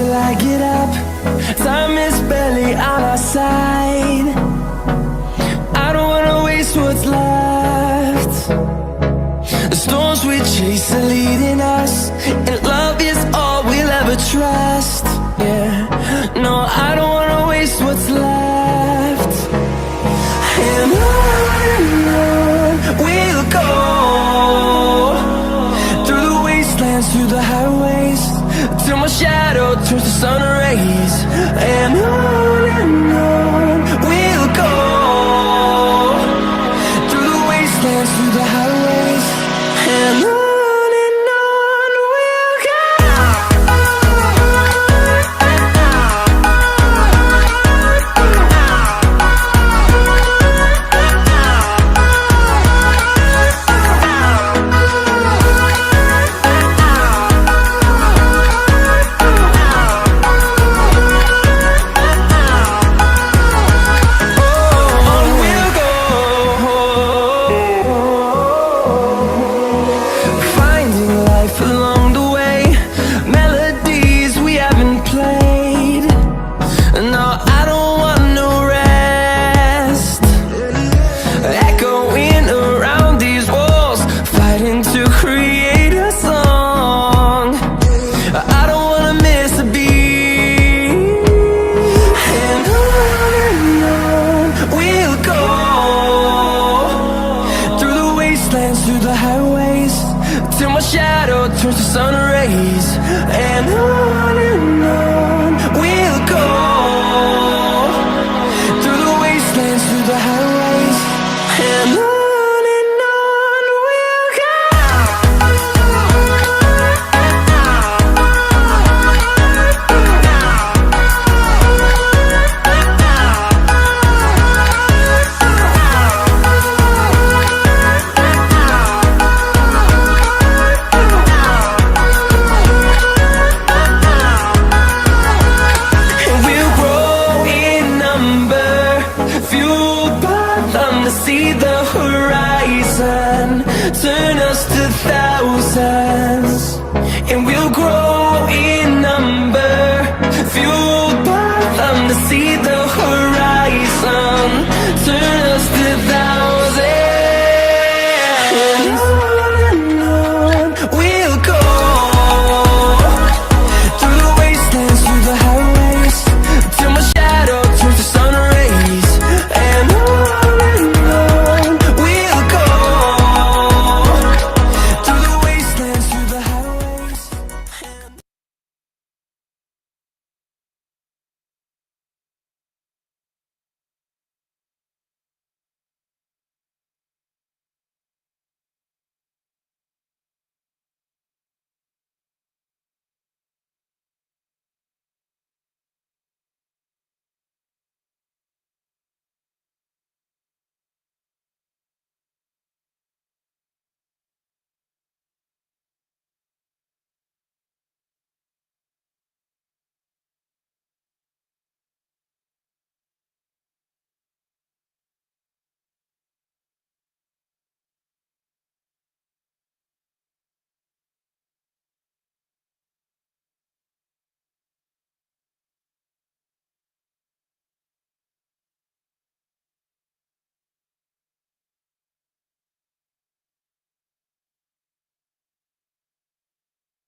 till I get up. Time is barely on our side. I don't wanna waste what's left. The storms we chase are leading us, and love is all we'll ever trust. Yeah, no, I don't wanna waste what's left. And on we'll go, through the wastelands, through the highways, till my shadow turns to sun rays. And on we'll go, through the wastelands, through the highways, and on we'll go. Through the highways, till my shadow turns to sun rays. And on we'll go, through the wastelands, through the highways, and on we'll go. See the horizon, turn us to thousands, and we'll grow in number, fueled by them. To see the horizon, turn us to thousands, and on we'll go, through the wastelands, through the highways, till my shadow turns to sun rays. And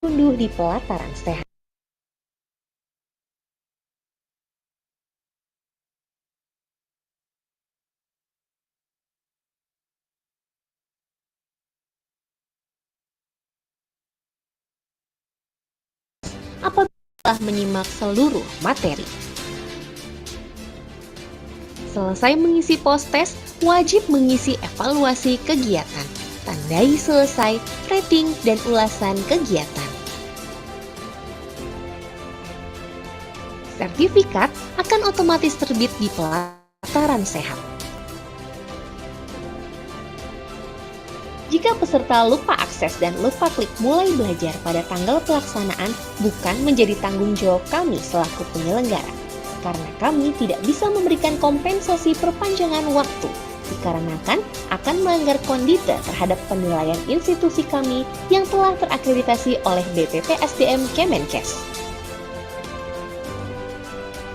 unduh di pelataran sehat. Apabila menyimak seluruh materi. Selesai mengisi post-test, wajib mengisi evaluasi kegiatan. Tandai selesai, rating, dan ulasan kegiatan. Sertifikat akan otomatis terbit di pelataran sehat. Jika peserta lupa akses dan lupa klik mulai belajar pada tanggal pelaksanaan, bukan menjadi tanggung jawab kami selaku penyelenggara, karena kami tidak bisa memberikan kompensasi perpanjangan waktu, dikarenakan akan melanggar kondite terhadap penilaian institusi kami yang telah terakreditasi oleh BPP SDM Kemenkes.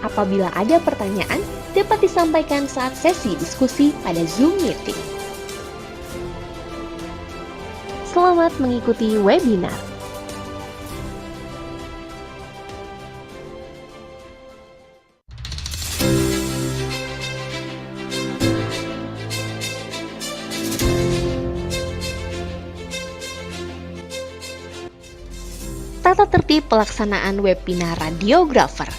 Apabila ada pertanyaan, dapat disampaikan saat sesi diskusi pada Zoom meeting. Selamat mengikuti webinar. Tata tertib pelaksanaan webinar radiografer.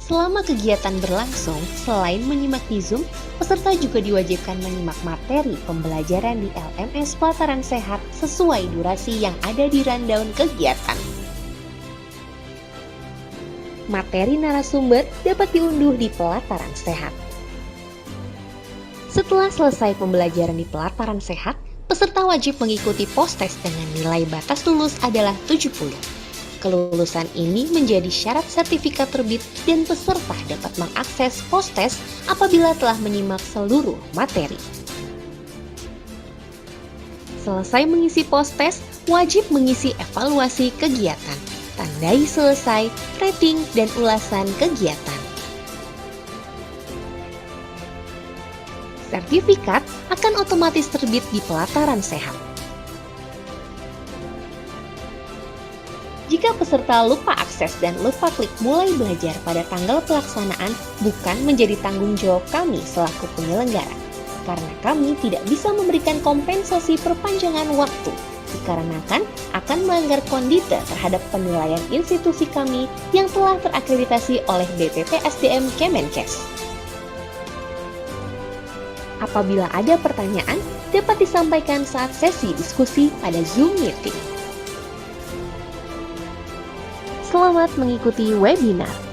Selama kegiatan berlangsung, selain menyimak di Zoom, peserta juga diwajibkan menyimak materi pembelajaran di LMS Pelataran Sehat sesuai durasi yang ada di rundown kegiatan. Materi narasumber dapat diunduh di Pelataran Sehat. Setelah selesai pembelajaran di Pelataran Sehat, peserta wajib mengikuti post-test dengan nilai batas lulus adalah 70. Kelulusan ini menjadi syarat sertifikat terbit dan peserta dapat mengakses post-test apabila telah menyimak seluruh materi. Selesai mengisi post-test, wajib mengisi evaluasi kegiatan, tandai selesai, rating, dan ulasan kegiatan. Sertifikat akan otomatis terbit di Pelataran Sehat. Jika peserta lupa akses dan lupa klik mulai belajar pada tanggal pelaksanaan, bukan menjadi tanggung jawab kami selaku penyelenggara, karena kami tidak bisa memberikan kompensasi perpanjangan waktu, dikarenakan akan melanggar kondite terhadap penilaian institusi kami yang telah terakreditasi oleh BPP SDM Kemenkes. Apabila ada pertanyaan, dapat disampaikan saat sesi diskusi pada Zoom meeting. Selamat mengikuti webinar.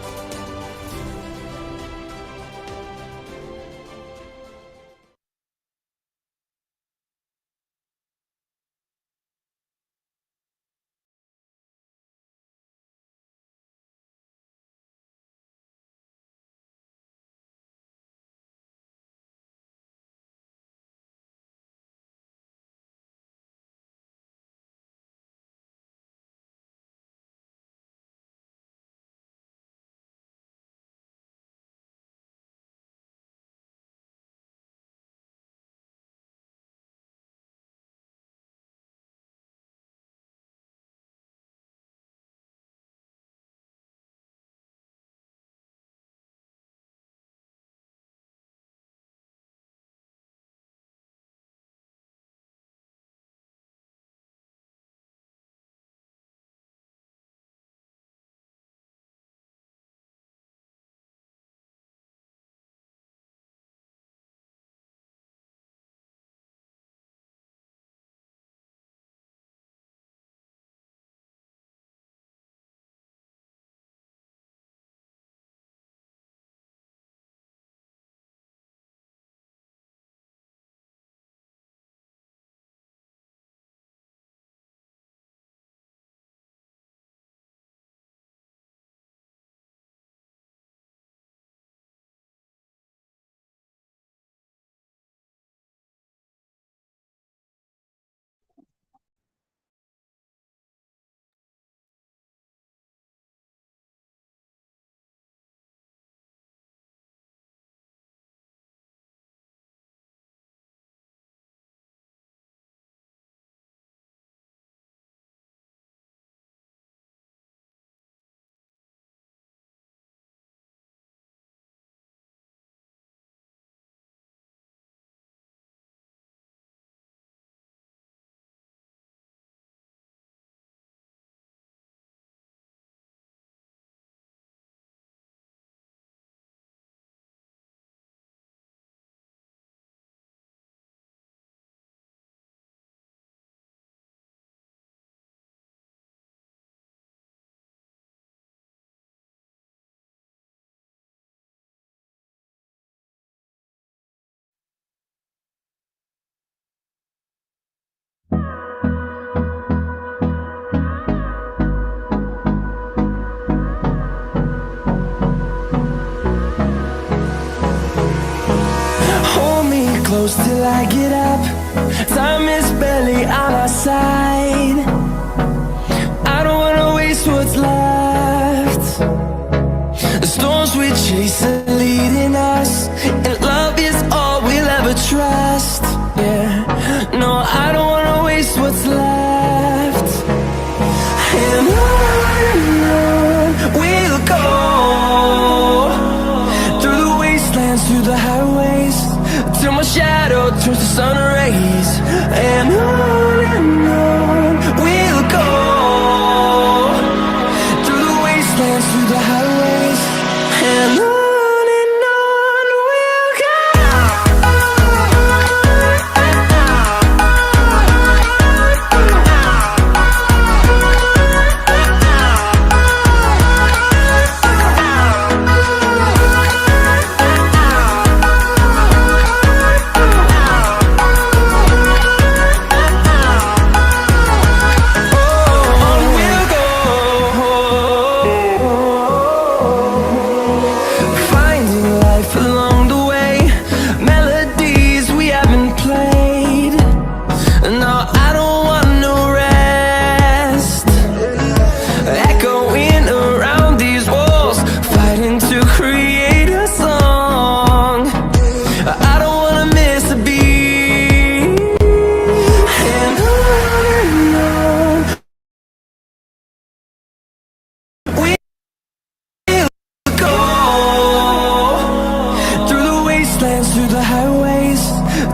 close till I get up. Time is barely on our side. I don't wanna waste what's left. The storms we chase are leading us, and love is all we'll ever trust. Yeah, no, I don't wanna waste what's left. And on we'll go, through the wastelands, through the highways, till my shadow turns to sun rays. And on we'll go, through the wastelands, through the highways, and on we'll go. Through the highways,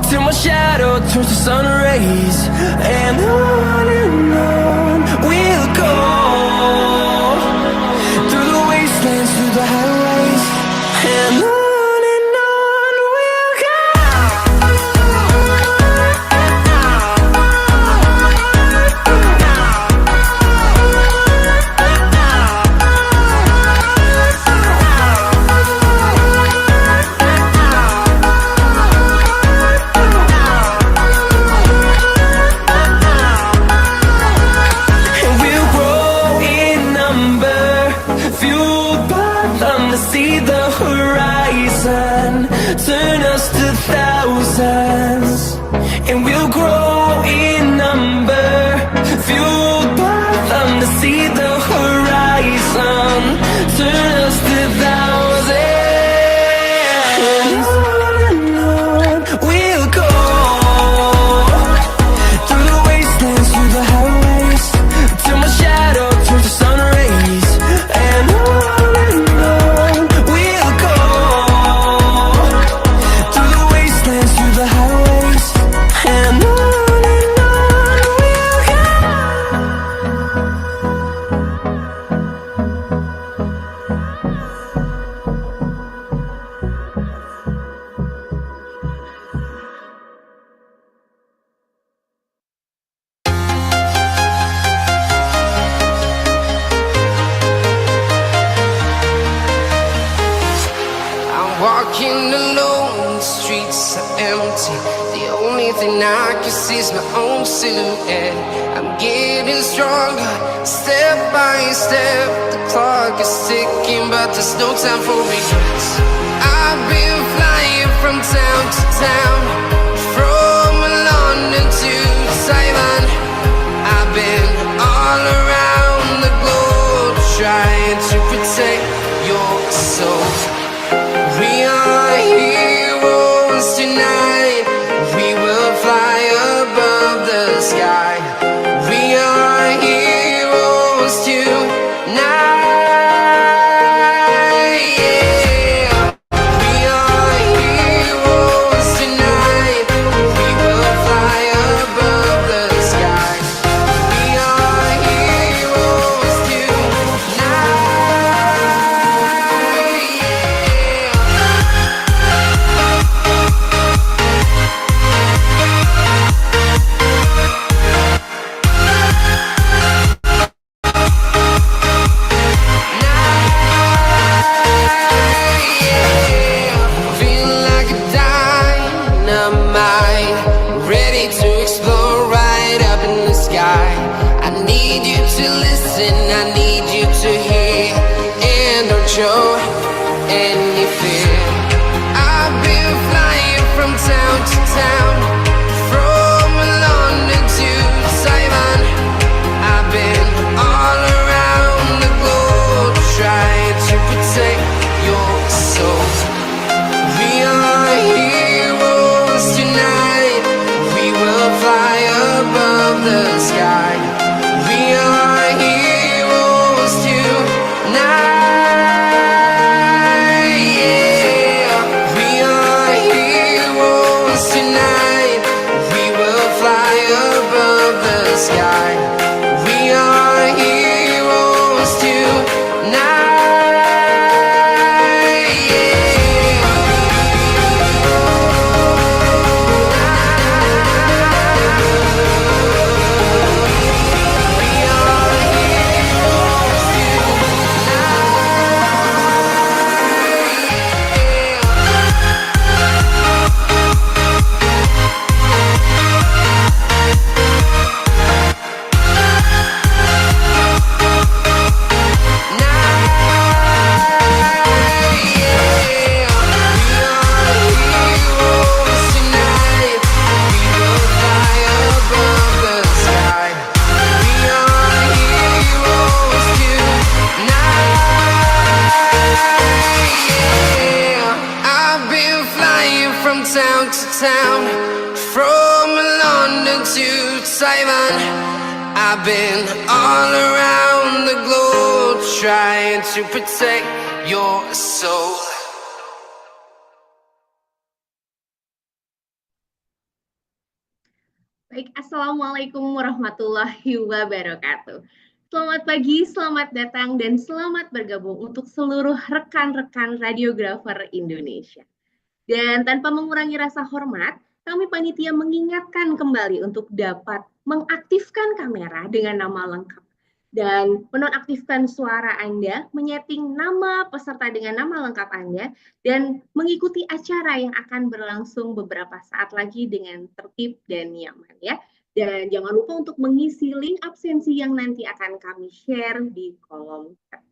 till my shadow turns to sun rays. And on we'll go, through the wastelands, through the highways, and on we'll go. See the horizon turn us to thousands, and we'll grow in number, fueled by them. To see the horizon turn us to thousands, and on we'll go, through the wastelands, through the highways, till my shadow turns to sun rays. And on walking alone, the streets are empty. The only thing I can see is my own silhouette. I'm getting stronger, step by step. The clock is ticking, but there's no time for regrets. I've been flying from town to town, from London to Taiwan. I've been all around the globe, trying to protect your soul. We are heroes tonight. We will fly above the sky. We are heroes tonight. Yeah. We are heroes tonight. We will fly above the sky. We are heroes tonight. I need you to hear and don't show any fear. I've been flying from town to town, from London to Taiwan. I've been all around from town to town, from London to Taiwan. I've been all around the globe trying to protect your soul. Baik, Assalamualaikum warahmatullahi wabarakatuh. Selamat pagi, selamat datang, dan selamat bergabung untuk seluruh rekan-rekan radiografer Indonesia. Dan tanpa mengurangi rasa hormat, kami panitia mengingatkan kembali untuk dapat mengaktifkan kamera dengan nama lengkap dan menonaktifkan suara Anda, menyeting nama peserta dengan nama lengkap Anda, dan mengikuti acara yang akan berlangsung beberapa saat lagi dengan tertib dan nyaman ya. Dan jangan lupa untuk mengisi link absensi yang nanti akan kami share di kolom chat.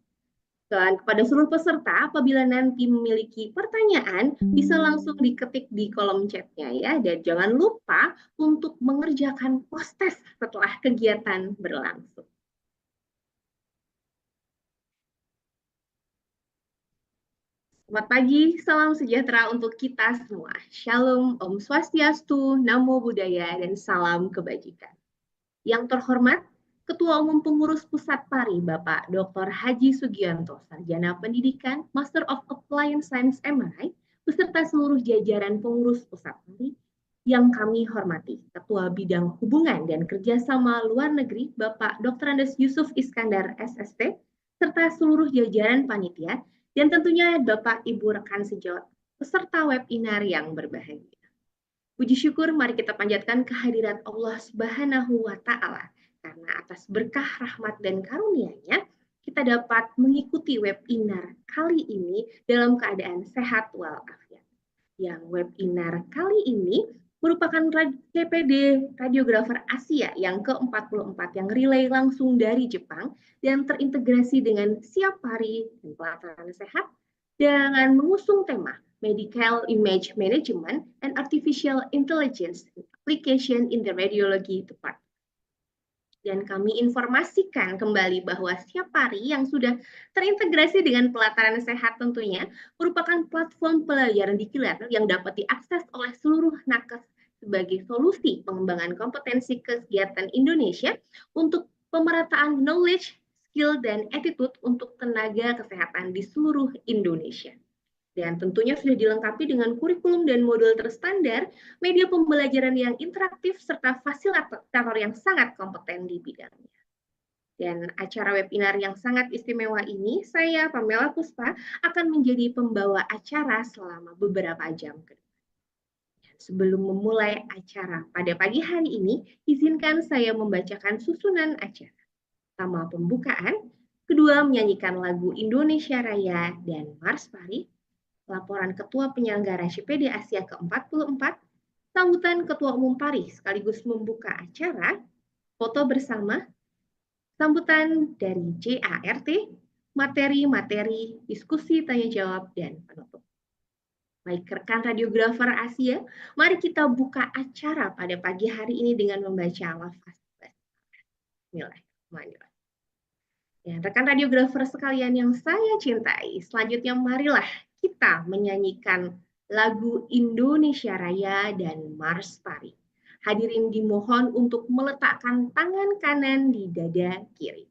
Dan kepada seluruh peserta, apabila nanti memiliki pertanyaan, bisa langsung diketik di kolom chatnya ya. Dan jangan lupa untuk mengerjakan post-test setelah kegiatan berlangsung. Selamat pagi, salam sejahtera untuk kita semua. Shalom, Om Swastiastu, Namo Buddhaya, dan salam kebajikan. Yang terhormat, Ketua Umum Pengurus Pusat PARI, Bapak Dr. Haji Sugianto, Sarjana Pendidikan, Master of Applied Science MRI, beserta seluruh jajaran pengurus Pusat PARI, yang kami hormati, Ketua Bidang Hubungan dan Kerjasama Luar Negeri, Bapak Dr. Andes Yusuf Iskandar, SST, serta seluruh jajaran panitia, dan tentunya Bapak Ibu rekan sejawat peserta webinar yang berbahagia. Puji syukur mari kita panjatkan kehadirat Allah Subhanahu wa Ta'ala, karena atas berkah rahmat dan karunia-Nya kita dapat mengikuti webinar kali ini dalam keadaan sehat walafiat. Yang webinar kali ini merupakan CPD Radiografer Asia yang ke-44 yang relay langsung dari Jepang dan terintegrasi dengan Siap Pari dan Pelataran Sehat dengan mengusung tema Medical Image Management and Artificial Intelligence Application in the Radiology Department. Dan kami informasikan kembali bahwa Siap Pari yang sudah terintegrasi dengan Pelataran Sehat tentunya merupakan platform pelajaran digital yang dapat diakses oleh seluruh nakes sebagai solusi pengembangan kompetensi kegiatan Indonesia untuk pemerataan knowledge, skill, dan attitude untuk tenaga kesehatan di seluruh Indonesia. Dan tentunya sudah dilengkapi dengan kurikulum dan modul terstandar, media pembelajaran yang interaktif, serta fasilitator yang sangat kompeten di bidangnya. Dan acara webinar yang sangat istimewa ini, saya, Pamela Puspa, akan menjadi pembawa acara selama beberapa jam ke depan. Sebelum memulai acara pada pagi hari ini, izinkan saya membacakan susunan acara. Pertama, pembukaan, kedua, menyanyikan lagu Indonesia Raya dan Mars Pari, laporan Ketua Penyelenggara CPD Asia ke-44, sambutan Ketua Umum PARI sekaligus membuka acara, foto bersama, sambutan dari JART, materi-materi, diskusi tanya-jawab, dan penutup. Baik rekan radiografer Asia, mari kita buka acara pada pagi hari ini dengan membaca lafaz. Bismillahirrahmanirrahim. Ya, rekan radiografer sekalian yang saya cintai, selanjutnya marilah kita menyanyikan lagu Indonesia Raya dan Mars Pari. Hadirin dimohon untuk meletakkan tangan kanan di dada kiri.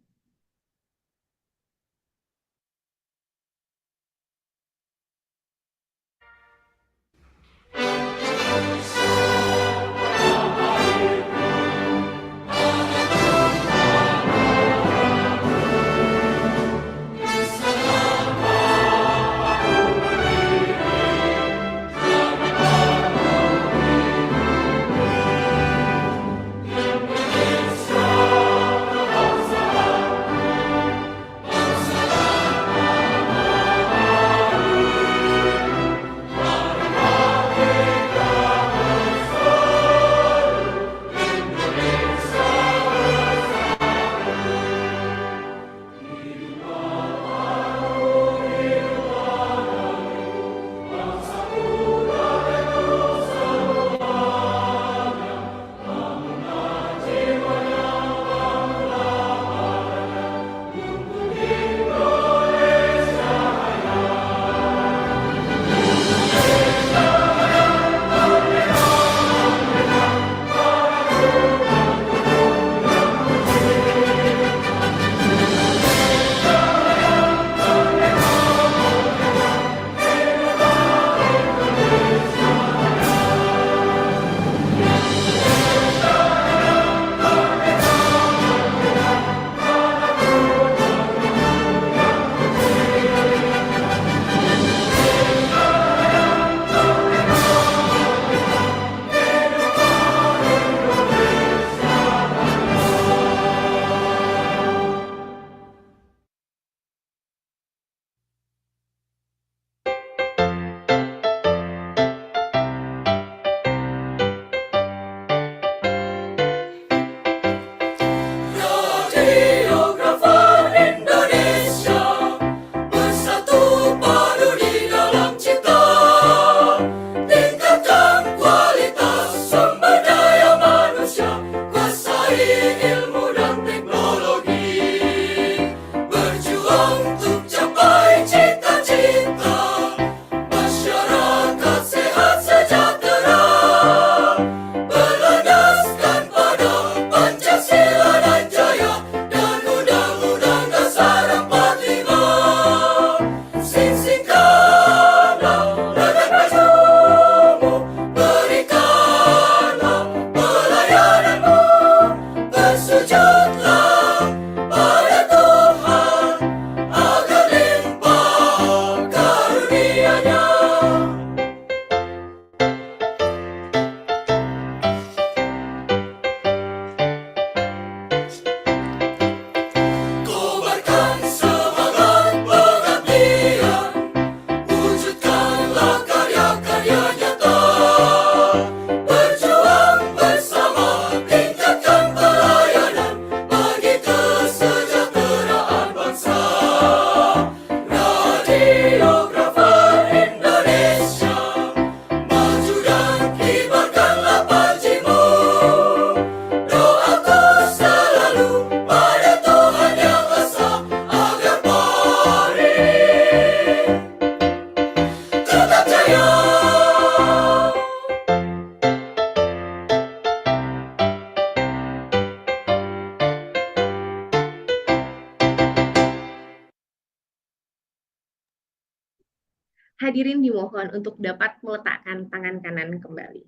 Hadirin dimohon untuk dapat meletakkan tangan kanan kembali.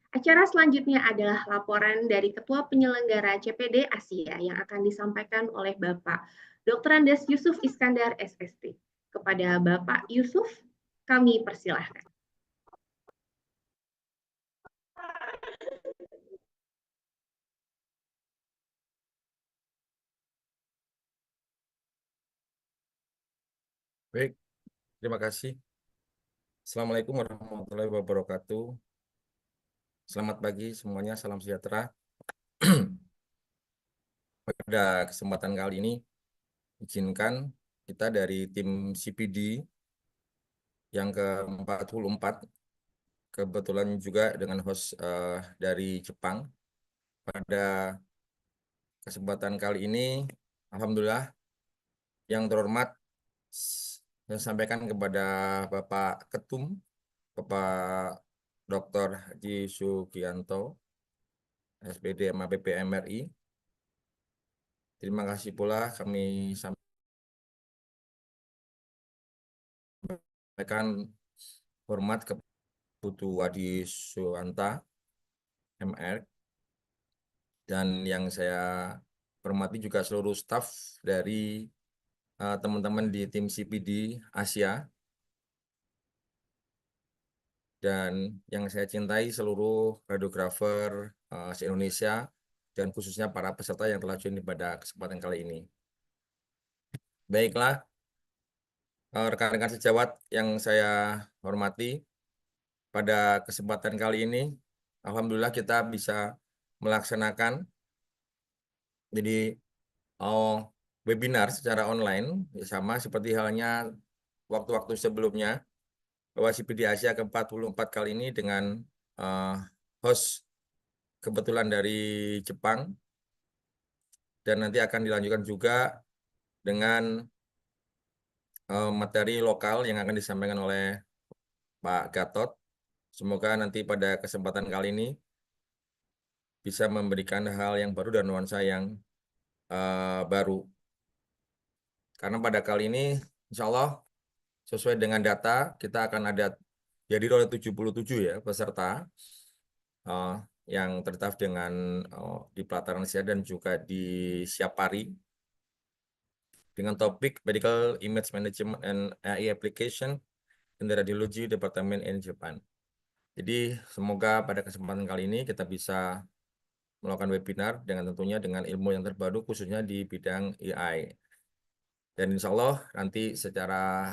Acara selanjutnya adalah laporan dari Ketua Penyelenggara CPD ASIA yang akan disampaikan oleh Bapak Dr. Andes Yusuf Iskandar SST. Kepada Bapak Yusuf, kami persilahkan. Baik, terima kasih. Assalamualaikum warahmatullahi wabarakatuh. Selamat pagi semuanya, salam sejahtera. Pada kesempatan kali ini, izinkan kita dari tim CPD yang ke-44, kebetulan juga dengan host dari Jepang. Pada kesempatan kali ini, Alhamdulillah, yang terhormat, saya sampaikan kepada Bapak Ketum, Bapak Dr. Haji Sugianto, SPD MAPP MRI. Terima kasih pula kami sampaikan hormat ke Putu Wadi Suwanta, MR, dan yang saya hormati juga seluruh staf dari teman-teman di tim CPD Asia, dan yang saya cintai seluruh radiografer se-Indonesia, dan khususnya para peserta yang telah join pada kesempatan kali ini. Baiklah, rekan-rekan sejawat yang saya hormati, pada kesempatan kali ini, alhamdulillah kita bisa melaksanakan webinar secara online, sama seperti halnya waktu-waktu sebelumnya, bahwa CPD Asia ke-44 kali ini dengan host kebetulan dari Jepang, dan nanti akan dilanjutkan juga dengan materi lokal yang akan disampaikan oleh Pak Gatot. Semoga nanti pada kesempatan kali ini bisa memberikan hal yang baru dan nuansa yang baru. Karena pada kali ini, insya Allah, sesuai dengan data, kita akan ada jadi oleh 77 ya peserta yang terdaftar dengan di pelataran Asia dan juga di Siapari dengan topik Medical Image Management and AI Application in the Radiology Department in Japan. Jadi semoga pada kesempatan kali ini kita bisa melakukan webinar dengan tentunya dengan ilmu yang terbaru khususnya di bidang AI. Dan insya Allah nanti secara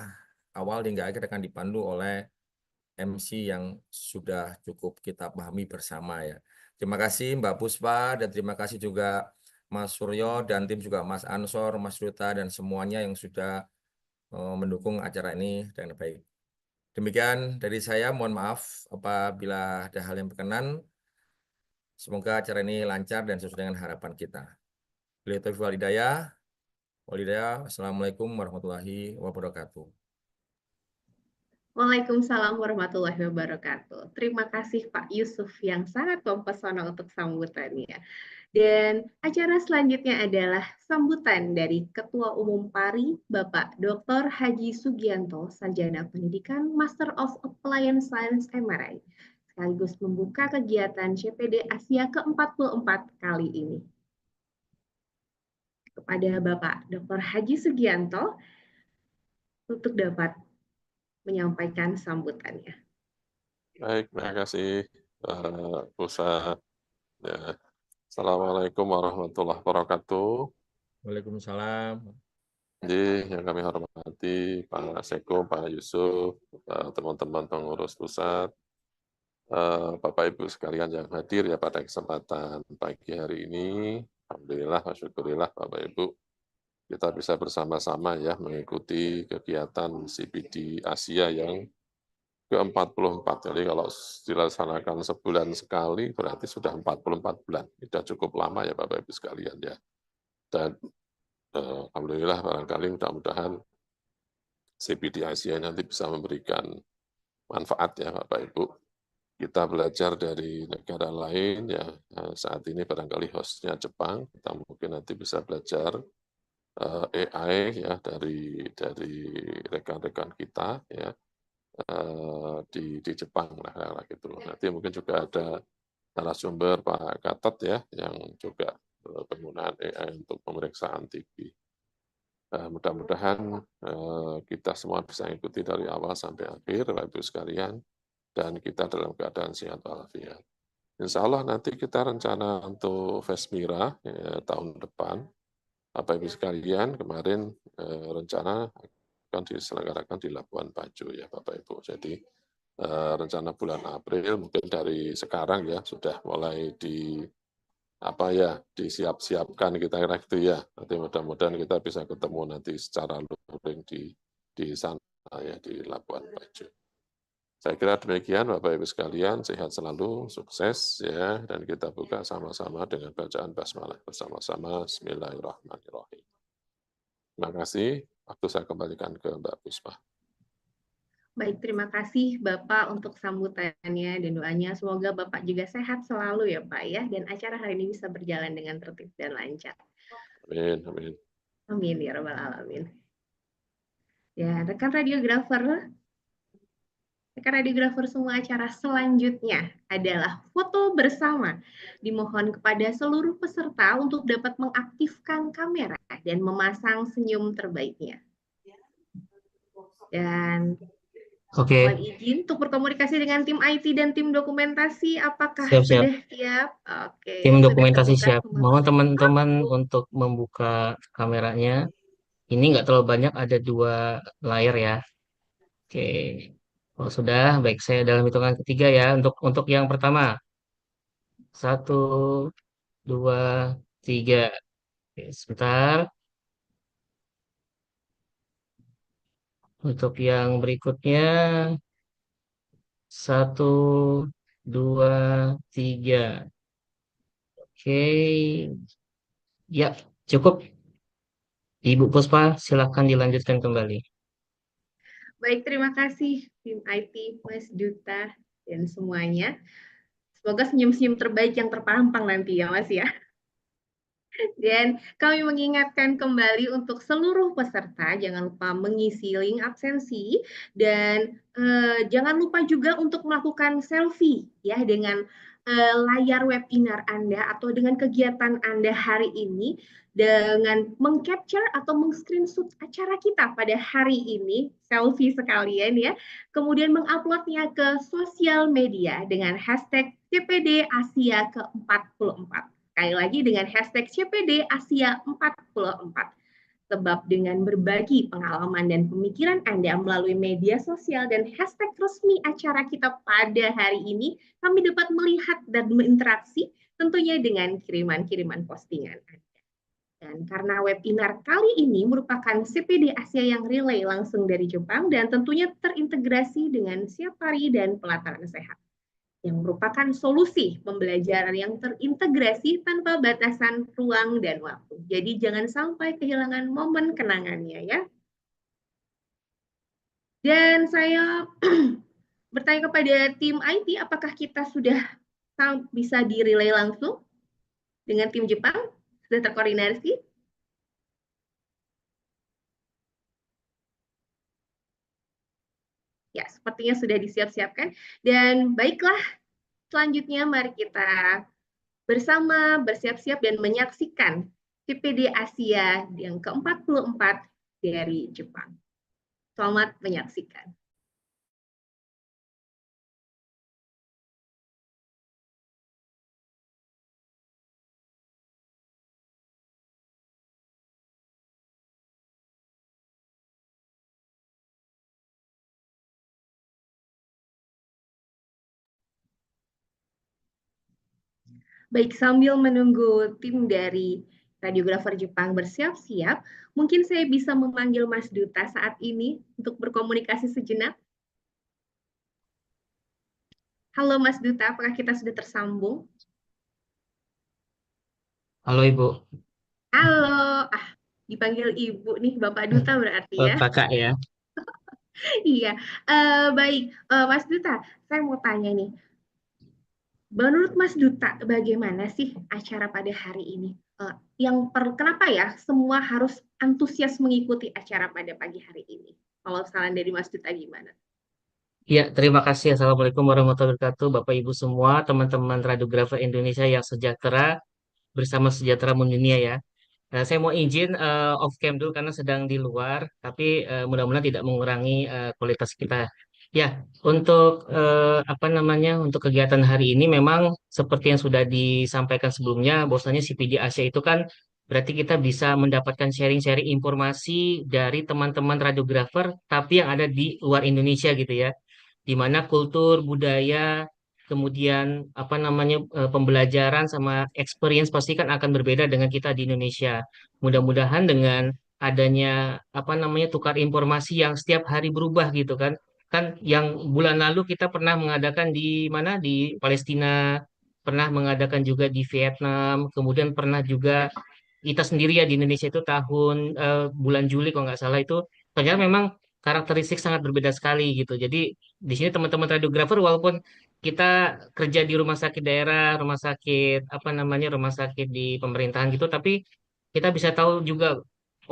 awal hingga akhir akan dipandu oleh MC yang sudah cukup kita pahami bersama ya. Terima kasih Mbak Puspa dan terima kasih juga Mas Suryo dan tim juga Mas Ansor, Mas Ruta dan semuanya yang sudah mendukung acara ini dengan baik. Demikian dari saya, mohon maaf apabila ada hal yang berkenan. Semoga acara ini lancar dan sesuai dengan harapan kita. Billahi taufiq wal hidayah. Assalamualaikum warahmatullahi wabarakatuh. Waalaikumsalam warahmatullahi wabarakatuh. Terima kasih Pak Yusuf yang sangat mempesona untuk sambutannya. Dan acara selanjutnya adalah sambutan dari Ketua Umum PARI, Bapak Dr. Haji Sugianto, Sarjana Pendidikan Master of Applied Science MRI, sekaligus membuka kegiatan CPD Asia ke-44 kali ini. Kepada Bapak Dr. Haji Sugianto untuk dapat menyampaikan sambutannya. Baik, terima kasih Pusat. Ya. Assalamualaikum warahmatullahi wabarakatuh. Waalaikumsalam. Jadi yang kami hormati Pak Seko, Pak Yusuf, teman-teman pengurus pusat, Bapak Ibu sekalian yang hadir ya pada kesempatan pagi hari ini. Alhamdulillah, syukurillah Bapak Ibu, kita bisa bersama-sama ya mengikuti kegiatan CPD Asia yang ke-44. Jadi kalau dilaksanakan sebulan sekali, berarti sudah 44 bulan. Sudah cukup lama ya Bapak Ibu sekalian ya. Dan alhamdulillah barangkali mudah-mudahan CPD ASIA nanti bisa memberikan manfaat ya Bapak Ibu. Kita belajar dari negara lain ya, saat ini barangkali hostnya Jepang, kita mungkin nanti bisa belajar AI ya dari rekan-rekan kita ya di Jepang lah gitu. Nanti mungkin juga ada narasumber Pak Gatot ya yang juga penggunaan AI untuk pemeriksaan TB. Mudah-mudahan kita semua bisa ikuti dari awal sampai akhir, Bapak Ibu sekalian, dan kita dalam keadaan sehat walafiat. Insya Allah nanti kita rencana untuk Vesmira ya, tahun depan, Bapak Ibu sekalian, kemarin rencana akan diselenggarakan di Labuan Bajo ya Bapak Ibu. Jadi rencana bulan April mungkin dari sekarang ya sudah mulai disiap-siapkan kita kira gitu ya. Nanti mudah-mudahan kita bisa ketemu nanti secara luring di sana ya di Labuan Bajo. Saya kira demikian Bapak Ibu sekalian, sehat selalu, sukses ya, dan kita buka sama-sama dengan bacaan basmalah bersama-sama. Bismillahirrahmanirrahim. Terima kasih. Waktu saya kembalikan ke Mbak Puspa. Baik, terima kasih Bapak untuk sambutannya dan doanya. Semoga Bapak juga sehat selalu ya Pak ya, dan acara hari ini bisa berjalan dengan tertib dan lancar. Amin, amin. Amin ya Rabbal Alamin. Ya, rekan radiografer semua, acara selanjutnya adalah foto bersama. Dimohon kepada seluruh peserta untuk dapat mengaktifkan kamera dan memasang senyum terbaiknya. Dan mohon izin untuk berkomunikasi dengan tim IT dan tim dokumentasi. Apakah Siap-siap. sudah siap? Oke. Tim sudah dokumentasi terbuka siap. semua. Mohon teman-teman untuk membuka kameranya. Ini nggak terlalu banyak, ada 2 layar ya. Oke. Kalau sudah, baik, saya dalam hitungan ketiga ya. Untuk yang pertama. 1, 2, 3. Oke, sebentar. Untuk yang berikutnya. 1, 2, 3. Oke. Ya, cukup. Ibu Puspa, silakan dilanjutkan kembali. Baik, terima kasih tim IT, Mas Duta, dan semuanya. Semoga senyum-senyum terbaik yang terpampang nanti ya Mas ya. Dan kami mengingatkan kembali untuk seluruh peserta, jangan lupa mengisi link absensi dan jangan lupa juga untuk melakukan selfie ya dengan layar webinar Anda atau dengan kegiatan Anda hari ini dengan mengcapture atau meng-screenshot acara kita pada hari ini, selfie sekalian ya, kemudian menguploadnya ke sosial media dengan hashtag CPD Asia ke-44. Sekali lagi dengan hashtag CPD Asia 44. Sebab dengan berbagi pengalaman dan pemikiran Anda melalui media sosial dan hashtag resmi acara kita pada hari ini, kami dapat melihat dan berinteraksi tentunya dengan kiriman-kiriman postingan Anda. Dan karena webinar kali ini merupakan CPD Asia yang relay langsung dari Jepang dan tentunya terintegrasi dengan Siapari dan Pelataran Sehat, yang merupakan solusi pembelajaran yang terintegrasi tanpa batasan ruang dan waktu. Jadi jangan sampai kehilangan momen kenangannya ya. Dan saya bertanya kepada tim IT, apakah kita sudah bisa di-relay langsung dengan tim Jepang? Sudah terkoordinasi? Ya, sepertinya sudah disiap-siapkan. Dan baiklah, selanjutnya mari kita bersama bersiap-siap dan menyaksikan CPD Asia yang ke-44 dari Jepang. Selamat menyaksikan. Baik, sambil menunggu tim dari radiografer Jepang bersiap-siap, mungkin saya bisa memanggil Mas Duta saat ini untuk berkomunikasi sejenak. Halo Mas Duta, apakah kita sudah tersambung? Halo Ibu. Halo, ah dipanggil Ibu nih, Bapak Duta berarti Oh, ya. kakak ya. Iya, baik. Mas Duta, saya mau tanya nih, menurut Mas Duta, bagaimana sih acara pada hari ini? Kenapa ya semua harus antusias mengikuti acara pada pagi hari ini? Kalau saran dari Mas Duta gimana? Ya, terima kasih. Assalamualaikum warahmatullahi wabarakatuh. Bapak Ibu semua, teman-teman radiografer Indonesia yang sejahtera bersama sejahtera mendunia ya. Saya mau izin off cam dulu karena sedang di luar, tapi mudah-mudahan tidak mengurangi kualitas kita. Ya, untuk apa namanya, untuk kegiatan hari ini memang seperti yang sudah disampaikan sebelumnya, bahwasanya CPD Asia itu kan berarti kita bisa mendapatkan sharing-sharing informasi dari teman-teman radiografer, tapi yang ada di luar Indonesia gitu ya, di mana kultur, budaya, kemudian apa namanya pembelajaran sama experience pasti kan akan berbeda dengan kita di Indonesia. Mudah-mudahan dengan adanya apa namanya tukar informasi yang setiap hari berubah gitu kan. Kan yang bulan lalu kita pernah mengadakan di mana di Palestina, pernah mengadakan juga di Vietnam, kemudian pernah juga kita sendiri ya di Indonesia itu tahun bulan Juli kalau nggak salah itu ternyata memang karakteristik sangat berbeda sekali gitu. Jadi di sini teman-teman radiografer walaupun kita kerja di rumah sakit daerah, rumah sakit apa namanya, rumah sakit di pemerintahan gitu, tapi kita bisa tahu juga,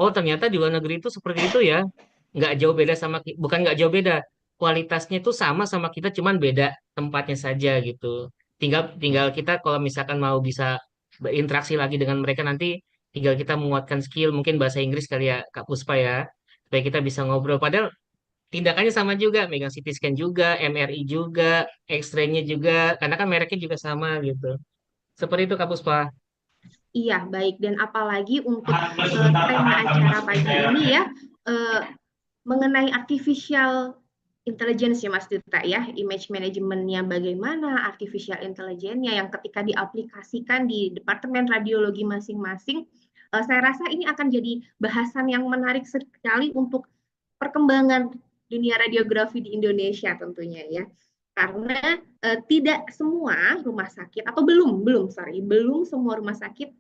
oh ternyata di luar negeri itu seperti itu ya, nggak jauh beda sama, bukan nggak jauh beda, kualitasnya itu sama kita, cuman beda tempatnya saja gitu. Tinggal tinggal kita kalau misalkan mau bisa berinteraksi lagi dengan mereka nanti, tinggal kita menguatkan skill mungkin bahasa Inggris kali ya Kak Puspa ya, supaya kita bisa ngobrol. Padahal tindakannya sama juga, megang CT scan juga, MRI juga, X-ray-nya juga, karena kan mereknya juga sama gitu. Seperti itu Kak Puspa. Iya, baik. Dan apalagi untuk tema acara pagi ini ya, eh, mengenai artificial intelligence ya Mas Duta ya, image manajemennya bagaimana, artificial intelligence-nya yang ketika diaplikasikan di departemen radiologi masing-masing, saya rasa ini akan jadi bahasan yang menarik sekali untuk perkembangan dunia radiografi di Indonesia tentunya ya. Karena tidak semua rumah sakit atau belum semua rumah sakit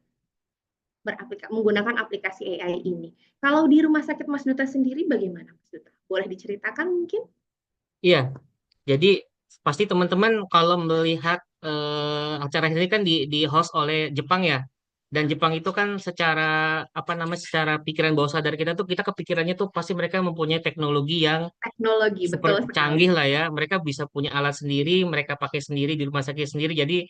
menggunakan aplikasi AI ini. Kalau di rumah sakit Mas Duta sendiri bagaimana Mas Duta? Boleh diceritakan mungkin? Iya, jadi pasti teman-teman kalau melihat acara ini kan di host oleh Jepang ya. Dan Jepang itu kan secara apa namanya, secara pikiran bawah sadar kita tuh, kita kepikirannya tuh pasti mereka mempunyai teknologi yang Teknologi, super betul sekali. canggih lah ya. Mereka bisa punya alat sendiri, mereka pakai sendiri di rumah sakit sendiri. Jadi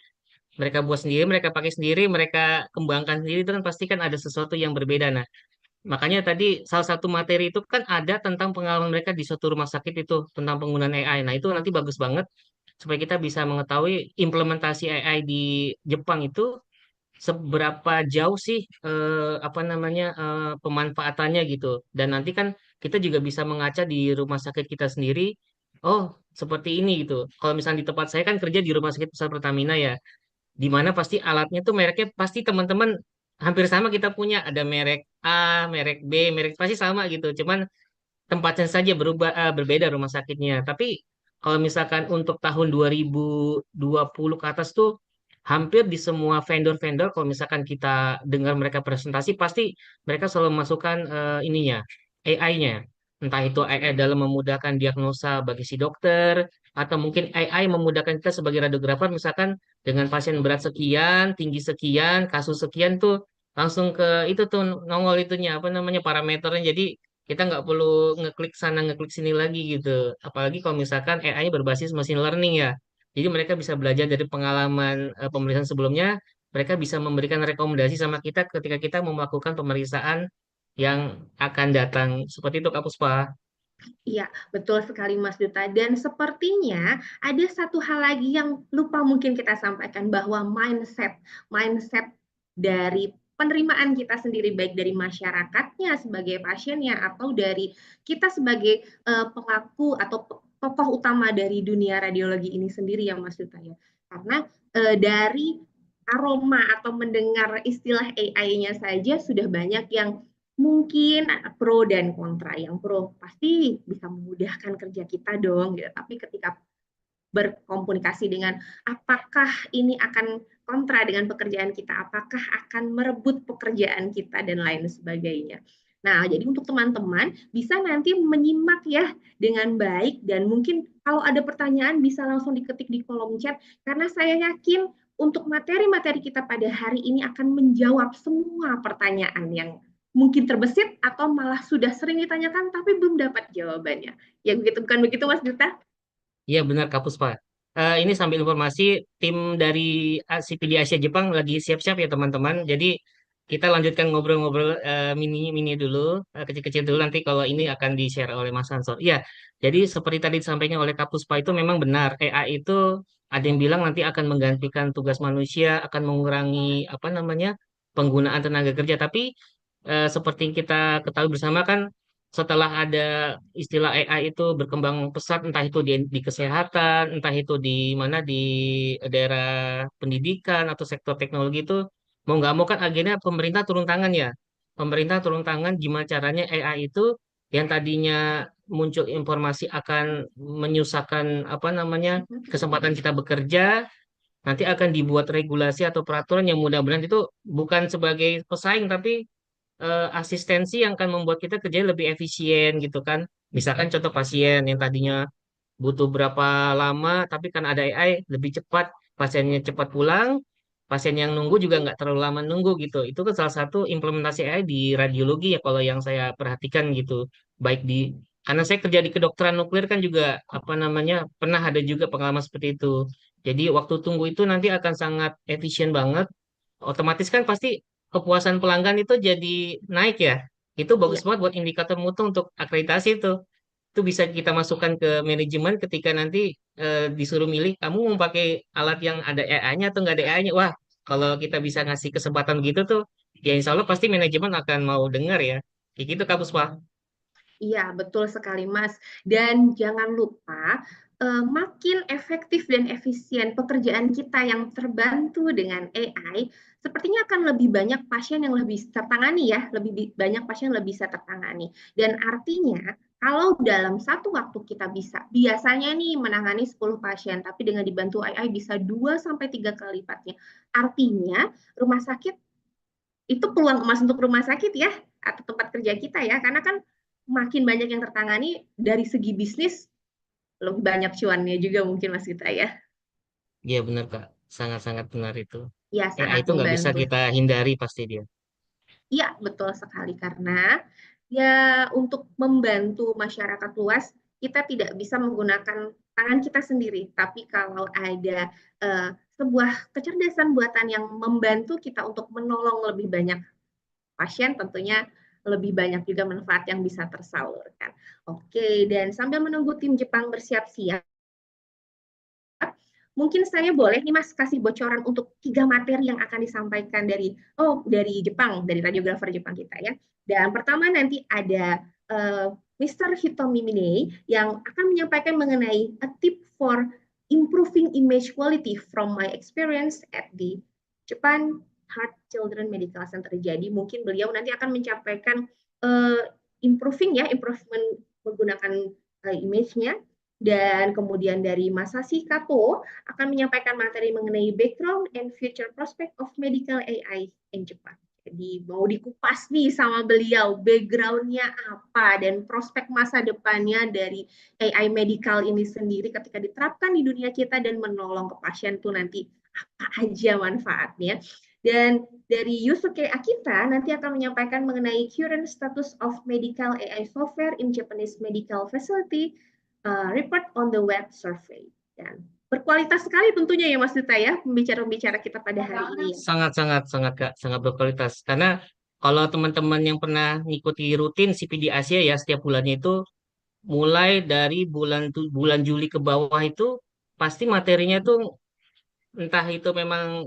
mereka buat sendiri, mereka pakai sendiri, mereka kembangkan sendiri, itu kan pasti kan ada sesuatu yang berbeda. Nah, makanya tadi salah satu materi itu kan ada tentang pengalaman mereka di suatu rumah sakit itu tentang penggunaan AI. Nah, itu nanti bagus banget supaya kita bisa mengetahui implementasi AI di Jepang itu seberapa jauh sih apa namanya pemanfaatannya gitu. Dan nanti kan kita juga bisa mengaca di rumah sakit kita sendiri. Oh, seperti ini gitu. Kalau misalnya di tempat saya kan kerja di rumah sakit pusat Pertamina ya, di mana pasti alatnya tuh mereknya pasti teman-teman hampir sama kita punya. Ada merek A, merek B, merek pasti sama gitu. Cuman tempatnya saja berbeda rumah sakitnya. Tapi kalau misalkan untuk tahun 2020 ke atas tuh hampir di semua vendor-vendor kalau misalkan kita dengar mereka presentasi pasti mereka selalu masukkan ininya AI-nya. Entah itu AI dalam memudahkan diagnosa bagi si dokter atau mungkin AI memudahkan kita sebagai radiografer misalkan dengan pasien berat sekian, tinggi sekian, kasus sekian tuh langsung ke itu tuh nongol itunya apa namanya parameternya. Jadi kita nggak perlu ngeklik sana ngeklik sini lagi gitu. Apalagi kalau misalkan AI berbasis machine learning ya. Jadi mereka bisa belajar dari pengalaman pemeriksaan sebelumnya. Mereka bisa memberikan rekomendasi sama kita ketika kita mau melakukan pemeriksaan yang akan datang. Seperti itu Kak Puspa. Iya, betul sekali Mas Duta. Dan sepertinya ada satu hal lagi yang lupa mungkin kita sampaikan bahwa mindset dari penerimaan kita sendiri baik dari masyarakatnya sebagai pasiennya atau dari kita sebagai pelaku atau tokoh utama dari dunia radiologi ini sendiri ya Mas Duta ya. Karena dari aroma atau mendengar istilah AI-nya saja sudah banyak yang mungkin pro dan kontra. Yang pro pasti bisa memudahkan kerja kita dong gitu. Tapi ketika berkomunikasi dengan apakah ini akan kontra dengan pekerjaan kita, apakah akan merebut pekerjaan kita dan lain sebagainya. Nah, jadi untuk teman-teman bisa nanti menyimak ya dengan baik dan mungkin kalau ada pertanyaan bisa langsung diketik di kolom chat karena saya yakin untuk materi-materi kita pada hari ini akan menjawab semua pertanyaan yang mungkin terbesit atau malah sudah sering ditanyakan tapi belum dapat jawabannya. Ya begitu, bukan begitu Mas Duta? Iya benar Kak Puspa. Ini sambil informasi, tim dari CPD Asia Jepang lagi siap-siap ya teman-teman. Jadi kita lanjutkan ngobrol-ngobrol mini-mini dulu, kecil-kecil dulu. Nanti kalau ini akan di-share oleh Mas Hansor. Iya, jadi seperti tadi disampaikan oleh Kak Puspa itu memang benar. AI itu ada yang bilang nanti akan menggantikan tugas manusia, akan mengurangi apa namanya penggunaan tenaga kerja. Tapi seperti yang kita ketahui bersama kan setelah ada istilah AI itu berkembang pesat, entah itu di kesehatan, entah itu di mana di daerah pendidikan atau sektor teknologi itu, mau nggak mau kan akhirnya pemerintah turun tangan ya. Pemerintah turun tangan gimana caranya AI itu yang tadinya muncul informasi akan menyusahkan apa namanya kesempatan kita bekerja, nanti akan dibuat regulasi atau peraturan yang mudah-mudahan itu bukan sebagai pesaing tapi asistensi yang akan membuat kita kerja lebih efisien gitu kan. Misalkan contoh pasien yang tadinya butuh berapa lama, tapi kan ada AI lebih cepat, pasiennya cepat pulang, pasien yang nunggu juga nggak terlalu lama nunggu gitu. Itu kan salah satu implementasi AI di radiologi ya kalau yang saya perhatikan gitu. Baik di karena saya kerja di kedokteran nuklir kan juga apa namanya pernah ada juga pengalaman seperti itu. Jadi waktu tunggu itu nanti akan sangat efisien banget, otomatis kan pasti kepuasan pelanggan itu jadi naik ya. Itu bagus Iya. banget buat indikator mutu untuk akreditasi itu. Itu bisa kita masukkan ke manajemen ketika nanti disuruh milih, kamu mau pakai alat yang ada AI-nya atau nggak ada AI-nya. Wah, kalau kita bisa ngasih kesempatan gitu tuh, ya insya Allah pasti manajemen akan mau dengar ya. Kayak gitu Kak Puspa. Iya, betul sekali, Mas. Dan jangan lupa, makin efektif dan efisien pekerjaan kita yang terbantu dengan AI, sepertinya akan lebih banyak pasien yang lebih tertangani ya, lebih banyak pasien yang lebih bisa tertangani. Dan artinya, kalau dalam satu waktu kita bisa, biasanya nih menangani 10 pasien, tapi dengan dibantu AI bisa 2 sampai 3 kali lipatnya. Artinya, rumah sakit itu peluang emas untuk rumah sakit ya atau tempat kerja kita ya karena kan makin banyak yang tertangani dari segi bisnis lebih banyak cuannya juga mungkin Mas Gita ya. Iya benar Kak, sangat-sangat benar itu. Ya AI sangat itu nggak bisa membantu. kita hindari pasti dia. Iya betul sekali karena ya untuk membantu masyarakat luas kita tidak bisa menggunakan tangan kita sendiri tapi kalau ada uh, sebuah kecerdasan buatan yang membantu kita untuk menolong lebih banyak pasien tentunya lebih banyak juga manfaat yang bisa tersalurkan. Oke, dan sambil menunggu tim Jepang bersiap-siap, mungkin saya boleh nih Mas kasih bocoran untuk 3 materi yang akan disampaikan dari Jepang, dari radiografer Jepang kita ya. Dan pertama nanti ada Mr. Hitomi Mine yang akan menyampaikan mengenai a tip for improving image quality from my experience at the Japan Heart Children Medical Center. Jadi mungkin beliau nanti akan menyampaikan improvement menggunakan image-nya dan kemudian dari Masashi Kato akan menyampaikan materi mengenai background and future prospect of medical AI in Japan. Jadi mau dikupas nih sama beliau background-nya apa dan prospek masa depannya dari AI medical ini sendiri ketika diterapkan di dunia kita dan menolong ke pasien tuh nanti apa aja manfaatnya. Dan dari Yusuke Akita nanti akan menyampaikan mengenai current status of medical AI software in Japanese medical facility report on the web survey. Dan berkualitas sekali tentunya ya Mas Duta ya pembicara-pembicara kita pada hari ini. Sangat-sangat sangat Kak, sangat berkualitas. Karena kalau teman-teman yang pernah ngikuti rutin CPD Asia ya setiap bulannya itu mulai dari bulan Juli ke bawah itu pasti materinya tuh entah itu memang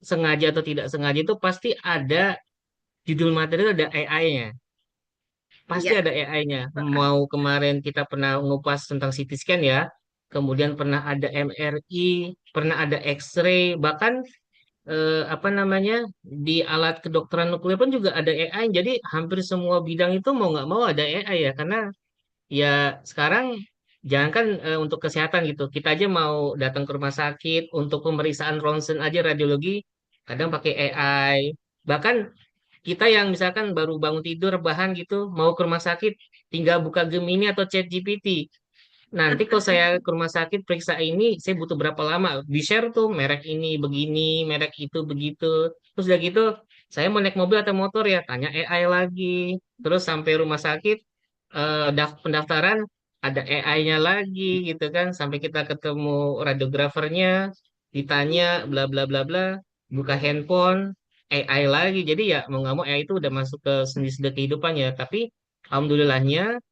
sengaja atau tidak sengaja itu pasti ada judul materi itu ada AI-nya. Pasti Iya, ada AI-nya. Mau kemarin kita pernah ngupas tentang CT scan ya, kemudian pernah ada MRI, pernah ada X-ray, bahkan apa namanya di alat kedokteran nuklir pun juga ada AI. Jadi hampir semua bidang itu mau nggak mau ada AI ya, karena ya sekarang Jangankan untuk kesehatan gitu, kita aja mau datang ke rumah sakit untuk pemeriksaan ronsen aja radiologi, kadang pakai AI. Bahkan kita yang misalkan baru bangun tidur rebahan gitu, mau ke rumah sakit, tinggal buka Gemini atau Chat GPT. Nanti kalau saya ke rumah sakit periksa ini, saya butuh berapa lama? Di-share tuh merek ini begini, merek itu begitu. Terus udah gitu, saya mau naik mobil atau motor ya, tanya AI lagi. Terus sampai rumah sakit, pendaftaran ada AI-nya lagi gitu kan. Sampai kita ketemu radiografernya, ditanya bla bla bla bla, buka handphone, AI lagi. Jadi ya mau nggak mau AI itu udah masuk ke sendi-sendi kehidupan ya. Tapi alhamdulillahnya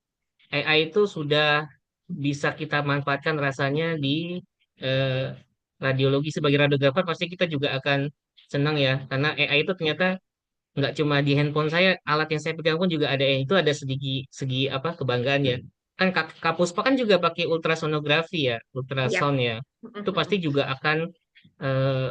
AI itu sudah bisa kita manfaatkan rasanya di eh, radiologi sebagai radiografer pasti kita juga akan senang ya karena AI itu ternyata nggak cuma di handphone saya alat yang saya pegang pun juga ada AI itu ada segi segi apa kebanggaan ya kan Kapuspa kan juga pakai ultrasonografi ya Ya. ultrasound ya itu pasti juga akan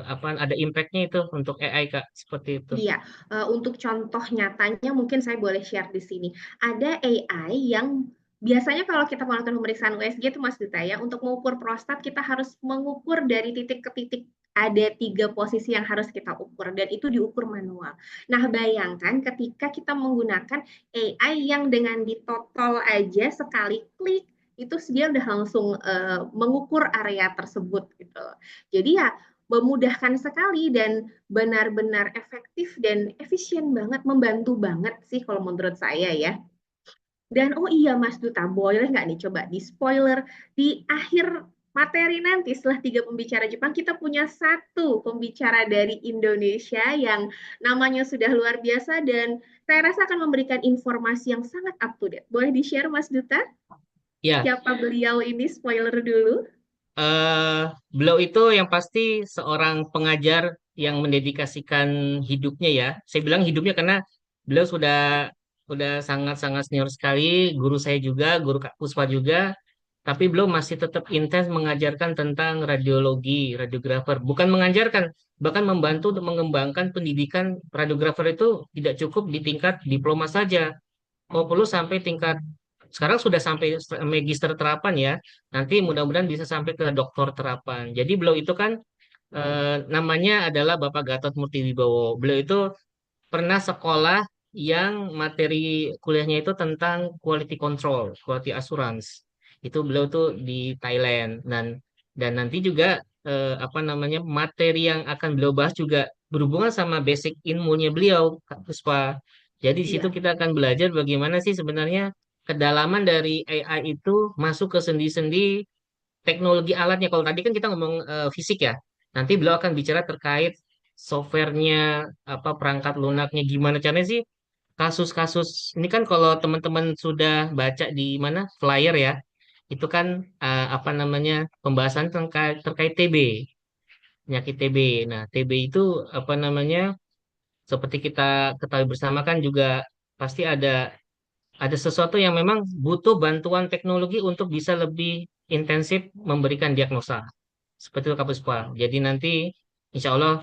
apa ada impactnya itu untuk AI Kak seperti itu. Iya, untuk contoh nyatanya mungkin saya boleh share di sini. Ada AI yang biasanya kalau kita melakukan pemeriksaan USG itu Mas Duta ya, untuk mengukur prostat kita harus mengukur dari titik ke titik. Ada 3 posisi yang harus kita ukur dan itu diukur manual. Nah, bayangkan ketika kita menggunakan AI yang dengan ditotol aja sekali klik itu dia udah langsung mengukur area tersebut gitu. Jadi ya memudahkan sekali dan benar-benar efektif dan efisien banget, membantu banget sih kalau menurut saya ya. Dan oh iya Mas Duta, boleh nggak nih coba di spoiler di akhir materi nanti setelah 3 pembicara Jepang kita punya 1 pembicara dari Indonesia yang namanya sudah luar biasa dan saya rasa akan memberikan informasi yang sangat up to date. Boleh di-share Mas Duta? Ya, Siapa beliau ini? Spoiler dulu. eh beliau itu yang pasti seorang pengajar yang mendedikasikan hidupnya ya. Saya bilang hidupnya karena beliau sudah sangat-sangat senior sekali, guru saya juga, guru Kak Puspa juga. Tapi beliau masih tetap intens mengajarkan tentang radiologi, radiografer. Bukan mengajarkan, bahkan membantu untuk mengembangkan pendidikan radiografer itu tidak cukup di tingkat diploma saja. Oh, perlu sampai tingkat sekarang sudah sampai magister terapan ya. Nanti mudah-mudahan bisa sampai ke doktor terapan. Jadi beliau itu kan namanya adalah Bapak Gatot Murtiwibowo. Beliau itu pernah sekolah yang materi kuliahnya itu tentang quality control, quality assurance. Itu beliau tuh di Thailand dan nanti juga apa namanya materi yang akan beliau bahas juga berhubungan sama basic ilmunya beliau, Kak Puspa. Jadi di situ Iya. kita akan belajar bagaimana sih sebenarnya kedalaman dari AI itu masuk ke sendi-sendi teknologi alatnya. Kalau tadi kan kita ngomong fisik ya. Nanti beliau akan bicara terkait softwarenya, apa perangkat lunaknya, gimana caranya sih kasus-kasus ini kan kalau teman-teman sudah baca di mana flyer ya, itu kan apa namanya pembahasan terkait TB, penyakit TB. Nah, TB itu apa namanya seperti kita ketahui bersama kan juga pasti ada sesuatu yang memang butuh bantuan teknologi untuk bisa lebih intensif memberikan diagnosa. Seperti itu Kak Puspa. Jadi nanti insya Allah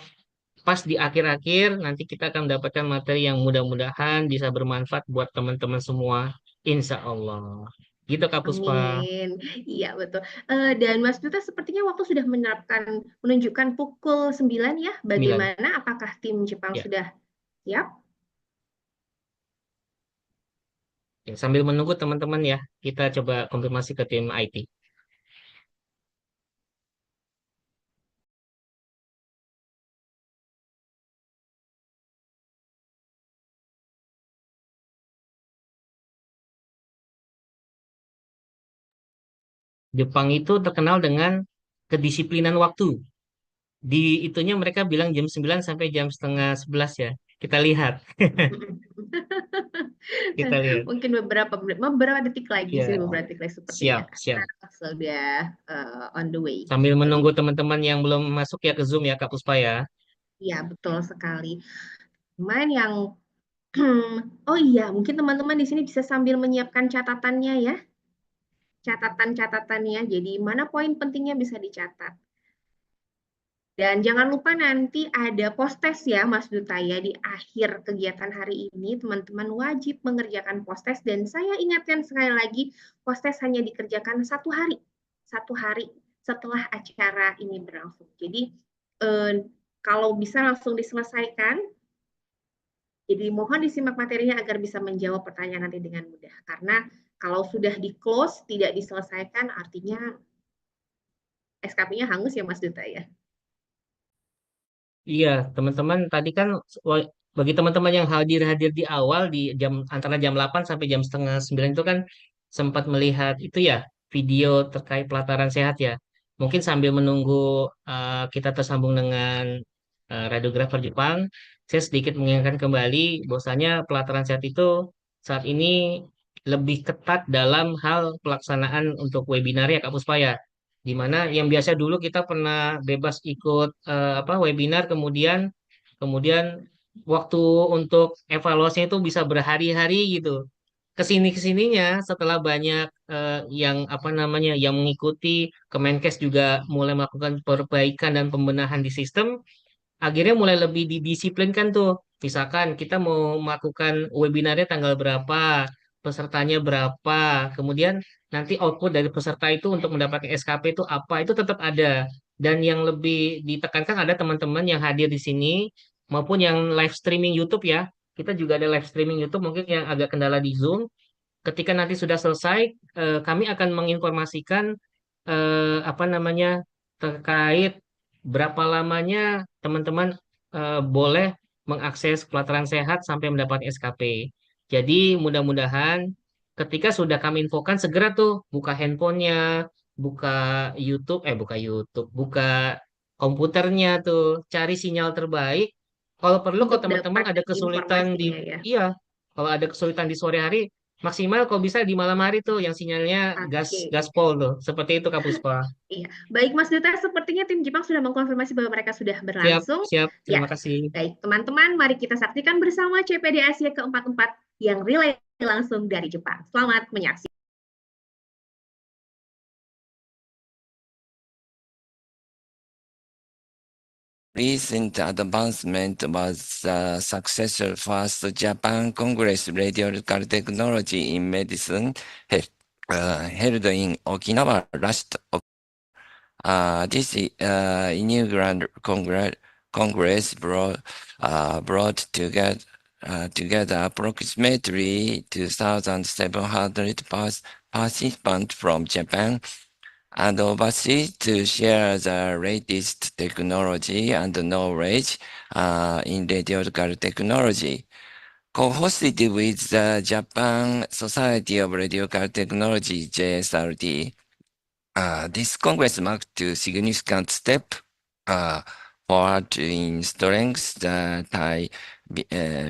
pas di akhir-akhir nanti kita akan mendapatkan materi yang mudah-mudahan bisa bermanfaat buat teman-teman semua. Insya Allah. Gitu Kak Puspa. Amin. Iya, betul. Dan Mas Duta sepertinya waktu sudah menunjukkan pukul 9 ya. 9. Bagaimana? Apakah tim Jepang Ya. sudah siap? Ya, sambil menunggu teman-teman ya, kita coba konfirmasi ke tim IT. Jepang itu terkenal dengan kedisiplinan waktu. Di itunya mereka bilang jam 9 sampai jam setengah 11 ya. Kita lihat, kita lihat. Mungkin beberapa detik lagi Ya, sih, beberapa detik lagi sepertinya siap, karena siap. sudah on the way. Sambil Baik. menunggu teman-teman yang belum masuk ya ke Zoom ya, Kak Puspa ya. Iya, betul sekali. Cuman yang oh iya, mungkin teman-teman di sini bisa sambil menyiapkan catatannya ya, catatan-catatannya. Jadi mana poin pentingnya bisa dicatat. Dan jangan lupa nanti ada post-test ya Mas Duta ya di akhir kegiatan hari ini teman-teman wajib mengerjakan post-test dan saya ingatkan sekali lagi post-test hanya dikerjakan satu hari setelah acara ini berlangsung. Jadi kalau bisa langsung diselesaikan, jadi mohon disimak materinya agar bisa menjawab pertanyaan nanti dengan mudah. Karena kalau sudah di-close, tidak diselesaikan, artinya SKP-nya hangus ya Mas Duta ya. Iya, teman-teman tadi kan bagi teman-teman yang hadir-hadir di awal di jam antara jam 8 sampai jam setengah 9 itu kan sempat melihat itu ya video terkait pelataran sehat ya. Mungkin sambil menunggu kita tersambung dengan radiografer Jepang, saya sedikit mengingatkan kembali bahwasanya pelataran sehat itu saat ini lebih ketat dalam hal pelaksanaan untuk webinar ya Kak Puspa ya. Di mana yang biasa dulu kita pernah bebas ikut apa webinar kemudian waktu untuk evaluasinya itu bisa berhari-hari gitu. Kesininya setelah banyak yang apa namanya yang mengikuti, Kemenkes juga mulai melakukan perbaikan dan pembenahan di sistem, akhirnya mulai lebih didisiplinkan tuh. Misalkan kita mau melakukan webinarnya tanggal berapa, pesertanya berapa, kemudian nanti output dari peserta itu untuk mendapatkan SKP itu apa, itu tetap ada. Dan yang lebih ditekankan ada teman-teman yang hadir di sini maupun yang live streaming YouTube ya. Kita juga ada live streaming YouTube mungkin yang agak kendala di Zoom. Ketika nanti sudah selesai, kami akan menginformasikan apa namanya terkait berapa lamanya teman-teman boleh mengakses pelataran sehat sampai mendapat SKP. Jadi mudah-mudahan ketika sudah kami infokan segera tuh buka handphonenya, buka YouTube, buka komputernya tuh, cari sinyal terbaik. Kalau perlu Untuk kalau teman-teman dapat ada kesulitan di informasinya ya. iya, kalau ada kesulitan di sore hari, maksimal kalau bisa di malam hari tuh yang sinyalnya Oke. gaspol tuh. Seperti itu Kak Puspa. Iya. Baik Mas Duta, sepertinya tim Jepang sudah mengkonfirmasi bahwa mereka sudah Siap, berlangsung. siap. Ya, Terima kasih. baik teman-teman, mari kita saksikan bersama CPD Asia ke-44 yang relay langsung dari Jepang. Selamat menyaksikan. Recent advancement was the successful first Japan Congress Radiological Technology in Medicine held in Okinawa last October. This inaugural Congress brought together approximately 2,700 participants from Japan and overseas to share the latest technology and knowledge in radiological technology. Co-hosted with the Japan Society of Radiological Technology, JSRT, this Congress marked a significant step forward in strength the tie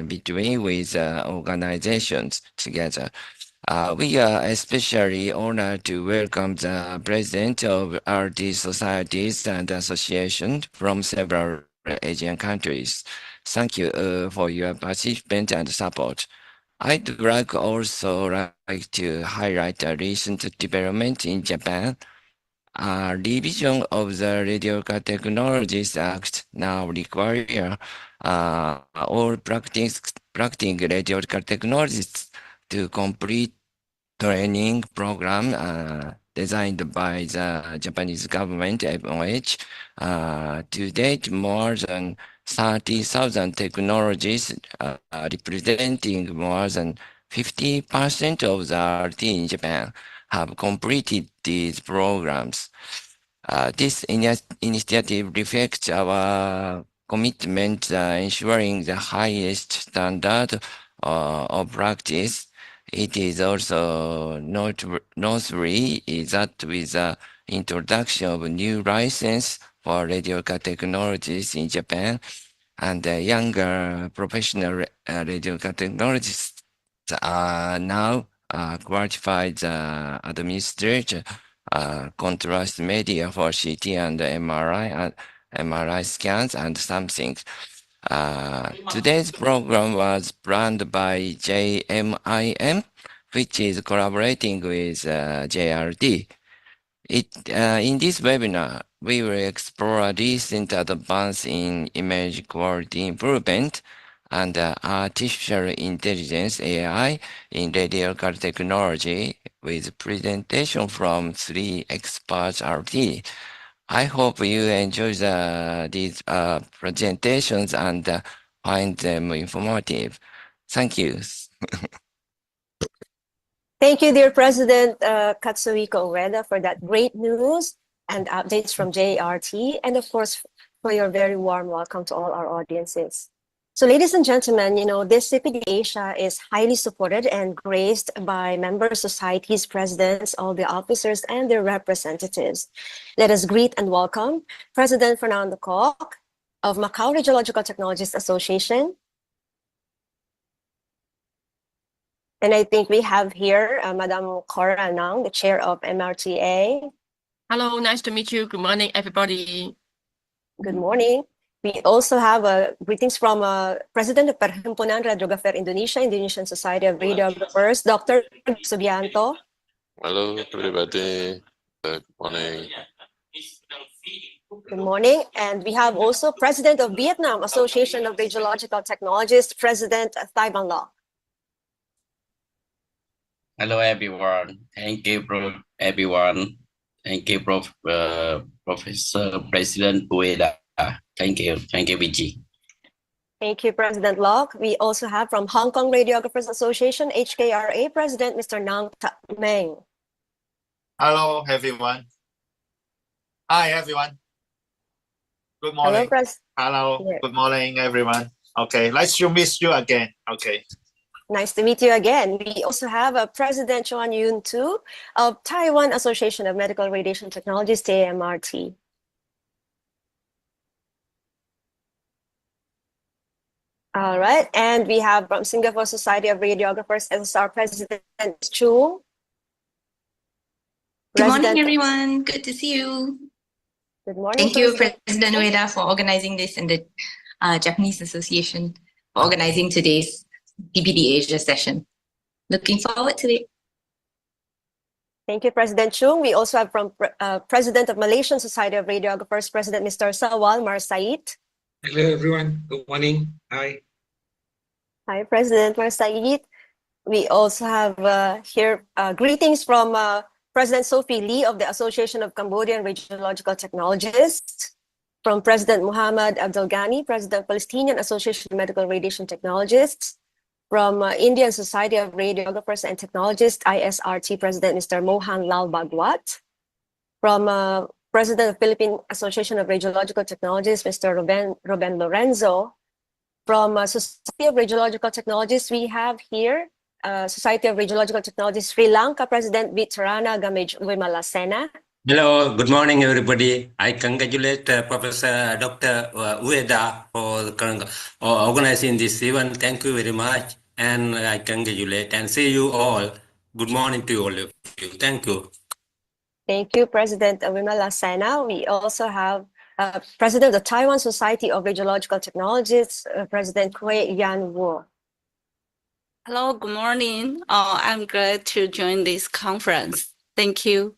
between with organizations together. We are especially honored to welcome the president of RT societies and associations from several Asian countries. Thank you for your participation and support. I'd also like to highlight a recent development in Japan. A revision of the Radiological Technologies Act now require all practicing radiological technologists to complete training program designed by the Japanese government, MOH. To date, more than 30,000 technologies representing more than 50% of the RT in Japan have completed these programs. This initiative reflects our commitment ensuring the highest standard of practice. It is also noteworthy that with the introduction of new license for radiological technologies in Japan and younger professional radiological technologists are now qualified administrator contrast media for CT and MRI scans and something. Today's program was planned by JMIM, which is collaborating with JRT. In this webinar, we will explore recent advance in image quality improvement and artificial intelligence AI in radiological technology with presentation from 3 experts RT. I hope you enjoy these presentations and find them informative. Thank you. Thank you, dear President Katsuhiko Ueda, for that great news and updates from JRT, and of course, for your very warm welcome to all our audiences. So ladies and gentlemen, this CPD Asia is highly supported and graced by member societies, presidents, all the officers, and their representatives. Let us greet and welcome President Fernando Koch of Macau Radiological Technologists Association. And I think we have here Madam Cora Nang, the chair of MRTA. Hello, nice to meet you. Good morning, everybody. Good morning. We also have greetings from President of Perhimpunan Radiografer Indonesia, Indonesian Society of Radiographers, Dr. Subianto. Hello, everybody. Good morning. Good morning. And we have also President of Vietnam Association of Radiological Technologists, President Thaivan Law. Hello, everyone. Thank you, everyone. Thank you, Professor President Ueda. Thank you. Thank you, VG. Thank you, President Locke. We also have from Hong Kong Radiographers Association, HKRA, President Mr. Nang Tak Meng. Hello, everyone. Hi, everyone. Good morning. Hello. Yeah. Good morning, everyone. Okay, nice to meet you again. Okay. Nice to meet you again. We also have President Chuan Yun Tu of Taiwan Association of Medical Radiation Technologists, TMRT. All right, and we have from Singapore Society of Radiographers as our President Chu. Good morning, everyone. Good to see you. Good morning. Thank you, President Ueda, for organizing this, and the Japanese Association for organizing today's CPD Asia session. Looking forward to it. Thank you, President Chung. We also have from President of Malaysian Society of Radiographers, President Mr. Sawal Marsait. Hello, everyone. Good morning. Hi. Hi, President Marsait. We also have here greetings from President Sophie Lee of the Association of Cambodian Radiological Technologists, from President Muhammad Abdul Ghani, President Palestinian Association of Medical Radiation Technologists, from Indian Society of Radiographers and Technologists, ISRT, President Mr. Mohan Lal Bhagwat, from President of Philippine Association of Radiological Technologists, Mr. Ruben Lorenzo, from Society of Radiological Technologists, we have here Society of Radiological Technologists Sri Lanka President Vitarana Gamej Wimalasena. Hello, good morning, everybody. I congratulate Professor Dr. Ueda for organizing this event. Thank you very much. And I congratulate and see you all. Good morning to all of you. Thank you. Thank you, President Wimalasena. We also have President of the Taiwan Society of Radiological Technologists, President Kui Yan Wu. Hello, good morning. I'm glad to join this conference. Thank you.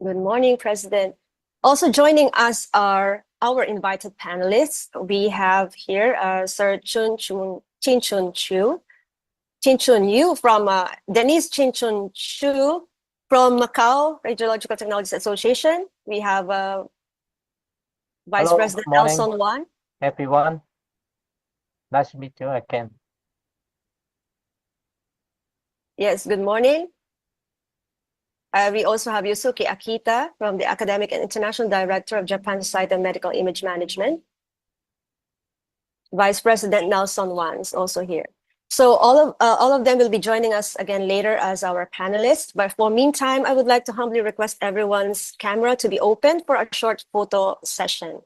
Good morning, President. Also joining us are our invited panelists. We have here Sir Chin Chun Yu from Denise Chin Chun Chu from Macau Radiological Technologies Association. We have Vice Hello, President good morning, Nelson Wan. everyone. Nice to meet you again. Yes, good morning. We also have Yusuke Akita from the Academic and International Director of Japan Society of Medical Image Management. Vice President Nelson Wan is also here. So all of them will be joining us again later as our panelists. But for meantime, I would like to humbly request everyone's camera to be opened for a short photo session.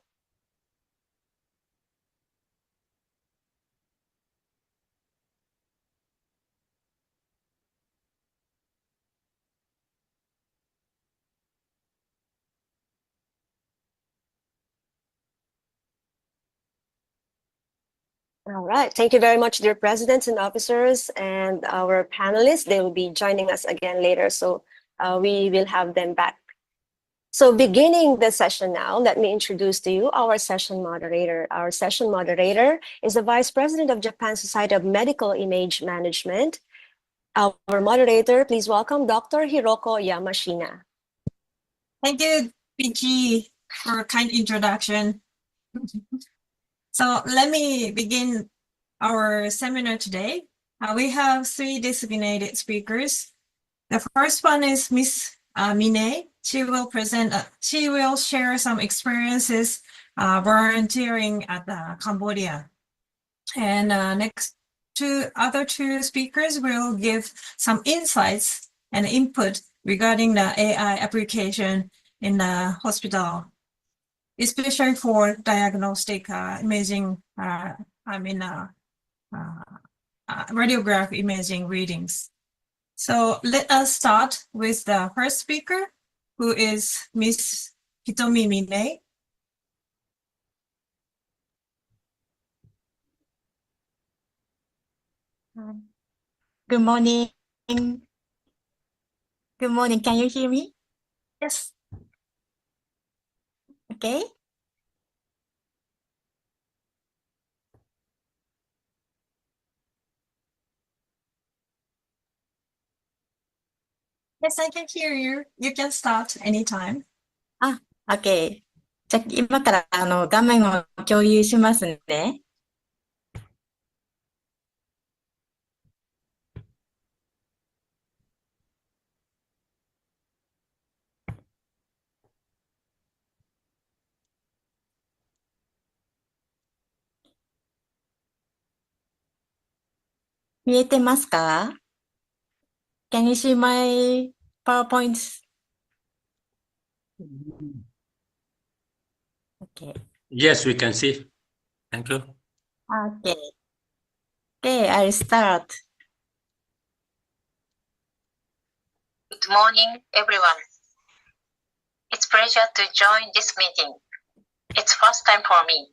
All right. Thank you very much, dear presidents and officers and our panelists. They will be joining us again later, so we will have them back. So beginning the session now, let me introduce to you our session moderator. Our session moderator is the Vice President of Japan Society of Medical Image Management. Our moderator, please welcome Dr. Hiroko Yamashina. Thank you, PG, for a kind introduction. So let me begin our seminar today. We have 3 designated speakers. The first one is Miss Mine. She will share some experiences volunteering at Cambodia. And other two speakers will give some insights and input regarding the AI application in the hospital, especially for diagnostic imaging, radiograph imaging readings. So let us start with the first speaker, who is Miss Hitomi Mine. Good morning. Good morning. Can you hear me? Yes. Okay. Yes, I can hear you. You can start anytime. OK。じゃあ今から画面を共有しますね。見えてますか？ Can you see my PowerPoint? Okay. Yes, we can see. Thank you. Okay. Okay, I'll start. Good morning, everyone. It's a pleasure to join this meeting. It's first time for me.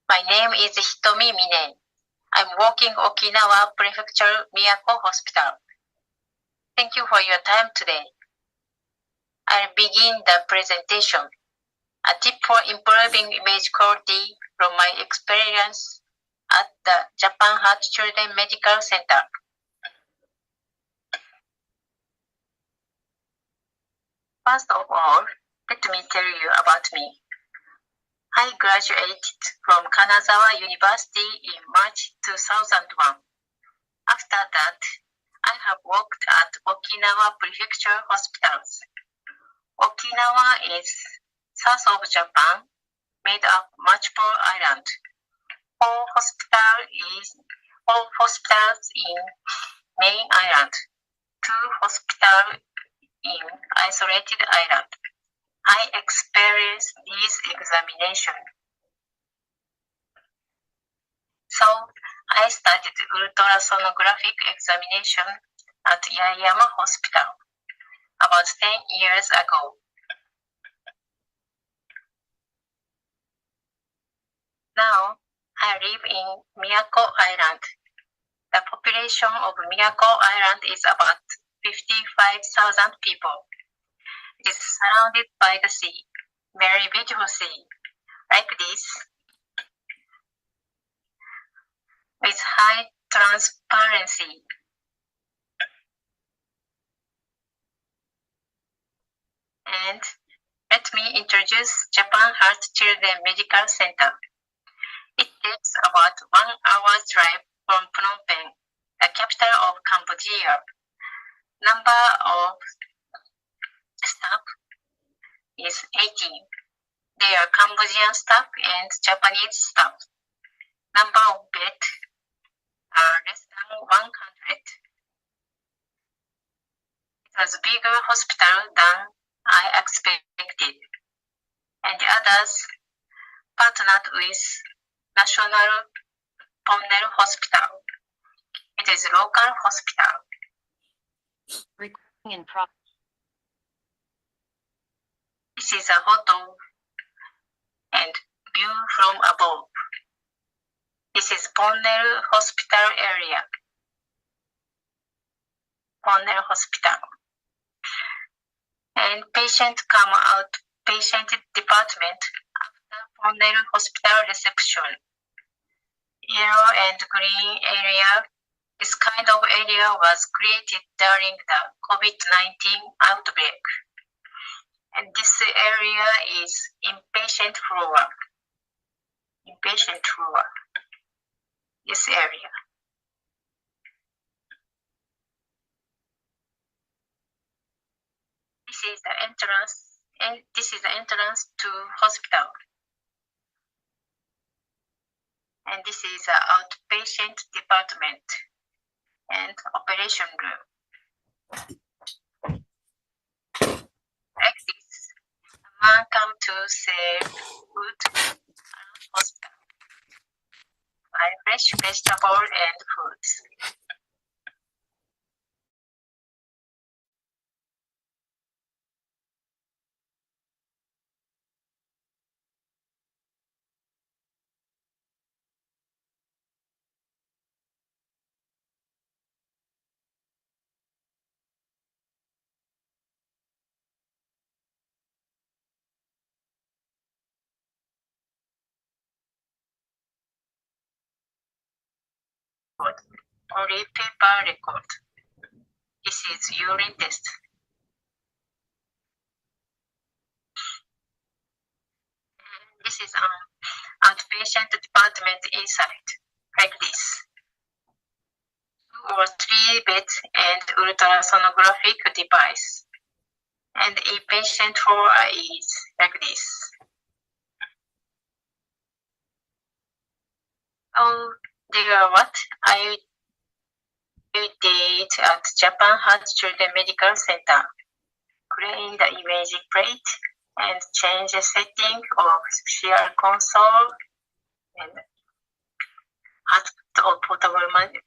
My name is Hitomi Mine. I'm working Okinawa Prefecture Miyako Hospital. Thank you for your time today. I'll begin the presentation. A tip for improving image quality from my experience at the Japan Heart Children Medical Center. First of all, let me tell you about me. I graduated from Kanazawa University in March 2001. After that, I have worked at Okinawa Prefecture hospitals. Okinawa is south of Japan, made of multiple islands. All hospitals in main island, 2 hospitals in isolated island. I experienced this examination. So I started ultrasonographic examination at Yaeyama Hospital about 10 years ago. Now I live in Miyako Island. The population of Miyako Island is about 55,000 people. It is surrounded by the sea, very beautiful sea, like this, with high transparency. And let me introduce Japan Heart Children Medical Center. It takes about 1 hour's drive from Phnom Penh, the capital of Cambodia. Number of staff is 18. They are Cambodian staff and Japanese staff. Number of beds are less than 100. It was a bigger hospital than I expected. And the others partnered with National Ponnell Hospital. It is a local hospital. Recording in progress. This is a photo and view from above. This is Bonnell Hospital area. Bonnell Hospital. And patient come out patient department after Bonnell Hospital reception. Yellow and green area. This kind of area was created during the COVID-19 outbreak. And this area is inpatient floor. Inpatient floor. This area. This is the entrance, and this is the entrance to hospital. And this is the outpatient department and operation room. Like this, a man come to save food around hospital. Buy fresh vegetable and fruits. Only paper record. This is urine test. This is outpatient department inside, like this. 2 or 3 beds and ultrasonographic device. And inpatient floor is like this. Oh, there what I did at Japan Heart Children Medical Center. Clean the imaging plate and change the setting of CR console and add or portable manual.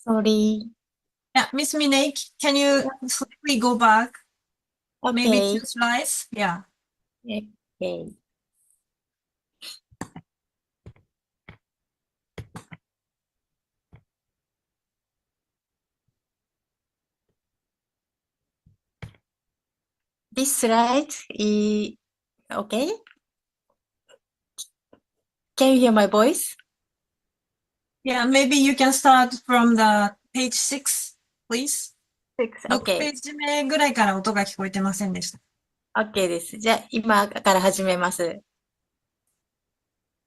Sorry. Yeah, Miss Minei, can you slightly go back? Maybe Okay. 2 slides? Yeah. Okay. This slide is okay. Can you hear my voice? Yeah, maybe you can start from the page 6, please. 6. 6 ペ Okay. ージ目ぐらいから音が聞こえてませんでした。OK です。じゃあ、今から始めます。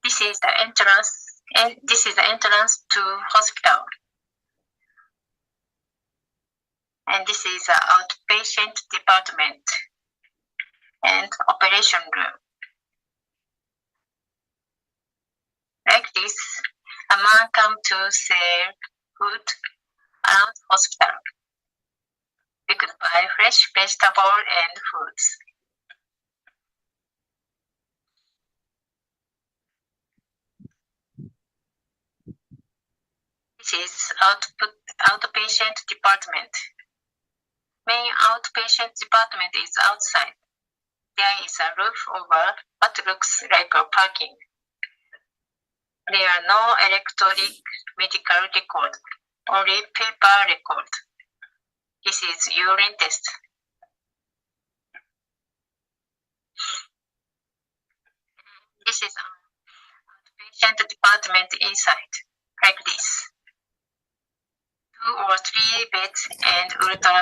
This is the entrance, and this is the entrance to hospital. And this is the outpatient department and operation room. Like this, a man come to sell food around hospital. We could buy fresh vegetable and fruits. This is outpatient department. Main outpatient department is outside. There is a roof over what looks like a parking. There are no electronic medical record, only paper record. This is urine test. This is outpatient department inside, like this. 2 or 3 beds and ultra.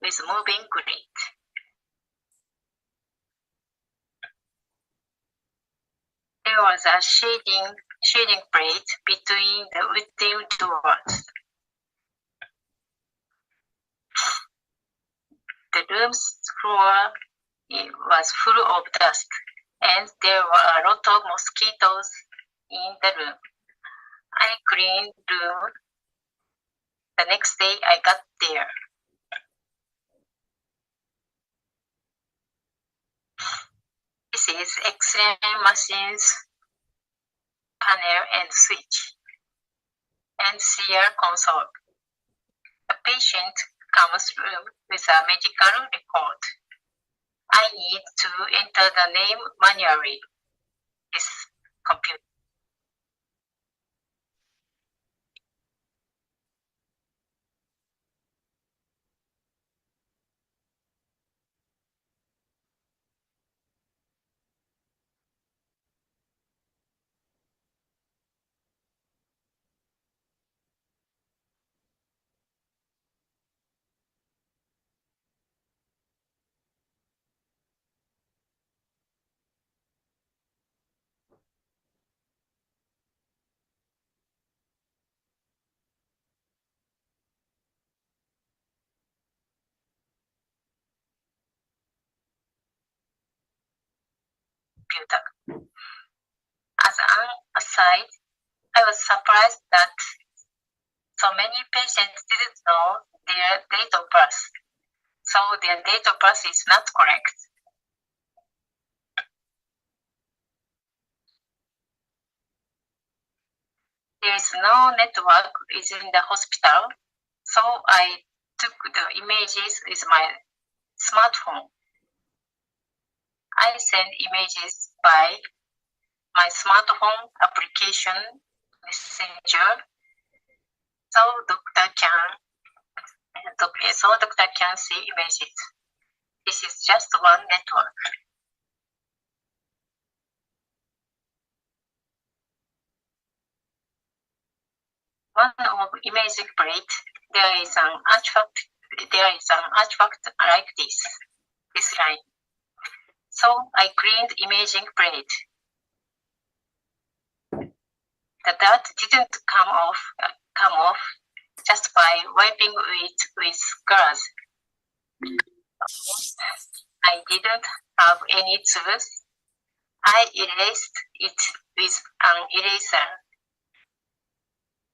With moving grid. There was a shading plate between the wooden doors. The room's floor was full of dust, and there were a lot of mosquitoes in the room. I cleaned the room. The next day I got there. This is X-ray machines, panel and switch, and serial console. The patient comes through with a medical record. I need to enter the name manually. This computer. As an aside, I was surprised that so many patients didn't know their date of birth, so their date of birth is not correct. There is no network within the hospital, so I took the images with my smartphone. I send images by my smartphone application messenger, so doctor can see images. This is just one network. One of imaging plate, there is an artifact like this line. So I cleaned imaging plate. The dirt didn't come off just by wiping it with gauze. I didn't have any tools. I erased it with an eraser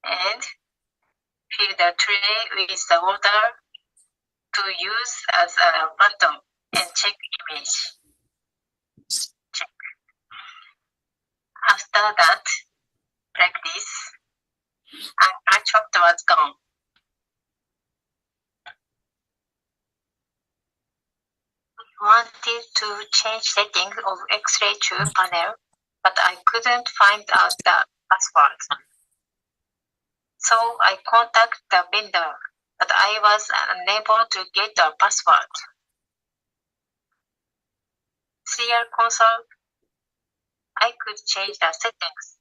and filled the tray with the water to use as a button and check image. Check. After that practice, an artifact was gone. Wanted to change settings of X-ray tube panel, but I couldn't find out the password. So I contacted the vendor, but I was unable to get the password. Serial console, I could change the settings,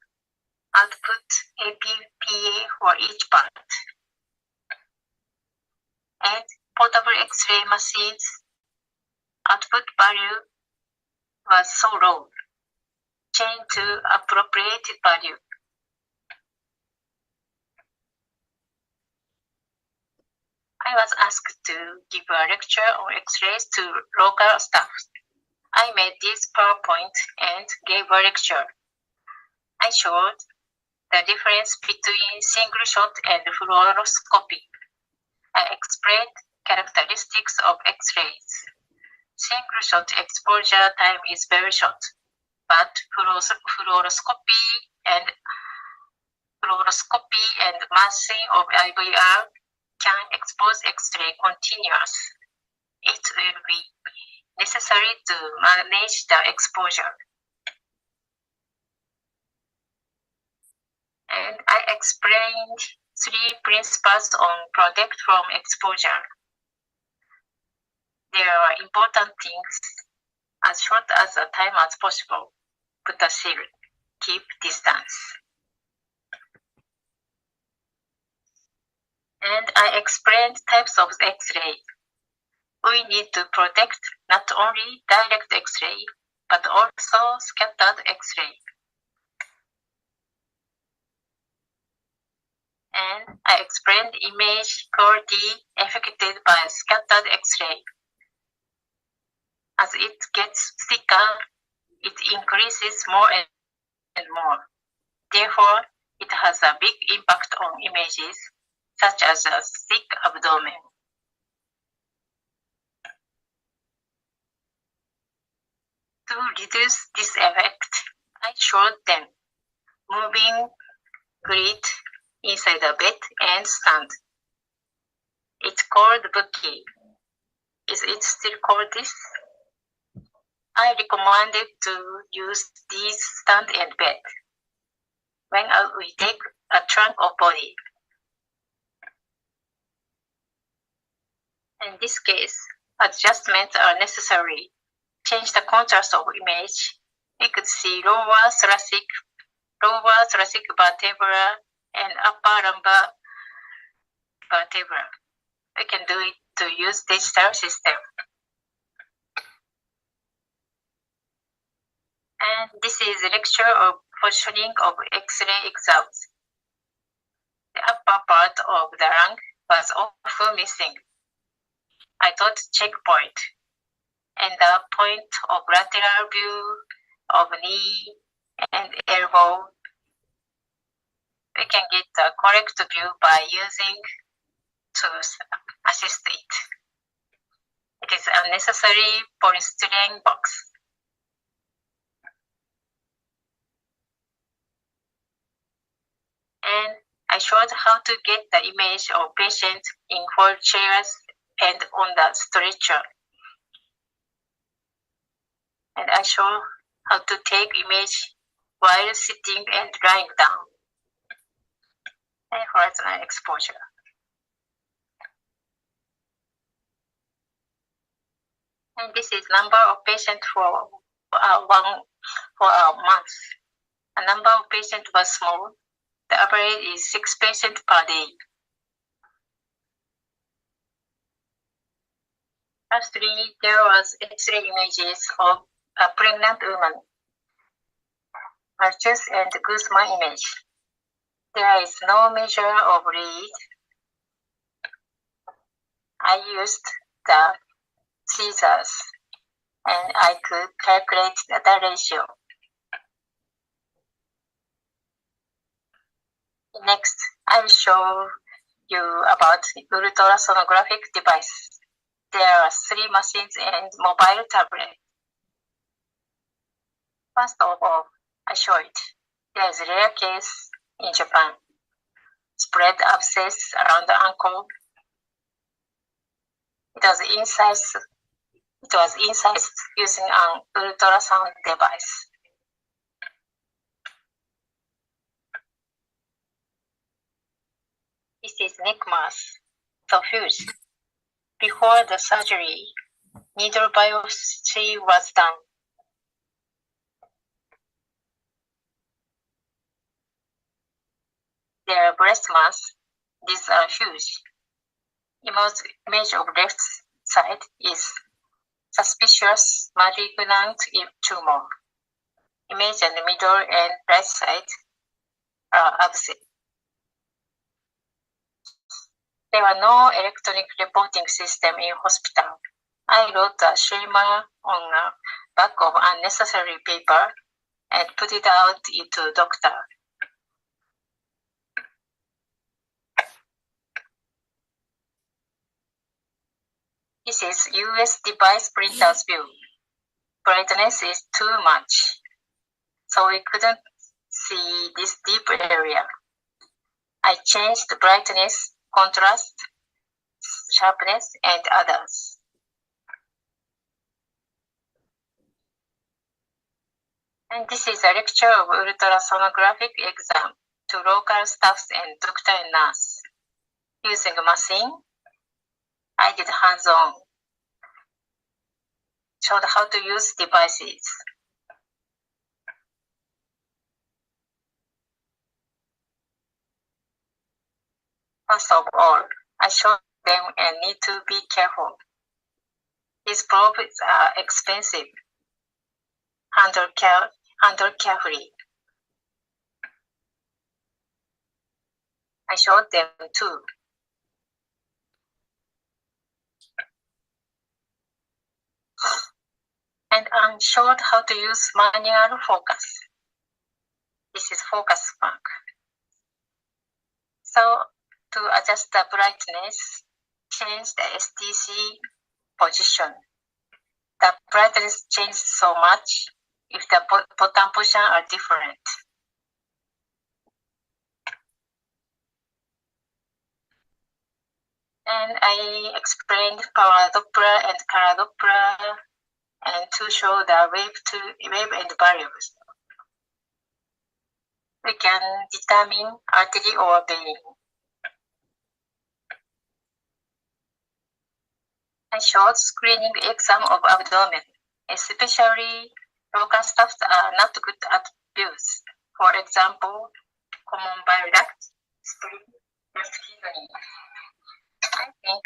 output APPA for each part. And portable X-ray machines, output value was so low. Change to appropriate value. I was asked to give a lecture on X-rays to local staff. I made this PowerPoint and gave a lecture. I showed the difference between single shot and fluoroscopy. I explained characteristics of X-rays. Single shot exposure time is very short, but fluoroscopy and massing of IVR can expose X-ray continuous. It will be necessary to manage the exposure. And I explained 3 principles on protect from exposure. There are important things: as short as the time as possible, put a shield, keep distance. And I explained types of X-ray. We need to protect not only direct X-ray, but also scattered X-ray. And I explained image quality affected by scattered X-ray. As it gets thicker, it increases more and more. Therefore, it has a big impact on images, such as a thick abdomen. To reduce this effect, I showed them moving grid inside the bed and stand. It's called Bookie. Is it still called this? I recommended to use these stand and bed when we take a trunk of body. In this case, adjustments are necessary. Change the contrast of image. We could see lower thoracic vertebra and upper lumbar vertebra. We can do it to use digital system. And this is a lecture of positioning of X-ray exams. The upper part of the lung was often missing. I thought checkpoint and the point of lateral view of knee and elbow. We can get the correct view by using tools assist it. It is unnecessary polystyrene box. And I showed how to get the image of patients in 4 chairs and on the stretcher. And I show how to take image while sitting and lying down. And horizontal exposure. And this is number of patients for a month. A number of patients was small. The average is 6 patients per day. Lastly, there was X-ray images of a pregnant woman, Malchus and Guzman image. There is no measure of read. I used the scissors and I could calculate the ratio. Next, I'll show you about ultrasonographic device. There are 3 machines and mobile tablet. First of all, I show it. There is a rare case in Japan. Spread abscess around the ankle. It was incised using an ultrasound device. This is neck mass, suffused. Before the surgery, needle biopsy was done. Their breast mass, these are huge. Image of left side is suspicious malignant tumor. Image in the middle and right side are absent. There were no electronic reporting system in hospital. I wrote a schema on the back of unnecessary paper and put it out to doctor. This is US device printer's view. Brightness is too much, so we couldn't see this deep area. I changed the brightness, contrast, sharpness, and others. And this is a lecture of ultrasonographic exam to local staffs and doctor and nurse. Using a machine, I did hands-on. Showed how to use devices. First of all, I showed them and need to be careful. These probes are expensive. Handle carefully. I showed them too. And I showed how to use manual focus. This is focus mark. So to adjust the brightness, change the STC position. The brightness changes so much if the button position are different. And I explained power Doppler and color Doppler and to show the wave and values. We can determine artery or vein. I showed screening exam of abdomen, especially local staffs are not good at views. For example, common bile duct, spleen, left kidney. I think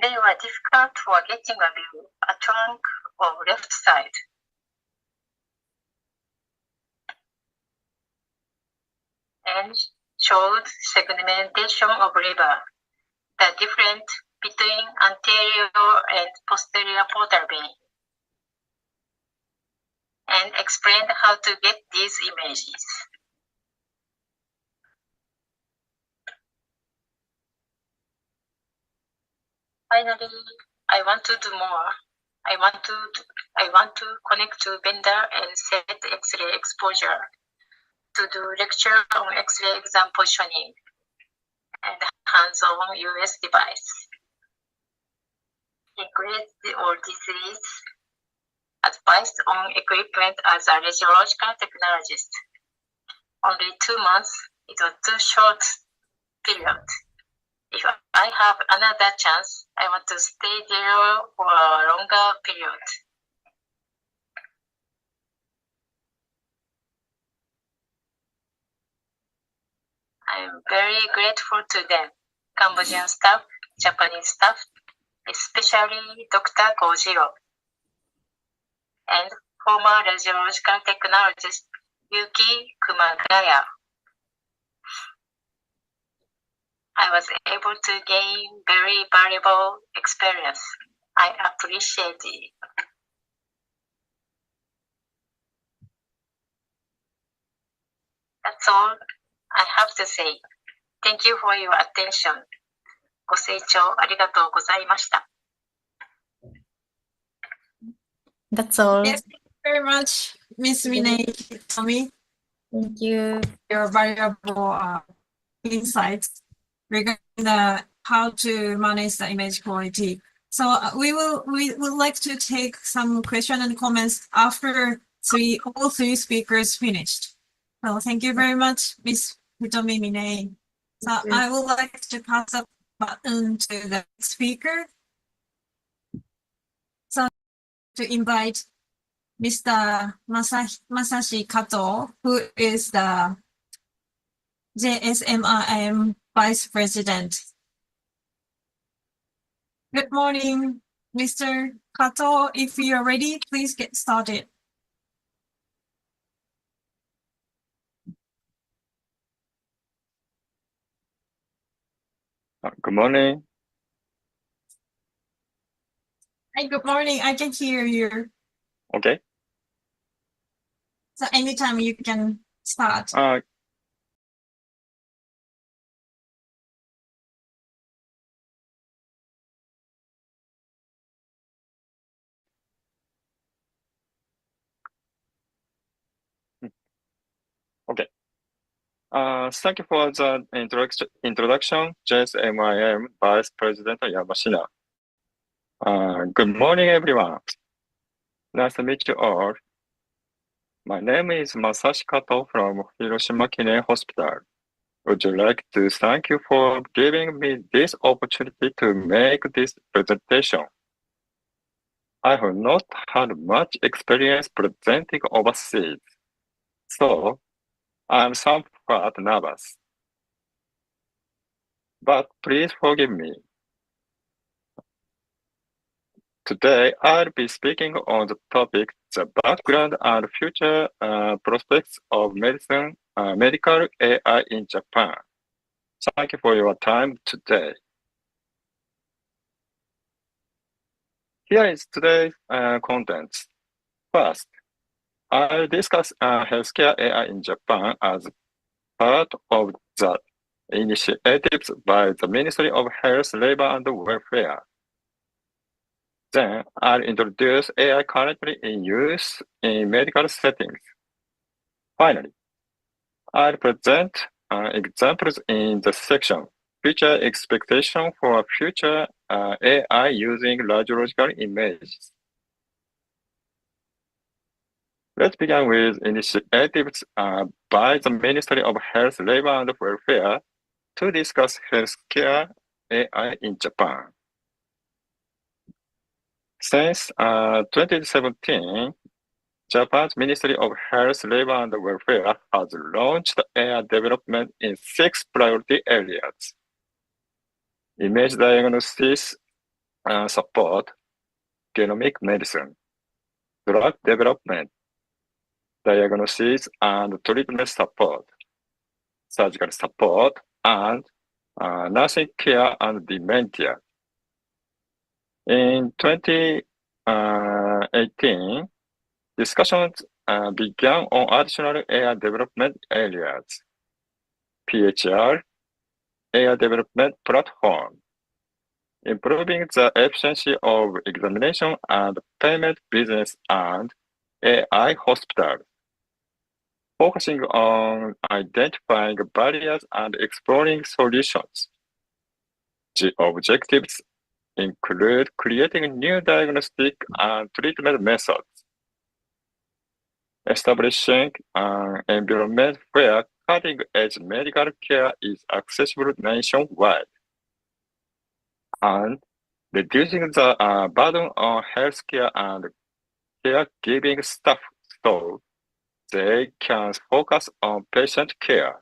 they were difficult for getting a view, a trunk of left side. And showed segmentation of liver, the difference between anterior and posterior portal vein, and explained how to get these images. Finally, I want to do more. I want to connect to vendor and set X-ray exposure to do lecture on X-ray exam positioning and hands-on US device. Increase or decrease advised on equipment as a radiological technologist. Only 2 months, it was too short period. If I have another chance, I want to stay there for a longer period. I'm very grateful to them, Cambodian staff, Japanese staff, especially Dr. Kojiro, and former radiological technologist Yuki Kumagaya. I was able to gain very valuable experience. I appreciate it. That's all I have to say. Thank you for your attention. ご清聴ありがとうございました。That's all. Yes, thank you very much, Miss Minei Hitomi. Thank you. Your valuable insights regarding how to manage the image quality. So we would like to take some questions and comments after all three speakers finished. So thank you very much, Miss Hitomi Minei. So I would like to pass the button to the speaker. So to invite Mr. Masashi Kato, who is the JSMIM Vice President. Good morning, Mr. Kato. If you are ready, please get started. Good morning. Hi, good morning. I can hear you. Okay. So anytime you can start. Okay. Thank you for the introduction, JSMIM Vice President Yamashina. Good morning, everyone. Nice to meet you all. My name is Masashi Kato from Hiroshima Kinen Hospital. Would you like to thank you for giving me this opportunity to make this presentation? I have not had much experience presenting overseas, so I'm somewhat nervous. But please forgive me. Today, I'll be speaking on the topic, the background and future prospects of medical AI in Japan. Thank you for your time today. Here is today's contents. First, I'll discuss healthcare AI in Japan as part of the initiatives by the Ministry of Health, Labor and Welfare. Then I'll introduce AI currently in use in medical settings. Finally, I'll present examples in the section Future Expectation for Future AI Using Radiological Images. Let's begin with initiatives by the Ministry of Health, Labor and Welfare to discuss healthcare AI in Japan. Since 2017, Japan's Ministry of Health, Labor and Welfare has launched AI development in 6 priority areas: image diagnosis support, genomic medicine, drug development, diagnosis and treatment support, surgical support, and nursing care and dementia. In 2018, discussions began on additional AI development areas: PHR, AI development platform, improving the efficiency of examination and payment business, and AI hospital, focusing on identifying barriers and exploring solutions. The objectives include creating new diagnostic and treatment methods, establishing an environment where cutting-edge medical care is accessible nationwide, and reducing the burden on healthcare and caregiving staff so they can focus on patient care.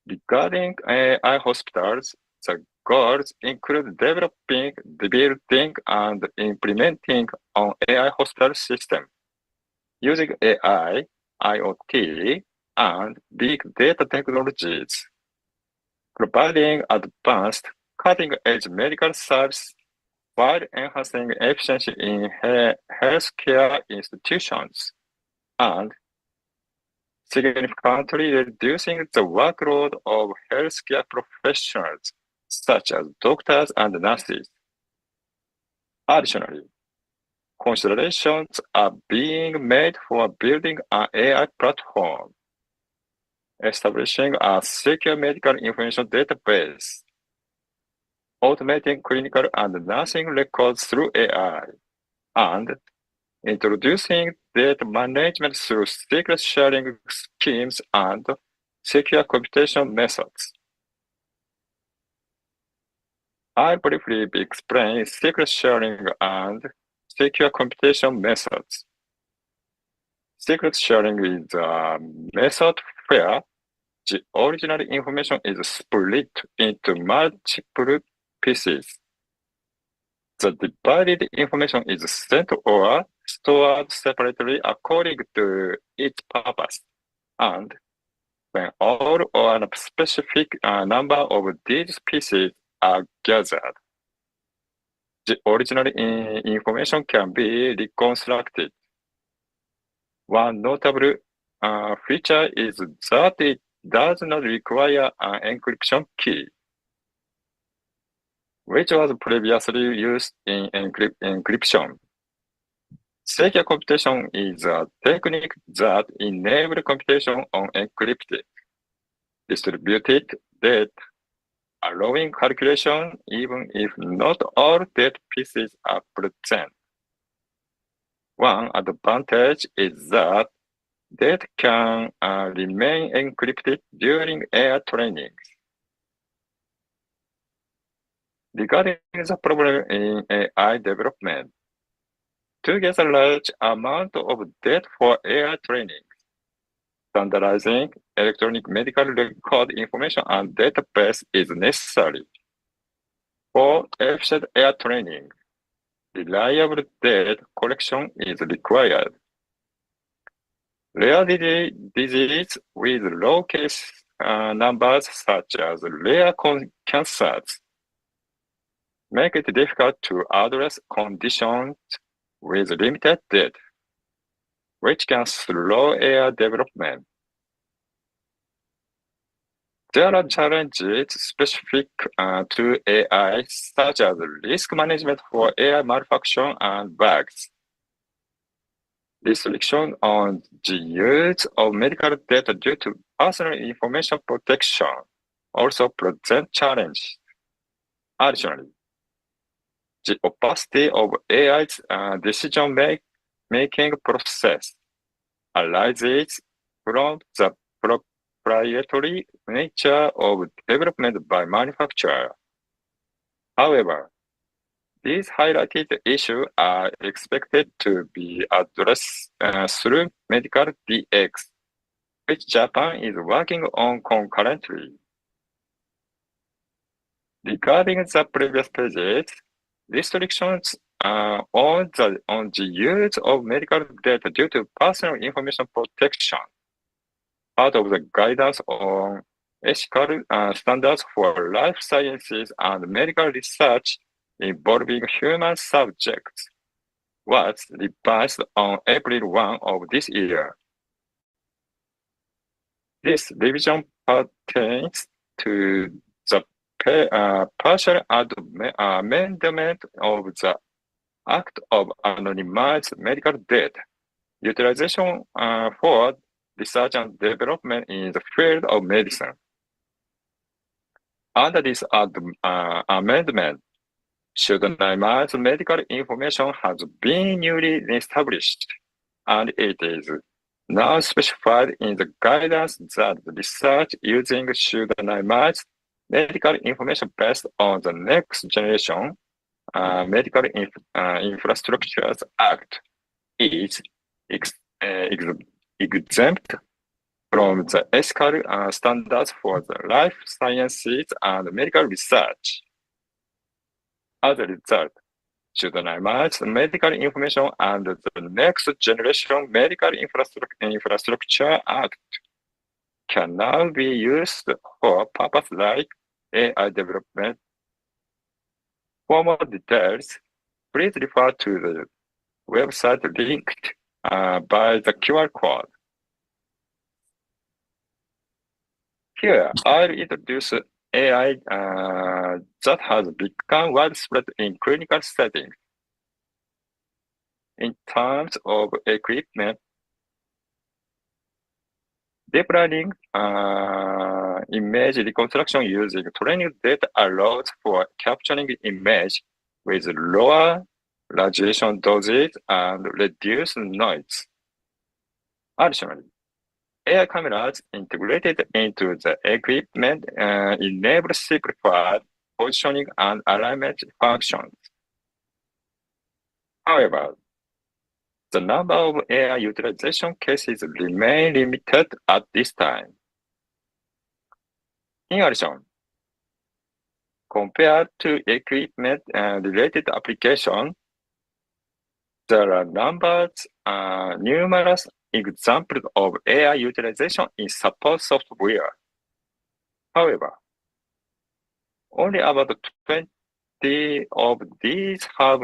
Regarding AI hospitals, the goals include developing, building, and implementing an AI hospital system using AI, IoT, and big data technologies, providing advanced, cutting-edge medical service while enhancing efficiency in healthcare institutions, and significantly reducing the workload of healthcare professionals, such as doctors and nurses. Additionally, considerations are being made for building an AI platform, establishing a secure medical information database, automating clinical and nursing records through AI, and introducing data management through secret sharing schemes and secure computation methods. I'll briefly explain secret sharing and secure computation methods. Secret sharing is a method where the original information is split into multiple pieces. The divided information is sent or stored separately according to its purpose, and when all or a specific number of these pieces are gathered, the original information can be reconstructed. One notable feature is that it does not require an encryption key, which was previously used in encryption. Secure computation is a technique that enables computation on encrypted, distributed data, allowing calculation even if not all data pieces are present. One advantage is that data can remain encrypted during AI trainings. Regarding the problem in AI development, to get a large amount of data for AI training, standardizing electronic medical record information and database is necessary. For efficient AI training, reliable data collection is required. Rare diseases with low case numbers, such as rare cancers, make it difficult to address conditions with limited data, which can slow AI development. There are challenges specific to AI, such as risk management for AI malfunction and bugs. Restriction on the use of medical data due to personal information protection also present challenges. Additionally, the opacity of AI's decision-making process arises from the proprietary nature of development by manufacturer. However, these highlighted issues are expected to be addressed through medical DX, which Japan is working on concurrently. Regarding the previous pages, restrictions on the use of medical data due to personal information protection, part of the guidance on ethical standards for life sciences and medical research involving human subjects, was revised on April 1 of this year. This revision pertains to the partial amendment of the Act of Anonymized Medical Data, utilization for research and development in the field of medicine. Under this amendment, pseudonymized medical information has been newly established, and it is now specified in the guidance that research using pseudonymized medical information based on the Next Generation Medical Infrastructures Act is exempt from the ethical standards for the life sciences and medical research. As a result, pseudonymized medical information and the Next Generation Medical Infrastructure Act can now be used for purposes like AI development. For more details, please refer to the website linked by the QR code. Here, I'll introduce AI that has become widespread in clinical settings. In terms of equipment, deep learning image reconstruction using training data allows for capturing image with lower radiation doses and reduced noise. Additionally, AI cameras integrated into the equipment enable simplified positioning and alignment functions. However, the number of AI utilization cases remain limited at this time. In addition, compared to equipment-related applications, there are numerous examples of AI utilization in support software. However, only about 20 of these have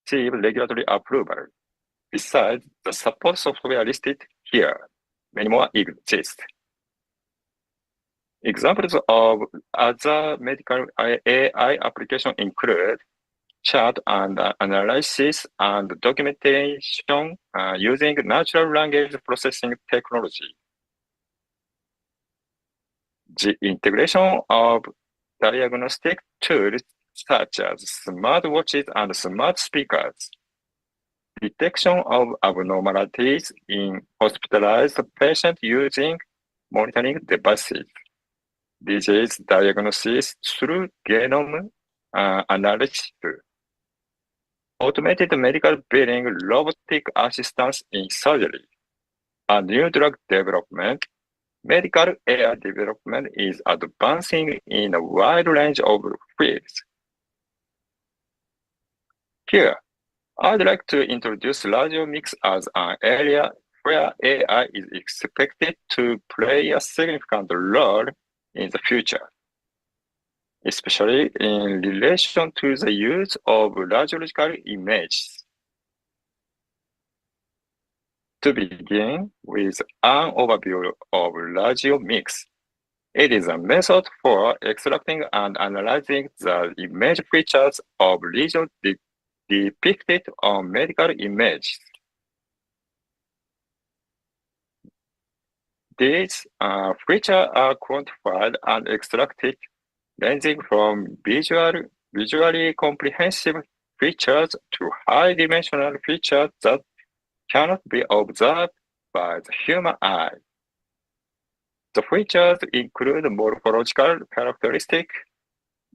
received regulatory approval. Besides the support software listed here, many more exist. Examples of other medical AI applications include chart and analysis and documentation using natural language processing technology. The integration of diagnostic tools such as smartwatches and smart speakers, detection of abnormalities in hospitalized patients using monitoring devices, disease diagnosis through genome analysis, automated medical billing, robotic assistance in surgery, and new drug development. Medical AI development is advancing in a wide range of fields. Here, I'd like to introduce radiomics as an area where AI is expected to play a significant role in the future, especially in relation to the use of radiological images. To begin with an overview of radiomics, it is a method for extracting and analyzing the image features of lesions depicted on medical images. These features are quantified and extracted, ranging from visually comprehensive features to high-dimensional features that cannot be observed by the human eye. The features include morphological characteristics,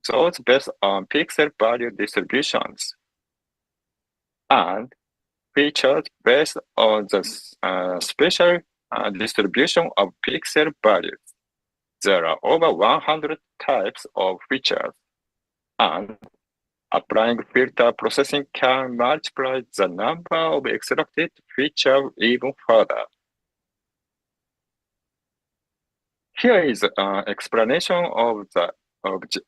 those based on pixel value distributions, and features based on the spatial distribution of pixel values. There are over 100 types of features, and applying filter processing can multiply the number of extracted features even further. Here is an explanation of the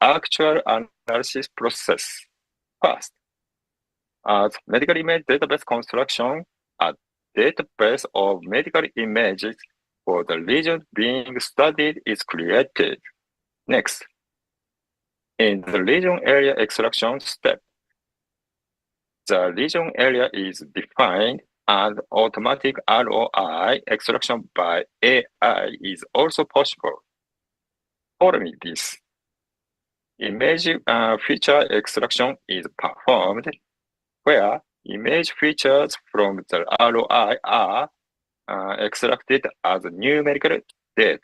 actual analysis process. First, as medical image database construction, a database of medical images for the region being studied is created. Next, in the region area extraction step, the region area is defined and automatic ROI extraction by AI is also possible. Following this, image feature extraction is performed, where image features from the ROI are extracted as numerical data.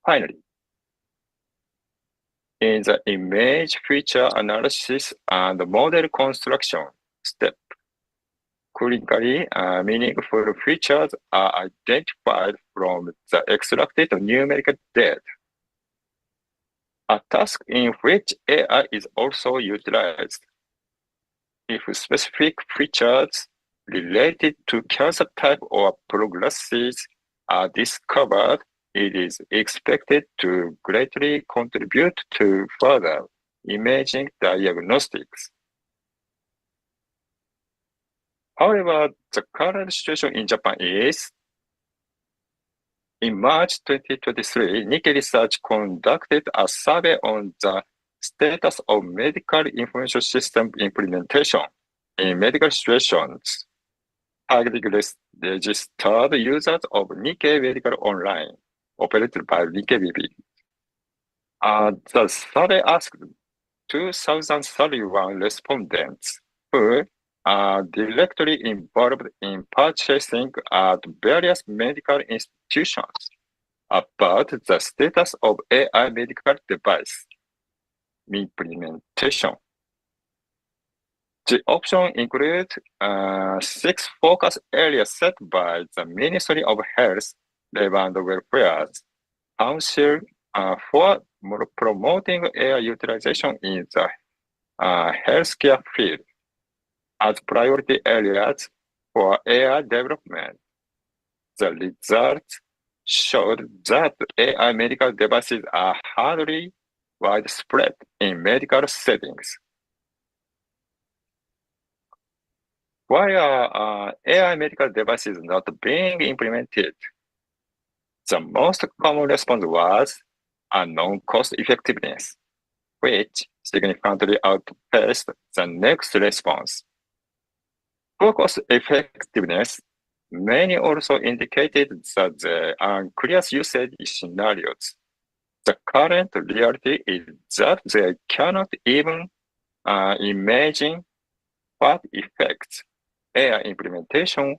Finally, in the image feature analysis and model construction step, clinically meaningful features are identified from the extracted numerical data, a task in which AI is also utilized. If specific features related to cancer type or progresses are discovered, it is expected to greatly contribute to further imaging diagnostics. However, the current situation in Japan is In March 2023, Nikkei Research conducted a survey on the status of medical information system implementation in medical situations, targeting registered users of Nikkei Medical Online, operated by Nikkei BB. The survey asked 2,031 respondents who are directly involved in purchasing at various medical institutions about the status of AI medical device implementation. The options include 6 focus areas set by the Ministry of Health, Labor and Welfare Council for promoting AI utilization in the healthcare field as priority areas for AI development. The results showed that AI medical devices are hardly widespread in medical settings. Why are AI medical devices not being implemented? The most common response was unknown cost effectiveness, which significantly outpaced the next response. For cost effectiveness, many also indicated that there are unclear usage scenarios. The current reality is that they cannot even imagine what effects AI implementation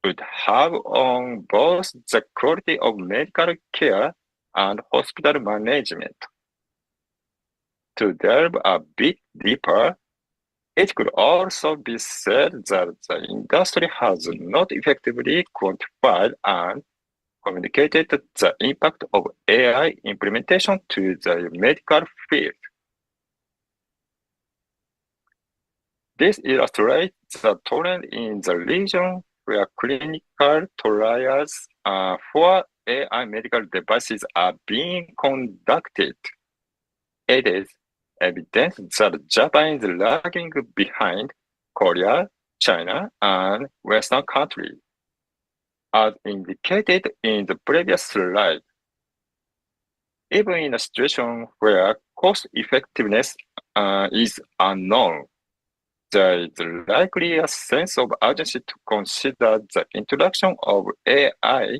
would have on both the quality of medical care and hospital management. To delve a bit deeper, it could also be said that the industry has not effectively quantified and communicated the impact of AI implementation to the medical field. This illustrates the trend in the region where clinical trials for AI medical devices are being conducted. It is evident that Japan is lagging behind Korea, China, and Western countries. As indicated in the previous slide, even in a situation where cost effectiveness is unknown, there is likely a sense of urgency to consider the introduction of AI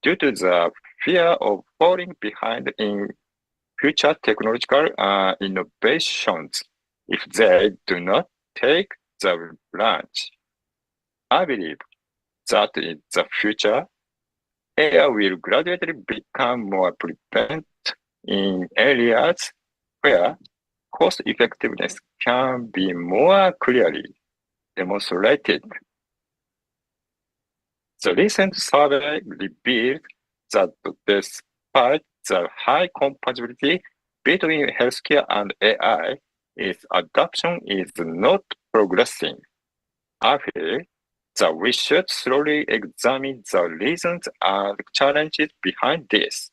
due to the fear of falling behind in future technological innovations if they do not take the plunge. I believe that in the future, AI will gradually become more prevalent in areas where cost effectiveness can be more clearly demonstrated. The recent survey revealed that despite the high compatibility between healthcare and AI, its adoption is not progressing. I feel that we should slowly examine the reasons and challenges behind this.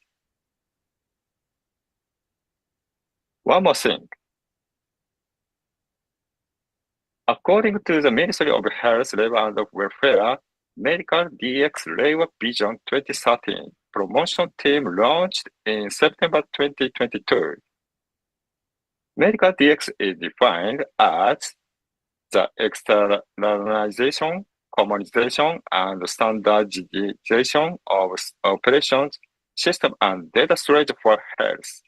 One more thing. According to the Ministry of Health, Labor and Welfare, Medical DX Reiwa Vision 2013 promotion team launched in September 2022. Medical DX is defined as the externalization, commonization, and standardization of operations, system, and data storage for health.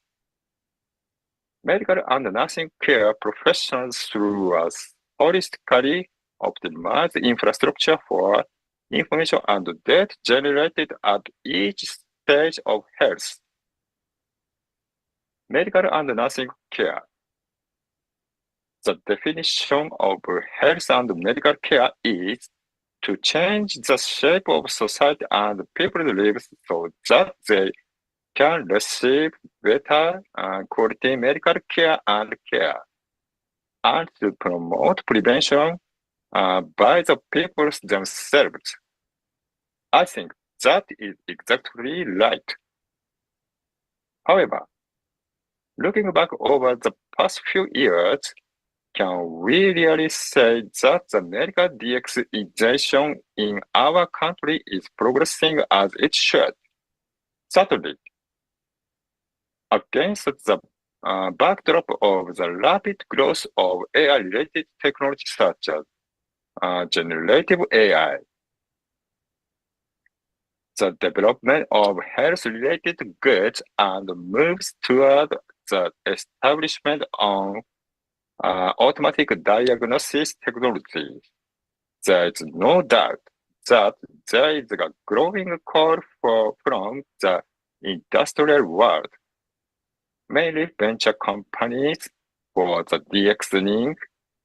Medical and nursing care professionals through a holistically optimized infrastructure for information and data generated at each stage of health. Medical and nursing care. The definition of health and medical care is to change the shape of society and people's lives so that they can receive better quality medical care, and to promote prevention by the people themselves. I think that is exactly right. However, looking back over the past few years, can we really say that the medical DXization in our country is progressing as it should? Thirdly, against the backdrop of the rapid growth of AI-related technologies such as generative AI, the development of health-related goods and moves toward the establishment of automatic diagnosis technology, there is no doubt that there is a growing call from the industrial world, mainly venture companies, for the DXing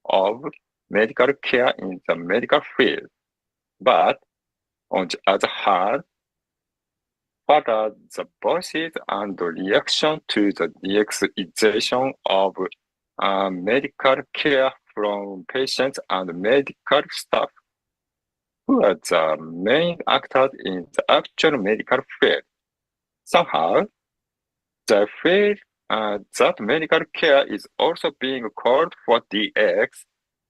of medical care in the medical field. But on the other hand, what are the voices and reaction to the DXization of medical care from patients and medical staff, who are the main actors in the actual medical field? Somehow, they feel that medical care is also being called for DX,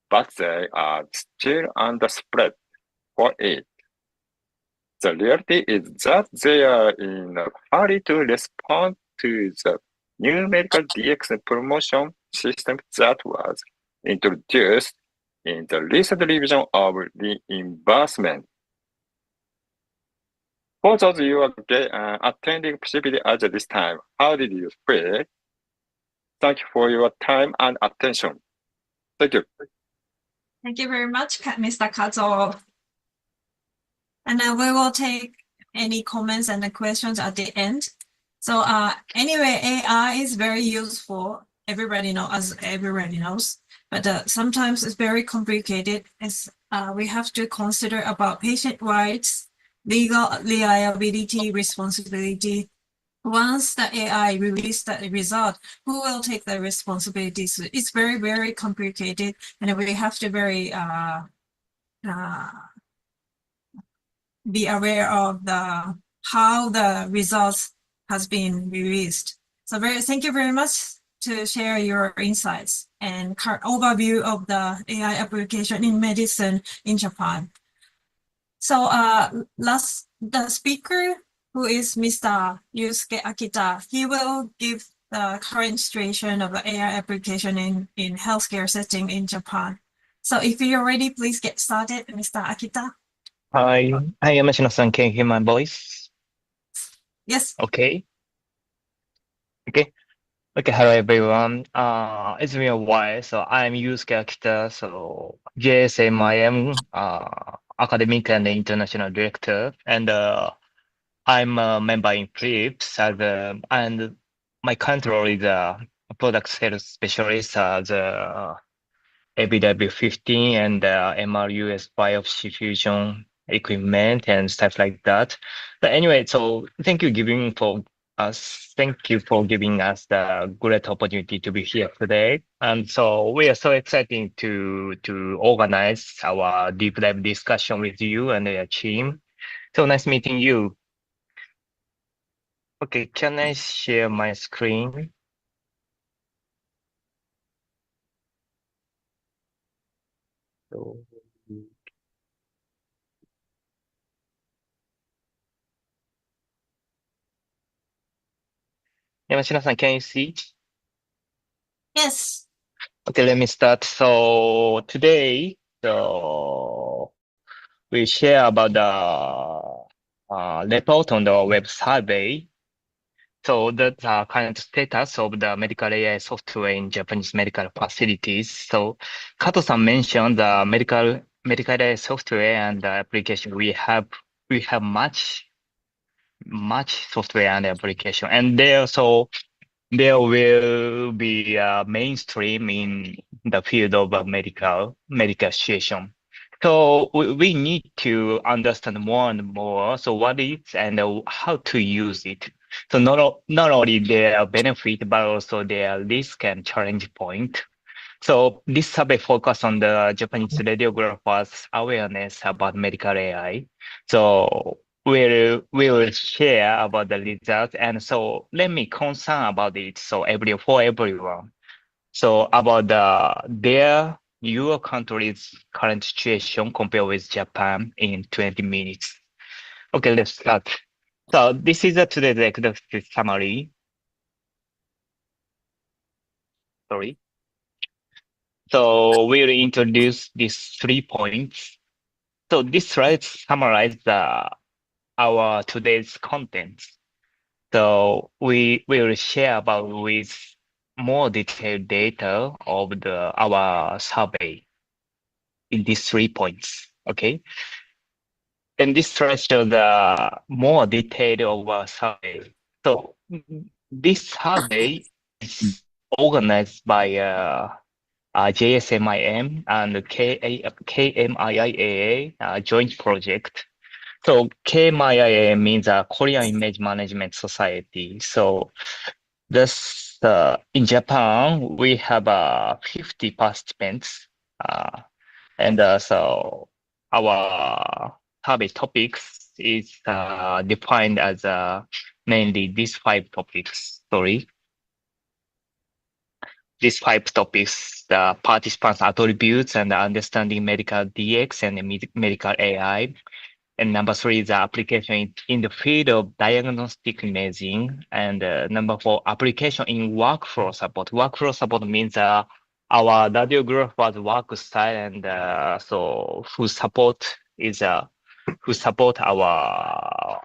but they are still underspread for it. The reality is that they are in a hurry to respond to the new medical DX promotion system that was introduced in the recent revision of reimbursement. For those you are attending CPD ASIA this time, how did you feel? Thank you for your time and attention. Thank you. Thank you very much, Mr. Kazo. And then we will take any comments and the questions at the end. So anyway, AI is very useful. Everybody knows, but sometimes it's very complicated. As we have to consider about patient rights, legal liability, responsibility. Once the AI release the result, who will take the responsibilities? It's very, very complicated, and we have to very be aware of how the results has been released. So thank you very much to share your insights and overview of the AI application in medicine in Japan. So the speaker, who is Mr. Yusuke Akita, he will give the current situation of the AI application in healthcare setting in Japan. So if you're ready, please get started, Mr. Akita. Hi, Yamashina-san, can you hear my voice? Yes. Okay. Hello everyone. It's been a while. So I'm Yusuke Akita. So JSMIM, academic and international director, and I'm a member in PRIPS, and my current role is a product sales specialist as ABW15 and MRUS biopsy fusion equipment and stuff like that. But anyway, so thank you for giving us the great opportunity to be here today. And so we are so excited to organize our deep dive discussion with you and your team. So nice meeting you. Okay, can I share my screen? So, Yamashina-san, can you see? Yes. Okay, let me start. So today, we share about the report on the web survey. So that's the current status of the medical AI software in Japanese medical facilities. So Kato-san mentioned the medical AI software and the application. We have much software and application, and there will be mainstream in the field of medical situation. So we need to understand more and more. So what is and how to use it. So not only their benefit, but also their risk and challenge point. So this survey focus on the Japanese radiographers' awareness about medical AI. So we will share about the results, and so let me concern about it. So for everyone. So about your country's current situation compared with Japan in 20 minutes. Okay, let's start. So this is today's executive summary. Sorry. So we'll introduce these 3 points. So this slide summarizes our today's content. So we will share about with more detailed data of our survey in these 3 points. Okay. And this slide shows the more detail of our survey. So this survey is organized by JSMIM and KMIIAA joint project. So KMIIA means Korean Image Management Society. So this in Japan we have 50 participants, and so our survey topics is defined as mainly these 5 topics. Sorry. These 5 topics: the participants' attributes and understanding medical DX and medical AI. And number 3 is the application in the field of diagnostic imaging. And number 4, application in workflow support. Workflow support means our radiographers' work style, and so who support our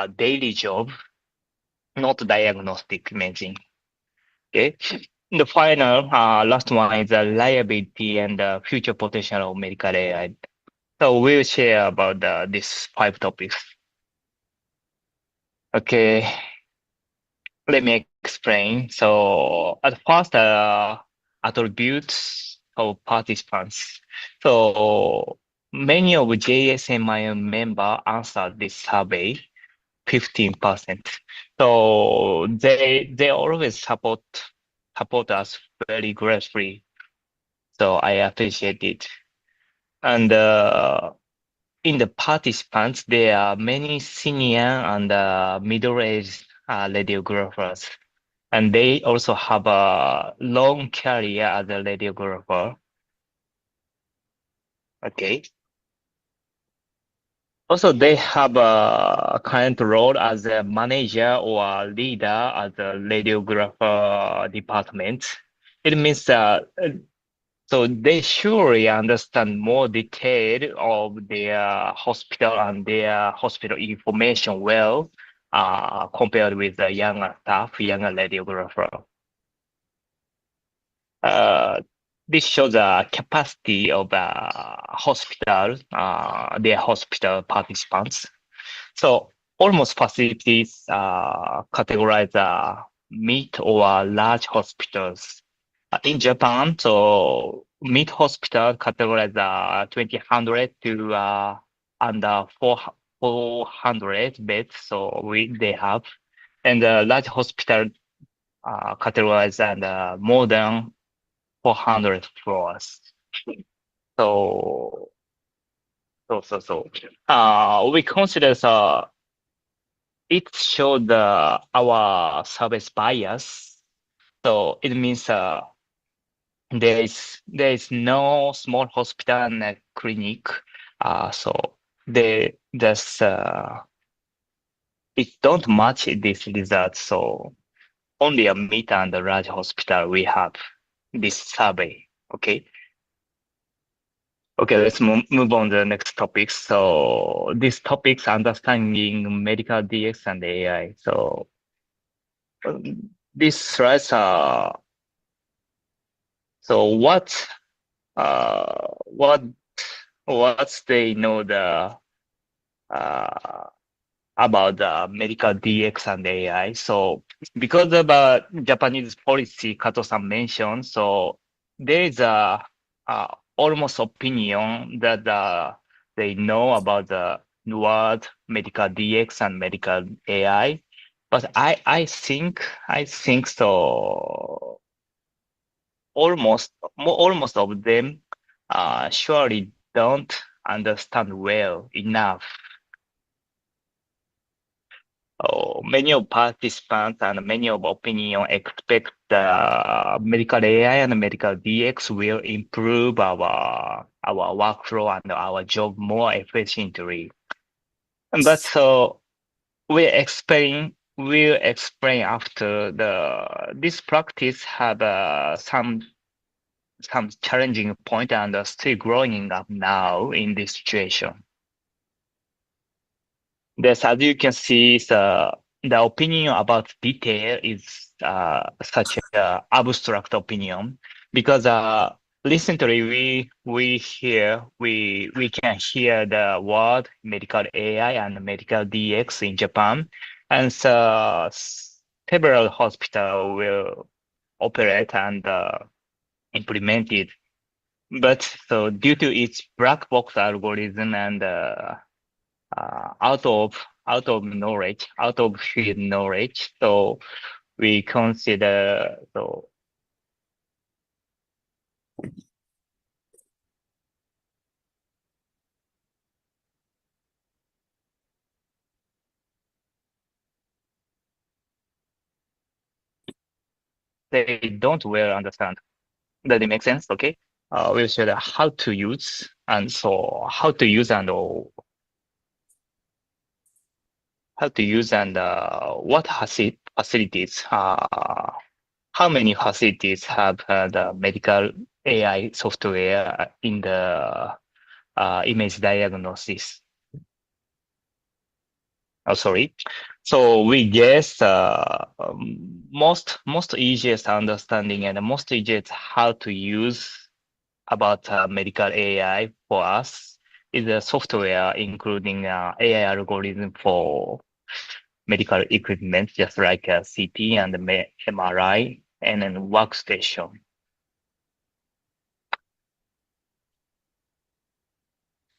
daily job, not diagnostic imaging. Okay. The final, last one is the liability and the future potential of medical AI. So we'll share about these 5 topics. Okay, let me explain. So at first, attributes of participants. So many of JSMI member answered this survey, 15%. So they always support us very gratefully. So I appreciate it. And in the participants, there are many senior and middle-aged radiographers, and they also have a long career as a radiographer. Okay. Also, they have a current role as a manager or a leader at the radiographer department. It means that so they surely understand more detail of their hospital and their hospital information well, compared with the younger staff, younger radiographer. This shows the capacity of hospital, their hospital participants. So almost facilities categorize mid or large hospitals. In Japan, so mid hospital categorize 200 to under 400 beds. So they have, and large hospital categorize and more than 400 floors. So we consider it showed our service bias. So it means there is no small hospital and a clinic. So they just it don't match this result. So only a mid and a large hospital we have this survey. Okay. Okay, let's move on to the next topic. So this topic's understanding medical DX and AI. So these slides are so what's they know about the medical DX and AI. So because of Japanese policy, Kato-san mentioned, so there is a almost opinion that they know about the word medical DX and medical AI. But I think so. Almost of them surely don't understand well enough. Many of participants and many of opinion expect the medical AI and medical DX will improve our workflow and our job more efficiently. But so we'll explain after this practice have some challenging point and still growing up now in this situation. This, as you can see, the opinion about detail is such a abstract opinion because recently we can hear the word medical AI and medical DX in Japan, and so several hospitals will operate and implement it. But so due to its black box algorithm and out of knowledge, out of field knowledge. So we consider they don't well understand. Does it make sense? Okay. We'll show how to use and so how to use and what facilities. How many facilities have the medical AI software in the image diagnosis? Oh, sorry. So we guess most easiest understanding and the most easiest how to use about medical AI for us is a software including AI algorithm for medical equipment, just like CT and MRI and then workstation.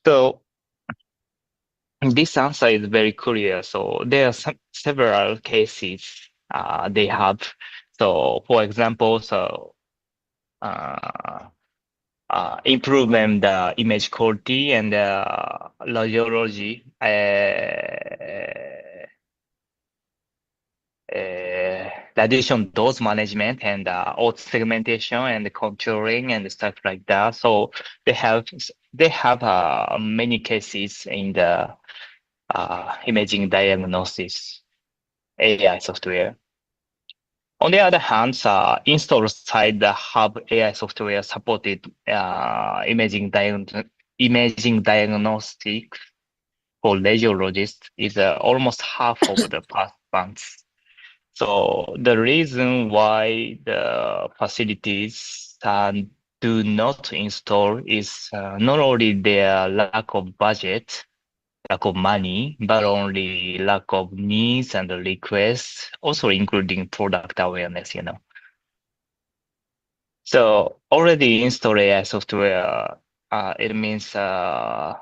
So this answer is very clear. So there are several cases they have. So for example, improvement the image quality and radiology radiation dose management and auto segmentation and controlling and stuff like that. So they have many cases in the imaging diagnosis AI software. On the other hand, install side have AI software supported imaging diagnostics for radiologists is almost half of the participants. So the reason why the facilities do not install is not only their lack of budget, lack of money, but only lack of needs and requests, also including product awareness, So already install AI software, it means the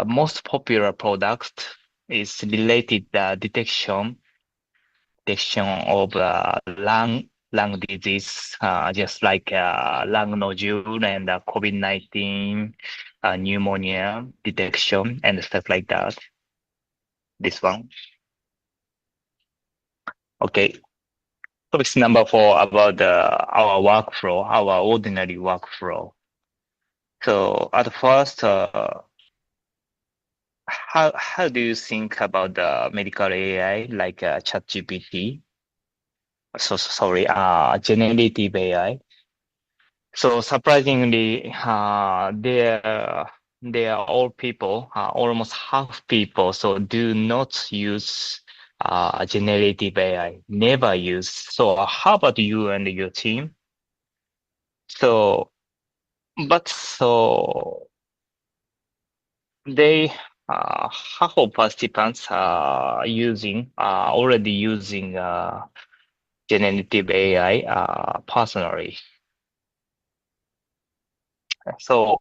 most popular product is related detection of lung disease, just like lung nodule and COVID-19 pneumonia detection and stuff like that. This one. Okay. Topic number 4 about our workflow, our ordinary workflow. So at first, how do you think about the medical AI like ChatGPT? So sorry, generative AI. So surprisingly, they are all people, almost half people. So do not use generative AI. Never use. So how about you and your team? So, but so they half of participants are already using generative AI personally. So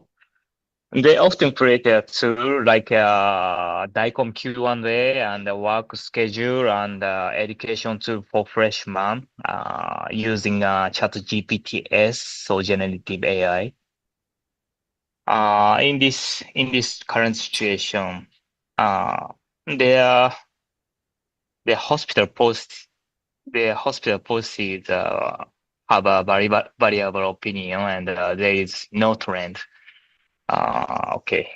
they often create a tool like DICOM Q&A and a work schedule and education tool for freshmen using ChatGPT S, so generative AI. In this current situation, their hospital policies have a very variable opinion, and there is no trend. Okay.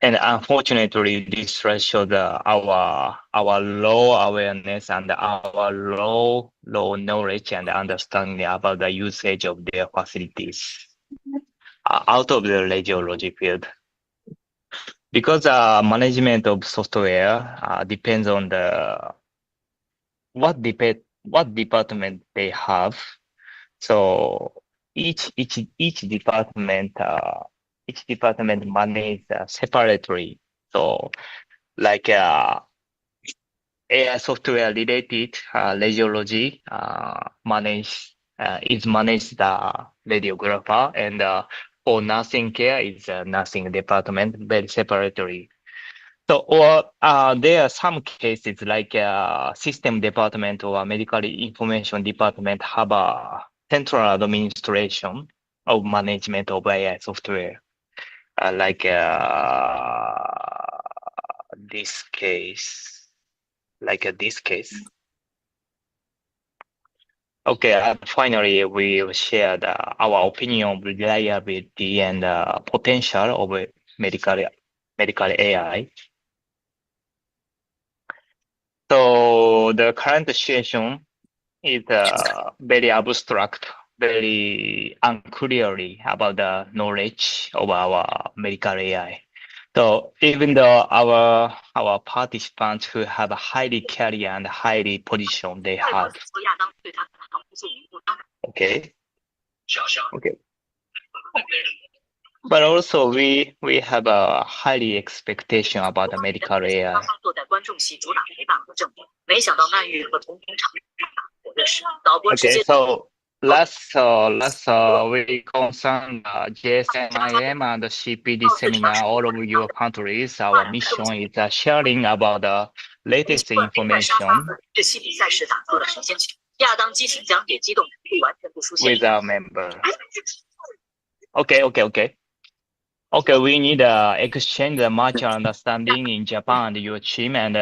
And unfortunately, this shows our low awareness and our low knowledge and understanding about the usage of their facilities out of the radiology field. Because management of software depends on what department they have. So each department manage separately. So like AI software related radiology is managed the radiographer, and for nursing care is nursing department very separately. So, or there are some cases like system department or medical information department have a central administration of management of AI software, like this case, this case. Okay, finally, we shared our opinion of reliability and potential of medical AI. So the current situation is very abstract, very unclearly about the knowledge of our medical AI. So even though our participants who have a highly career and highly position they have. Okay. But also we have a highly expectation about the medical AI. Okay, so last we concerned JSMIM and the CPD seminar all over your countries. Our mission is sharing about the latest information with our member. Okay, we need exchange the mutual understanding in Japan and your team and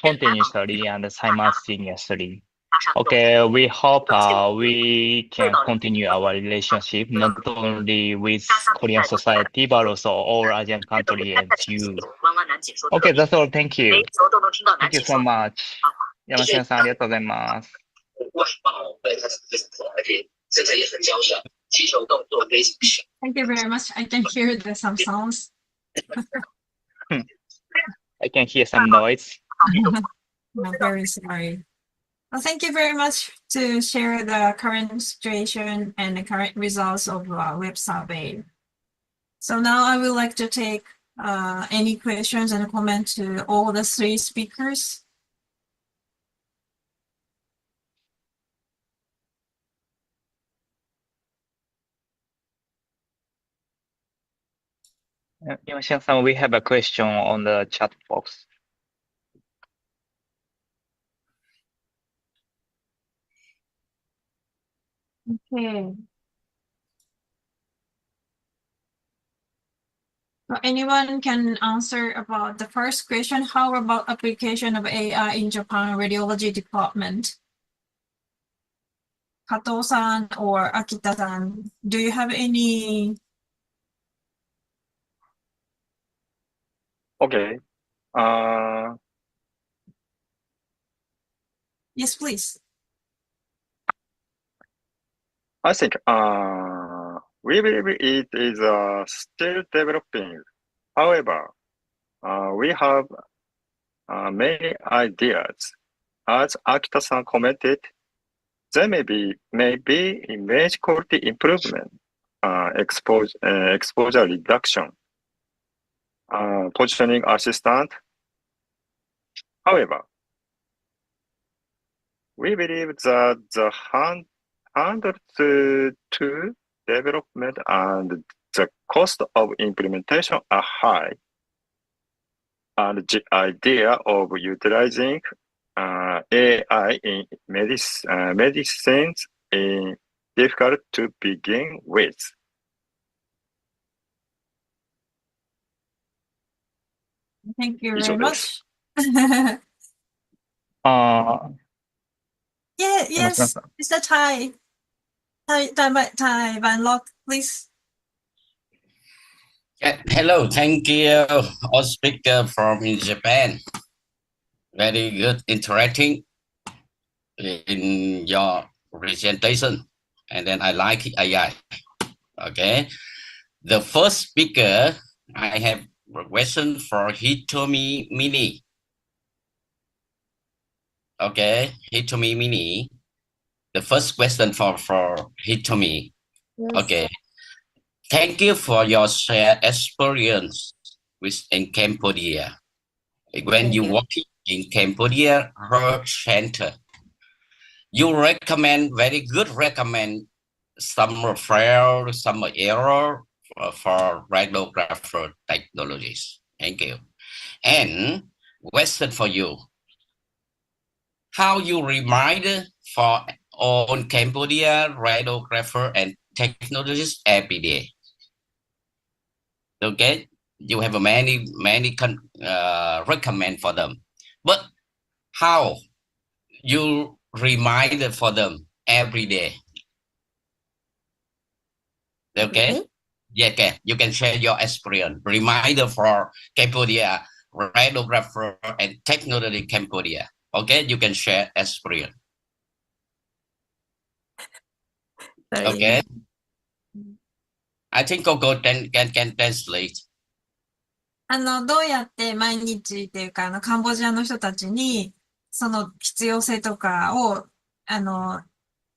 continuously and simultaneously. Okay, we hope we can continue our relationship not only with Korean society but also all Asian countries and you. Okay, that's all. Thank you. Thank you so much. 山下さん、ありがとうございます。Thank you very much. I can hear some sounds. I can hear some noise. I'm very sorry. Well, thank you very much to share the current situation and the current results of web survey. So now I would like to take any questions and comments to all the three speakers. Yamashita-san, we have a question on the chat box. Okay. So anyone can answer about the first question. How about application of AI in Japan radiology department? Kato-san or Akita-san, do you have any? Okay. Yes, please. I think we believe it is still developing. However, we have many ideas. As Akita-san commented, there may be image quality improvement, exposure reduction, positioning assistant. However, we believe that the handle to development and the cost of implementation are high. And the idea of utilizing AI in medicines is difficult to begin with. Thank you very much. Yes, Mr. Thai Van Lock, please. Hello, thank you, all speaker from Japan. Very good, interacting in your presentation, and then I like AI. Okay, the first speaker, I have a question for Hitomi Mini. Okay, Hitomi Mini. The first question for Hitomi. Yes. Okay, thank you for your shared experience in Cambodia. When you working in Cambodia Health Center, you very good recommend some referral, some error for radiographer technologies. Thank you. And question for you. How you remind for on Cambodia radiographer and technologists every day? Okay, you have many recommend for them, but how you remind for them every day? Okay. Yeah, okay. You can share your experience. Reminder for Cambodia, radiographer and technology Cambodia. Okay, you can share experience. Okay. I think Coco can translate. どうやって毎日っていうか、カンボジアの人たちに、その必要性とかを、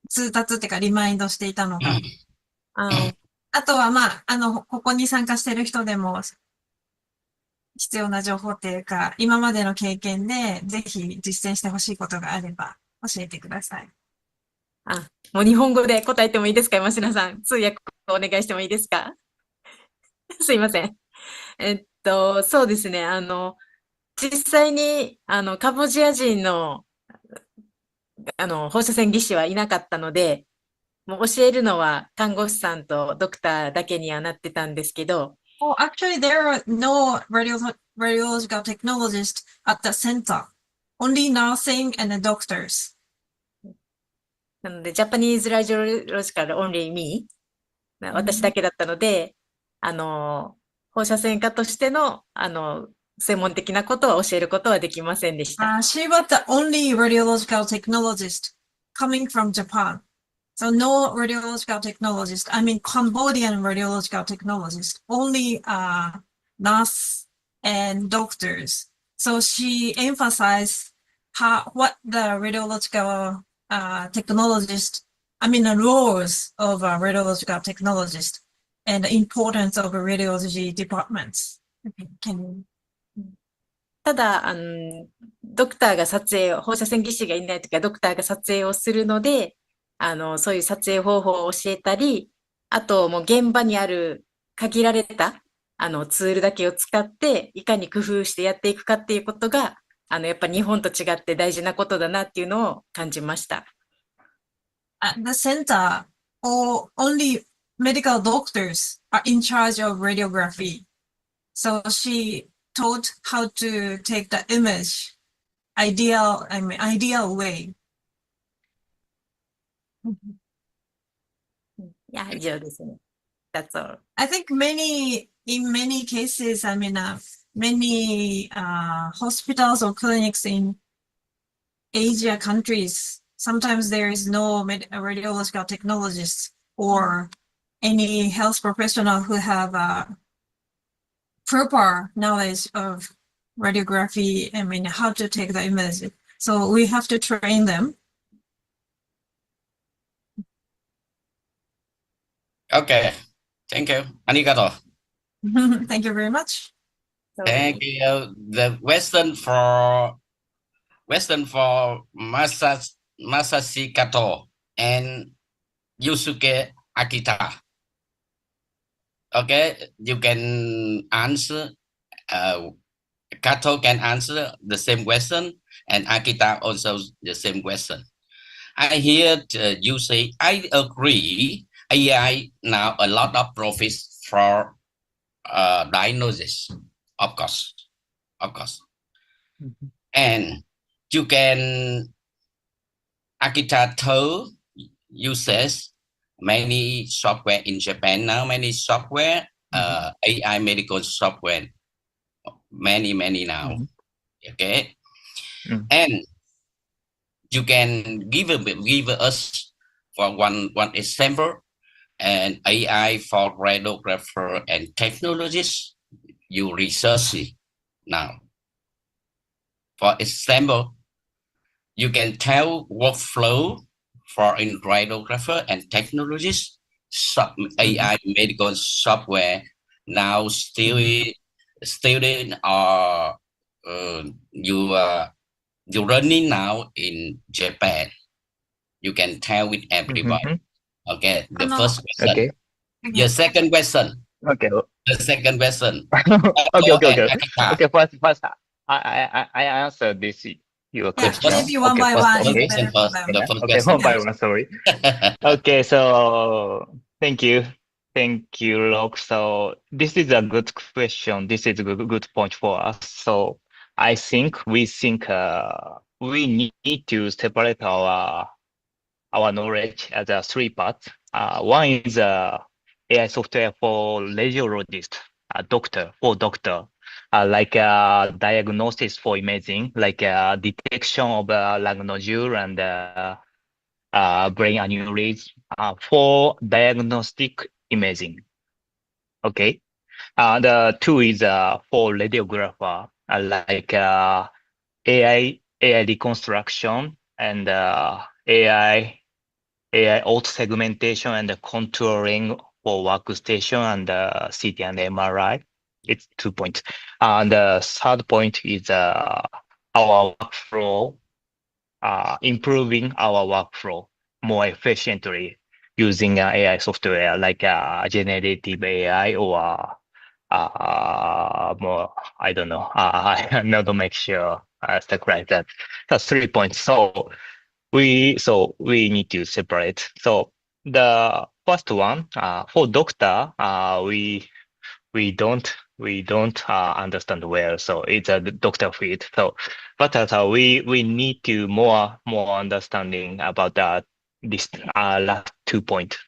通達っていうか、リマインドしていたのか。あとは、ここに参加してる人でも、必要な情報っていうか、今までの経験で、ぜひ実践してほしいことがあれば、教えてください。もう日本語で答えてもいいですか、山科さん。通訳お願いしてもいいですか？すいません。そうですね。実際に、カンボジア人の、放射線技師はいなかったので、もう教えるのは看護師さんとドクターだけにはなってたんですけど。Oh, actually, there are no radiological technologists at the center. Only nursing and the doctors. なので、ジャパニーズラジオロジカルオンリーミー、私だけだったので、放射線科としての、専門的なことは教えることはできませんでした。She was the only radiological technologist coming from Japan. So no radiological technologist, I mean Cambodian radiological technologist, only nurse and doctors. So she emphasized what the radiological technologist, I mean the roles of a radiological technologist and the importance of radiology departments. Can you... ただ、ドクターが撮影を、放射線技師がいないときはドクターが撮影をするので、そういう撮影方法を教えたり、あともう現場にある限られたツールだけを使って、いかに工夫してやっていくかっていうことが、やっぱ日本と違って大事なことだなっていうのを感じました。At the center, only medical doctors are in charge of radiography. So she taught how to take the image ideal way. いや、以上ですね。That's all. I think in many cases, I mean, many hospitals or clinics in Asia countries, sometimes there is no radiological technologists or any health professional who have proper knowledge of radiography, I mean, how to take the image. So we have to train them. Okay, thank you. Arigato. Thank you very much. Thank you. The question for Masashi Kato and Yusuke Akita. Okay, you can answer. Kato can answer the same question, and Akita also the same question. I hear you say, I agree. AI now a lot of profits for diagnosis, of course. And you can, Akita told you says many software in Japan now, many software AI medical software, many now. Okay, and you can give us for one example, and AI for radiographer and technologists. You research it now. For example, you can tell workflow for a radiographer and technologists. AI medical software now still student are you running now in Japan. You can tell with everybody. Okay, the first question. Okay. The second question. Okay. The second question. Okay. First, I answer this your question. Maybe one by one is Okay. better for them. The first Okay, question. one by one. Sorry. Okay, so thank you, Lok. So this is a good question. This is a good point for us. So I think we need to separate our knowledge as a three parts. One is AI software for radiologist, doctor, like diagnosis for imaging, like detection of lung nodule and brain aneurysm for diagnostic imaging. Okay. The two is for radiographer, like AI reconstruction and AI auto segmentation and contouring for workstation and CT and MRI. It's 2 points. And the third point is our workflow, improving our workflow more efficiently using AI software like generative AI or more, I don't know. I'm not to make sure stuff like that. That's 3 points. So we need to separate. So the first one, for doctor, we don't understand well. So it's a doctor field. So, but we need to more understanding about this last 2 points,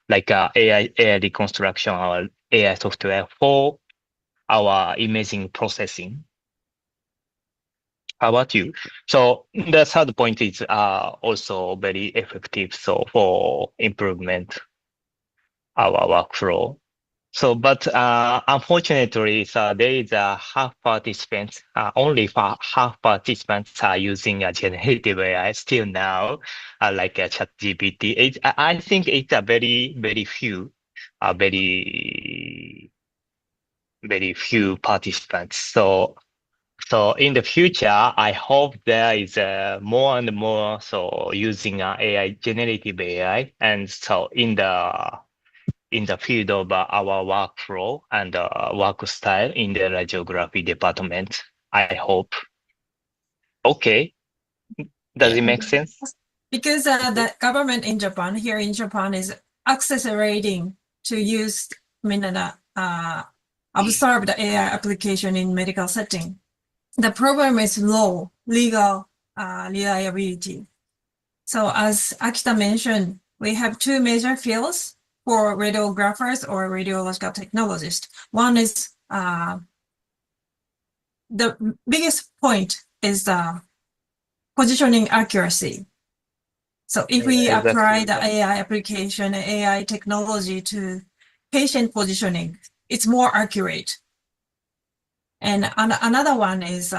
like AI reconstruction or AI software for our imaging processing. How about you? So the third point is also very effective. So for improvement our workflow. So, but unfortunately, so there is a half participants. Only for half participants are using a generative AI still now, like a ChatGPT. I think it's a very few, very few participants. So in the future, I hope there is more and more so using AI, generative AI, and so in the field of our workflow and work style in the radiography department. I hope. Okay, does it make sense? Because the government in Japan, here in Japan, is accelerating to use, observe the AI application in medical setting. The problem is low legal reliability. So as Akita mentioned, we have two major fields for radiographers or radiological technologists. One is the biggest point is the positioning accuracy. So if we apply the AI application, AI technology to patient positioning, it's more accurate. And another one is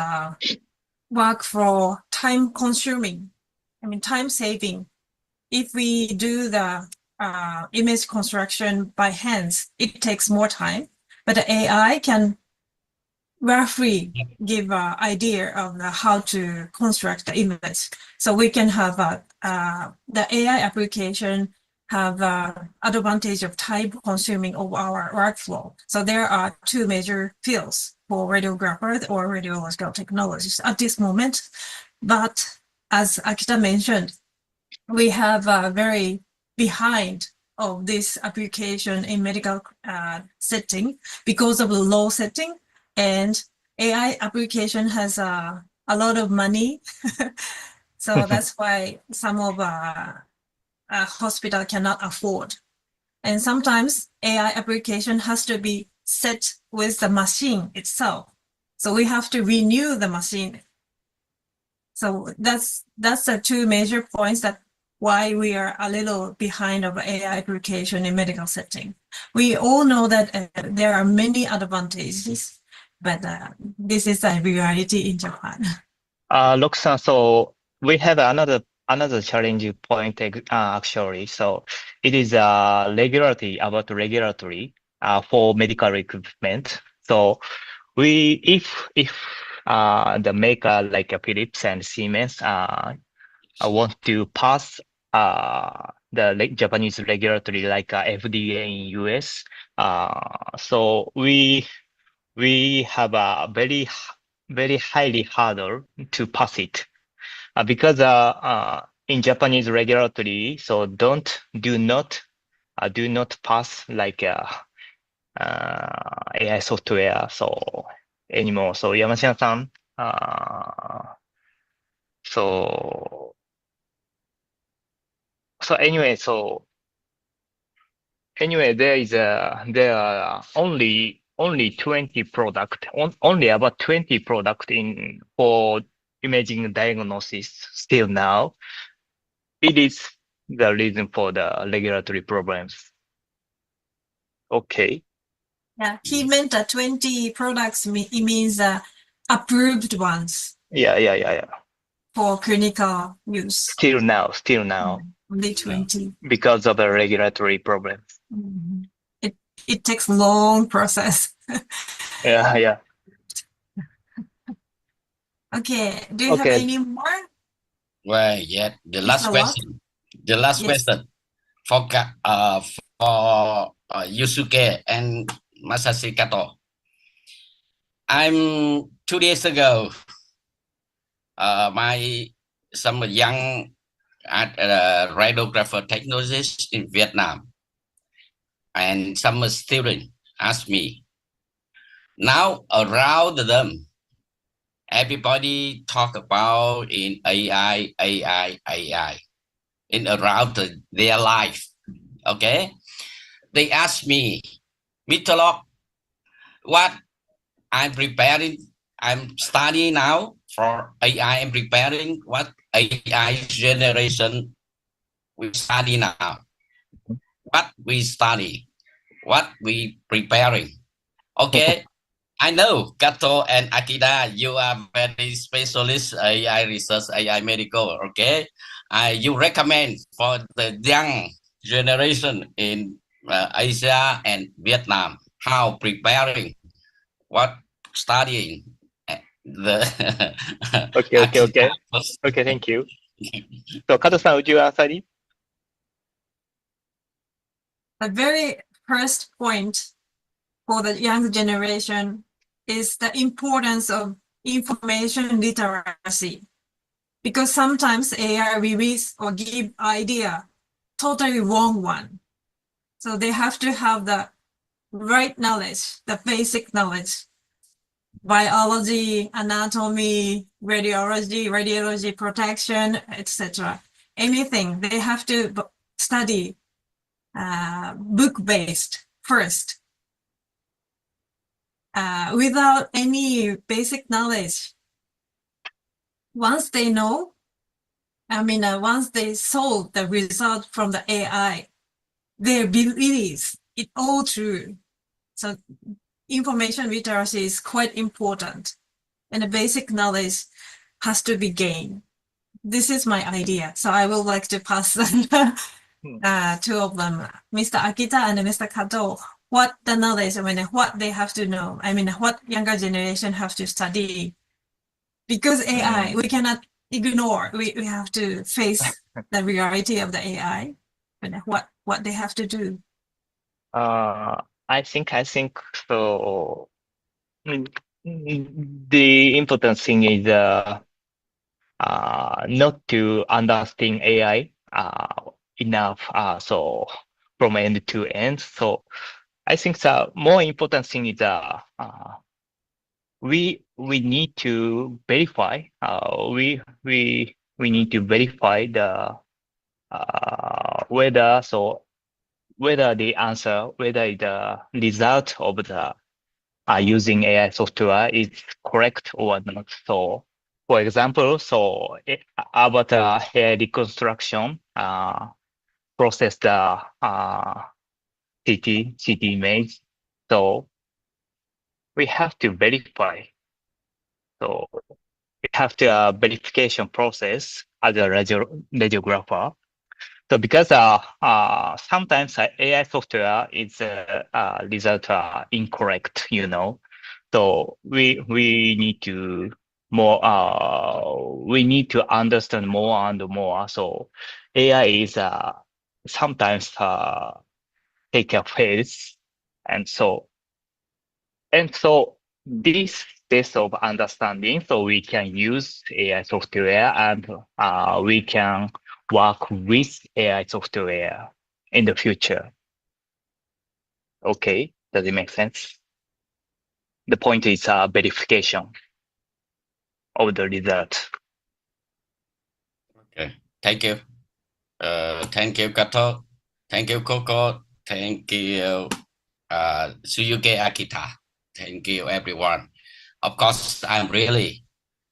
workflow time consuming, time saving. If we do the image construction by hands, it takes more time, but the AI can roughly give an idea of how to construct the image. So we can have the AI application have advantage of time consuming of our workflow. So there are two major fields for radiographers or radiological technologists at this moment. But as Akita mentioned, we have very behind of this application in medical setting because of the low setting, and AI application has a lot of money. So that's why some of hospital cannot afford. And sometimes AI application has to be set with the machine itself. So we have to renew the machine. So that's the two major points that why we are a little behind of AI application in medical setting. We all know that there are many advantages, but this is the reality in Japan. Roxanne, so we have another challenging point actually. So it is regulatory for medical equipment. So if the maker like Philips and Siemens want to pass the Japanese regulatory like FDA in US, so we have a very highly hurdle to pass it because in Japanese regulatory, so do not pass like AI software so anymore. So Yamashina-san, so anyway, there are only 20 product, only about 20 product for imaging diagnosis still now. It is the reason for the regulatory problems. Okay. Yeah, he meant 20 products. It means approved ones. Yeah. For clinical use. Still now. Only 20. Because of the regulatory problems. Mm-hmm. It takes long process. Yeah. Okay. Do you have any more? Well, yeah. The last question. For Yusuke and Masashi Kato. I'm 2 days ago. Some young radiographer technologists in Vietnam, and some student asked me. Now around them, everybody talk about in AI in around their life. Okay, they asked me, Mr. Locke, what I'm studying now for AI. I'm preparing what AI generation we study now. What we study, what we preparing. Okay, I know Kato and Akida, you are very specialist AI research, AI medical. Okay, you recommend for the young generation in Asia and Vietnam how preparing, what studying the Okay, thank you. So Kato-san, would you answer it? The very first point for the young generation is the importance of information literacy. Because sometimes AI release or give idea totally wrong one. So they have to have the right knowledge, the basic knowledge. Biology, anatomy, radiology protection, etc. Anything, they have to study book-based first. Without any basic knowledge, once they know, once they saw the result from the AI, they believe it all true. So information literacy is quite important, and the basic knowledge has to be gained. This is my idea. So I would like to pass two of them, Mr. Akita and Mr. Kato, what the knowledge, what they have to know. What younger generation have to study. Because AI, we cannot ignore. We have to face the reality of the AI and what they have to do. I think so. The important thing is not to understand AI enough. So from end to end. So I think the more important thing is we need to verify. We need to verify the whether so whether the answer, whether the result of the using AI software is correct or not. So, for example, about hair reconstruction, process the CT image. So we have to verify. So we have to verification process as a radiographer. So because sometimes AI software is result incorrect, you know. So we need to we need to understand more and more. So AI is sometimes take a phase, and so this test of understanding, so we can use AI software and we can work with AI software in the future. Okay, does it make sense? The point is verification of the result. Okay, thank you. Thank you, Kato. Thank you, Coco. Thank you, Suyuke Akita. Thank you, everyone. Of course, I'm really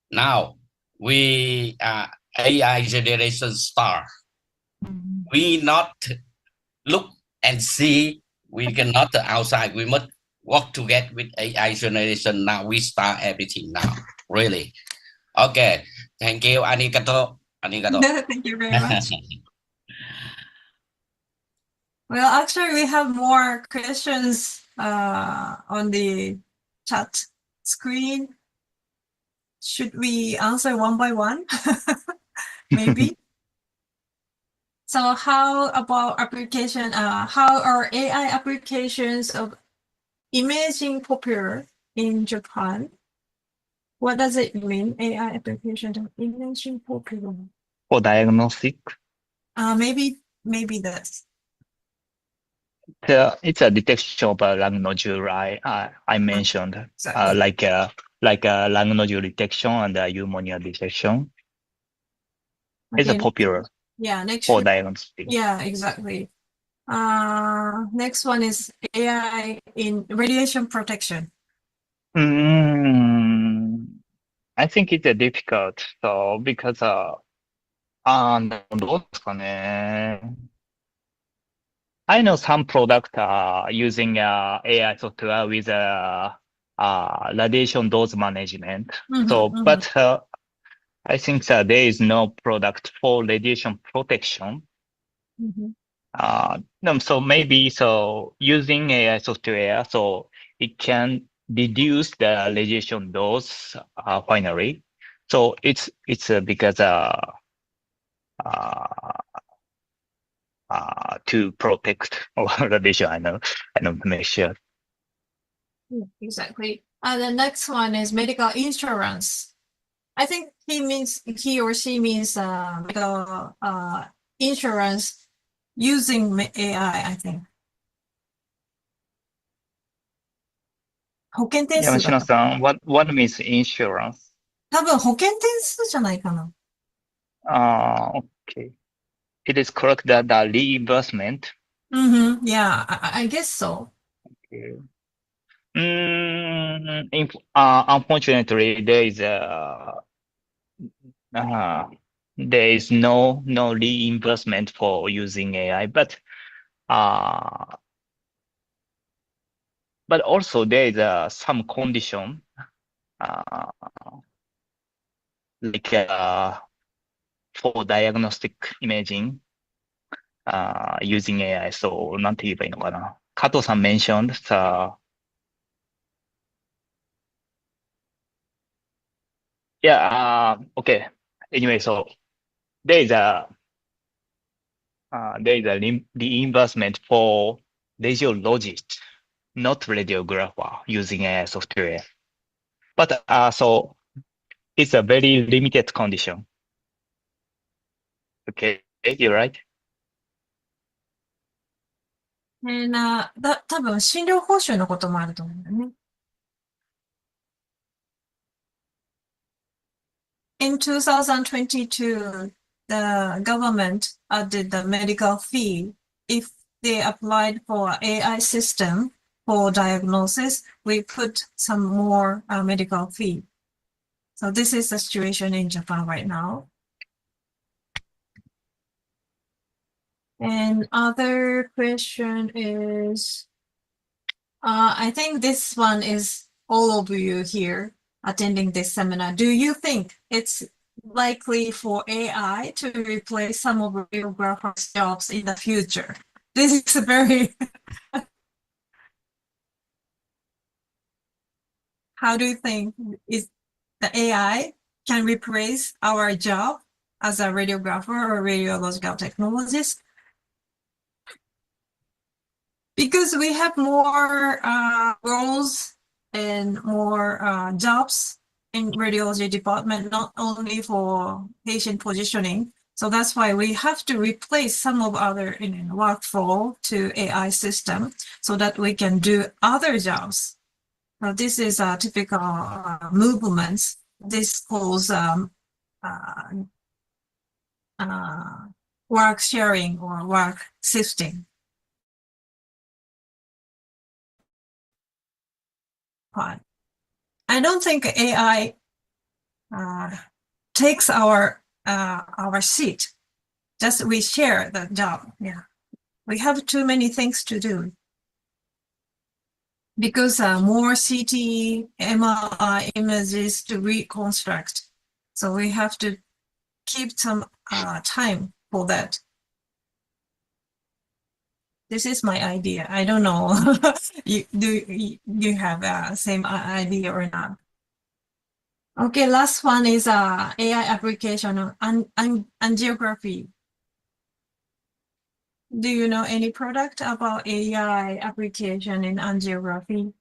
now we are AI generation star. We not look and see. We cannot outside. We must work together with AI generation. Now we start everything now. Really. Okay. Thank you, Arigato. Arigato. Thank you very much. Well, actually, we have more questions on the chat screen. Should we answer one by one? Maybe. So how about application? How are AI applications of imaging popular in Japan? What does it mean, AI application of imaging popular? For diagnostic, Maybe that's. it's a detection of a lung nodule. I mentioned Exactly. like a lung nodule detection and pneumonia detection. It's a Okay. popular Next for diagnostic. Yeah, exactly. Next one is AI in radiation protection. I think it's difficult. So becauseどうですかね. I know some product using AI software with radiation dose management. But I think that there is no product for radiation protection. So maybe using AI software, so it can reduce the radiation dose finally. So it's because to protect radiation. I don't make sure. Exactly. The next one is medical insurance. I think he or she means medical insurance using AI, I think. 保険点数だ。山科さん, what means insurance? 多分保険点数じゃないかな。Okay. It is correct that the reimbursement. Yeah, I guess so. Okay. Unfortunately, there is no reimbursement for using AI, but also there is some condition like for diagnostic imaging using AI. So なんて言えばいいのかな. Kato-san mentioned okay. Anyway, so there is a reimbursement for radiologist, not radiographer, using AI software. But so it's a very limited condition. Okay, you're right. And 多分診療報酬のこともあると思うんだよね。In 2022, the government added the medical fee if they applied for AI system for diagnosis, we put some more medical fee. So this is the situation in Japan right now. And other question is, I think this one is all of you here attending this seminar. Do you think it's likely for AI to replace some of radiographers' jobs in the future? This is very... How do you think is the AI can replace our job as a radiographer or radiological technologist? Because we have more roles and more jobs in radiology department, not only for patient positioning. So that's why we have to replace some of other workflow to AI system so that we can do other jobs. Now, this is a typical movements. This calls work sharing or work shifting. But I don't think AI takes our seat. Just we share the job. Yeah, we have too many things to do. Because more CT, MRI images to reconstruct. So we have to keep some time for that. This is my idea. I don't know. you have same idea or not? Okay, last one is AI application on angiography. Do you know any product about AI application in angiography?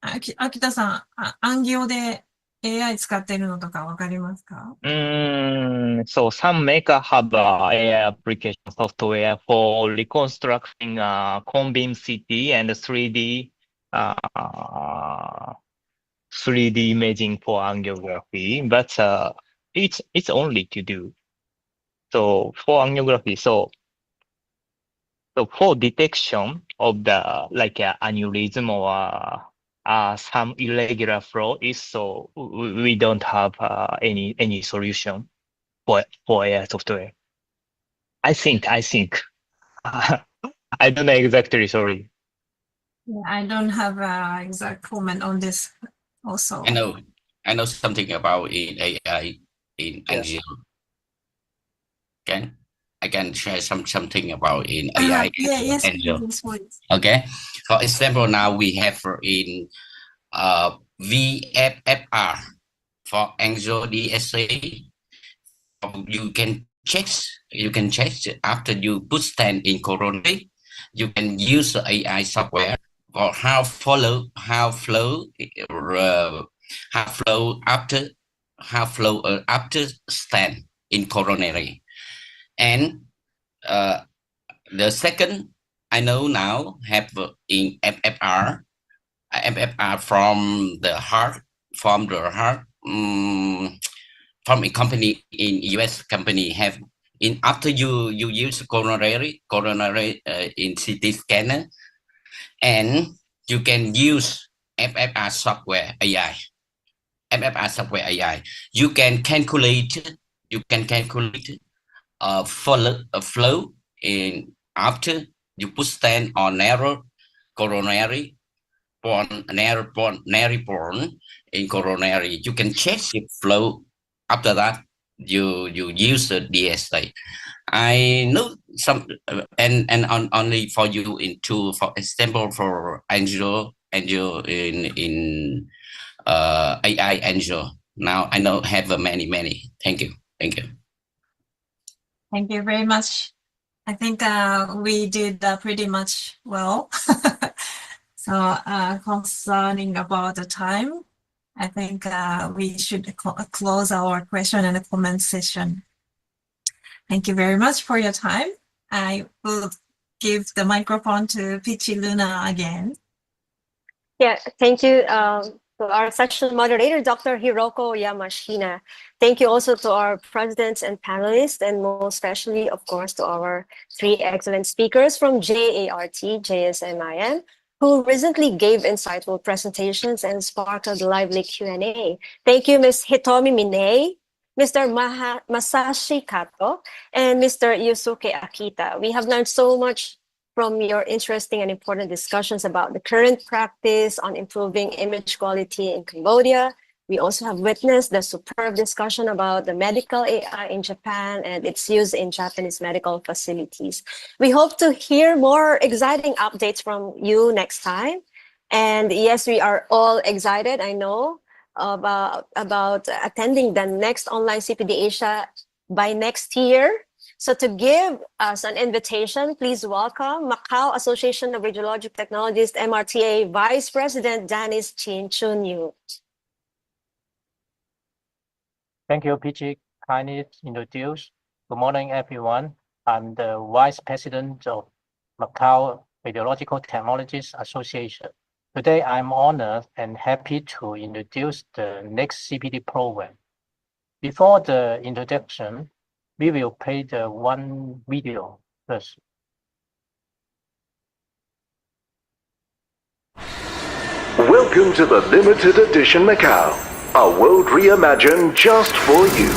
秋田さん、アンギオで AI 使ってるのとかわかりますか？ So some maker have AI application software for reconstructing cone-beam CT and 3D 3D imaging for angiography, but it's only to do. So for angiography, so for detection of the like aneurysm or some irregular flow is so we don't have any solution for AI software. I think I don't know exactly, sorry. Yeah, I don't have an exact comment on this also. I know something about in AI in angio. I can share something about in AI yes, angio. please. Okay. For example, now we have in VFFR for angio DSA. You can check after you put stent in coronary. You can use the AI software for how flow after stent in coronary. And the second I know now have in FFR from the heart from a company in US company have in after you use coronary in CT scanner, and you can use FFR software AI. You can calculate flow in after you put stent on narrow coronary bone in coronary. You can check the flow. After that, you use the DSA. I know some and only for you for example for angio in AI angio. Now I know have many. Thank you. Thank you very much. I think we did pretty much well. So concerning about the time, I think we should close our question and comment session. Thank you very much for your time. I will give the microphone to Pichi Luna again. Yeah, thank you, To our session moderator, Dr. Hiroko Yamashina. Thank you also to our presidents and panelists, and most especially, of course, to our three excellent speakers from JART, JSMIM, who recently gave insightful presentations and sparked a lively Q&A. Thank you, Ms. Hitomi Minei, Mr. Masashi Kato, and Mr. Yusuke Akita. We have learned so much from your interesting and important discussions about the current practice on improving image quality in Cambodia. We also have witnessed the superb discussion about the medical AI in Japan and its use in Japanese medical facilities. We hope to hear more exciting updates from you next time. And yes, we are all excited, I know, about attending the next online CPD Asia by next year. So to give us an invitation, please welcome Macau Association of Radiologic Technologists, MRTA Vice President Danis Chin Chun Yu. Thank you, PG. Kindly introduce. Good morning, everyone. I'm the Vice President of Macau Radiological Technologists Association. Today, I'm honored and happy to introduce the next CPD program. Before the introduction, we will play the one video first. Welcome to the limited edition Macau, a world reimagined just for you.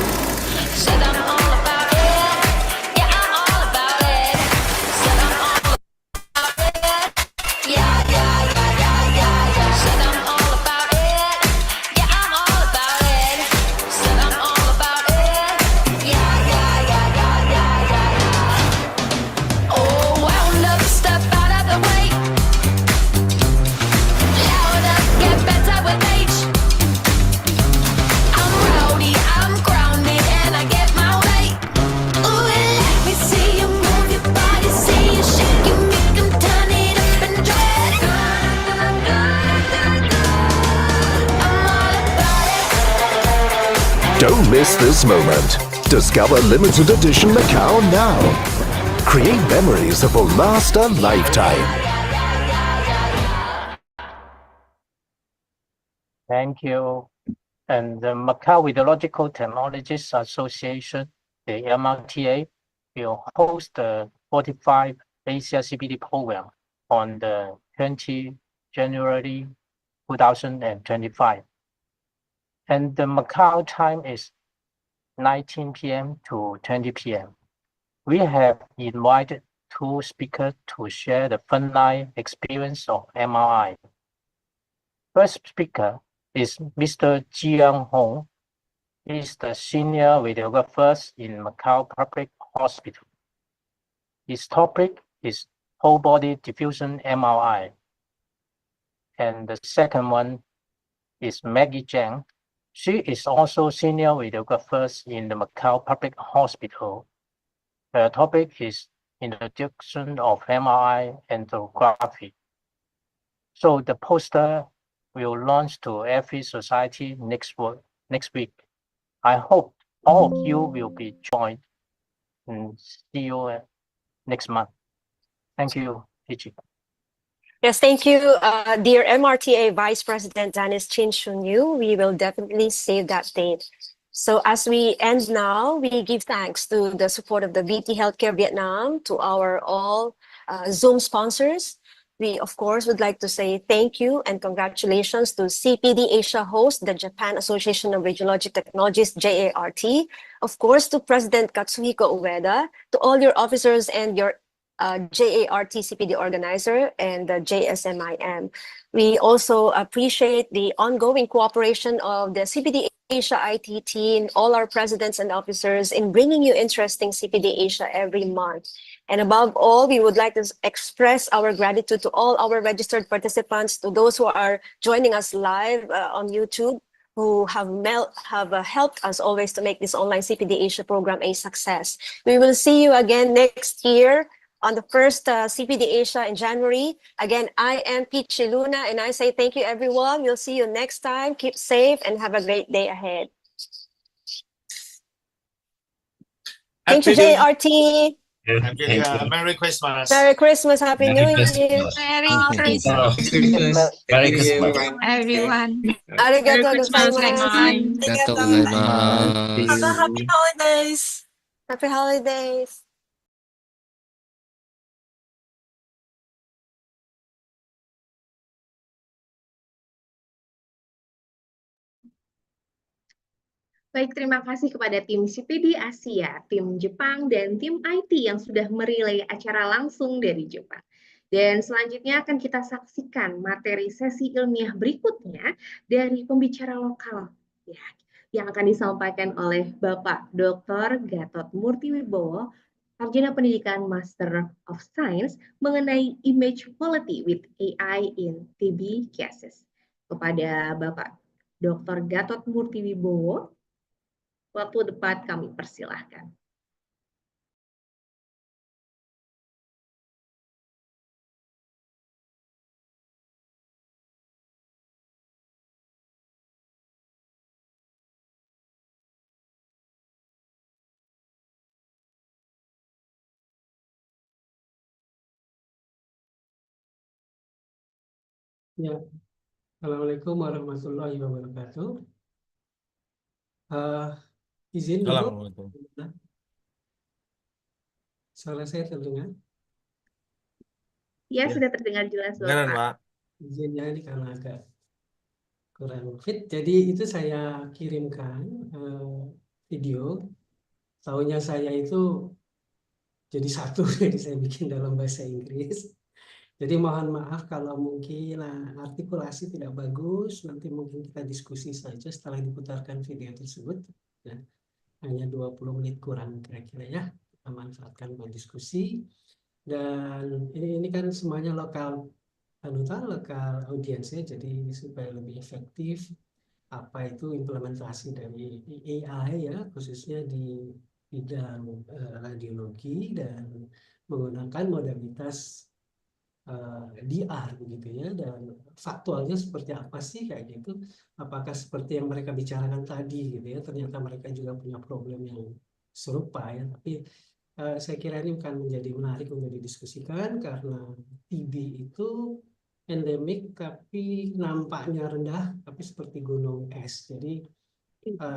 Don't miss this moment. Discover limited edition Macau now. Create memories that will last a lifetime. Thank you. And the Macau Radiological Technologists Association, the MRTA, will host the 45 Asia CPD program on the 20 January 2025. And the Macau time is 19 p.m. to 20 p.m. We have invited two speakers to share the frontline experience of MRI. First speaker is Mr. Jiang Hong. He is the senior radiographer in Macau Public Hospital. His topic is whole body diffusion MRI. And the second one is Maggie Zhang. She is also senior radiographer in the Macau Public Hospital. Her topic is introduction of MRI angiography. So the poster will launch to every society next week. I hope all of you will be joined and see you next month. Thank you, PG. Yes, thank you, dear MRTA Vice President Danis Chin Chun Yu. We will definitely save that date. So as we end now, we give thanks to the support of the VT Healthcare Vietnam, to our all Zoom sponsors. We, of course, would like to say thank you and congratulations to CPD Asia host, the Japan Association of Radiologic Technologists, JART. Of course, to President Katsuhiko Ueda, to all your officers and your JART CPD organizer and the JSMIM. We also appreciate the ongoing cooperation of the CPD Asia IT team, all our presidents and officers in bringing you interesting CPD Asia every month. And above all, we would like to express our gratitude to all our registered participants, to those who are joining us live on YouTube, who have helped us always to make this online CPD Asia program a success. We will see you again next year on the first CPD Asia in January. Again, I am Peachy Luna, and I say thank you, everyone. We'll see you next time. Keep safe and have a great day ahead. Thank you, JRT. Okay, Merry Christmas. Merry Christmas, Happy New Merry Year. Christmas. Merry Oh, Christmas, Merry Christmas. everyone. Arigato Merry Christmas, gozaimasu. everyone. ありがとうござい Have ま a す。 happy holidays. Happy holidays. Baik, terima kasih kepada tim CPD Asia, tim Jepang, dan tim IT yang sudah merelay acara langsung dari Jepang. Dan selanjutnya akan kita saksikan materi sesi ilmiah berikutnya dari pembicara lokal ya, yang akan disampaikan oleh Bapak Dr. Gatot Murtiwibowo, Sarjana Pendidikan Master of Science mengenai Image Quality with AI in TB Cases. Kepada Bapak Dr. Gatot Murtiwibowo, waktu debat kami persilahkan. Ya, Assalamualaikum warahmatullahi wabarakatuh. Izin dulu, Assalamualaikum. suara saya terdengar. Ya, Ya. sudah terdengar jelas, Beneran, Bapak. Pak. Izinnya ini karena agak kurang fit. Jadi itu saya kirimkan video. Tahunya saya itu jadi satu, jadi saya bikin dalam bahasa Inggris. Jadi mohon maaf kalau mungkin artikulasi tidak bagus, nanti mungkin kita diskusi saja setelah diputarkan video tersebut. Ya, hanya 20 menit kurang kira-kira ya, kita manfaatkan buat diskusi. Dan ini kan semuanya lokal audiensnya, jadi supaya lebih efektif apa itu implementasi dari AI ya, khususnya di bidang radiologi dan menggunakan modalitas DR begitu ya, dan faktualnya seperti apa sih kayak gitu, apakah seperti yang mereka bicarakan tadi gitu ya, ternyata mereka juga punya problem yang serupa ya, tapi saya kira ini akan menjadi menarik untuk didiskusikan karena TB itu endemik tapi nampaknya rendah, tapi seperti gunung es, jadi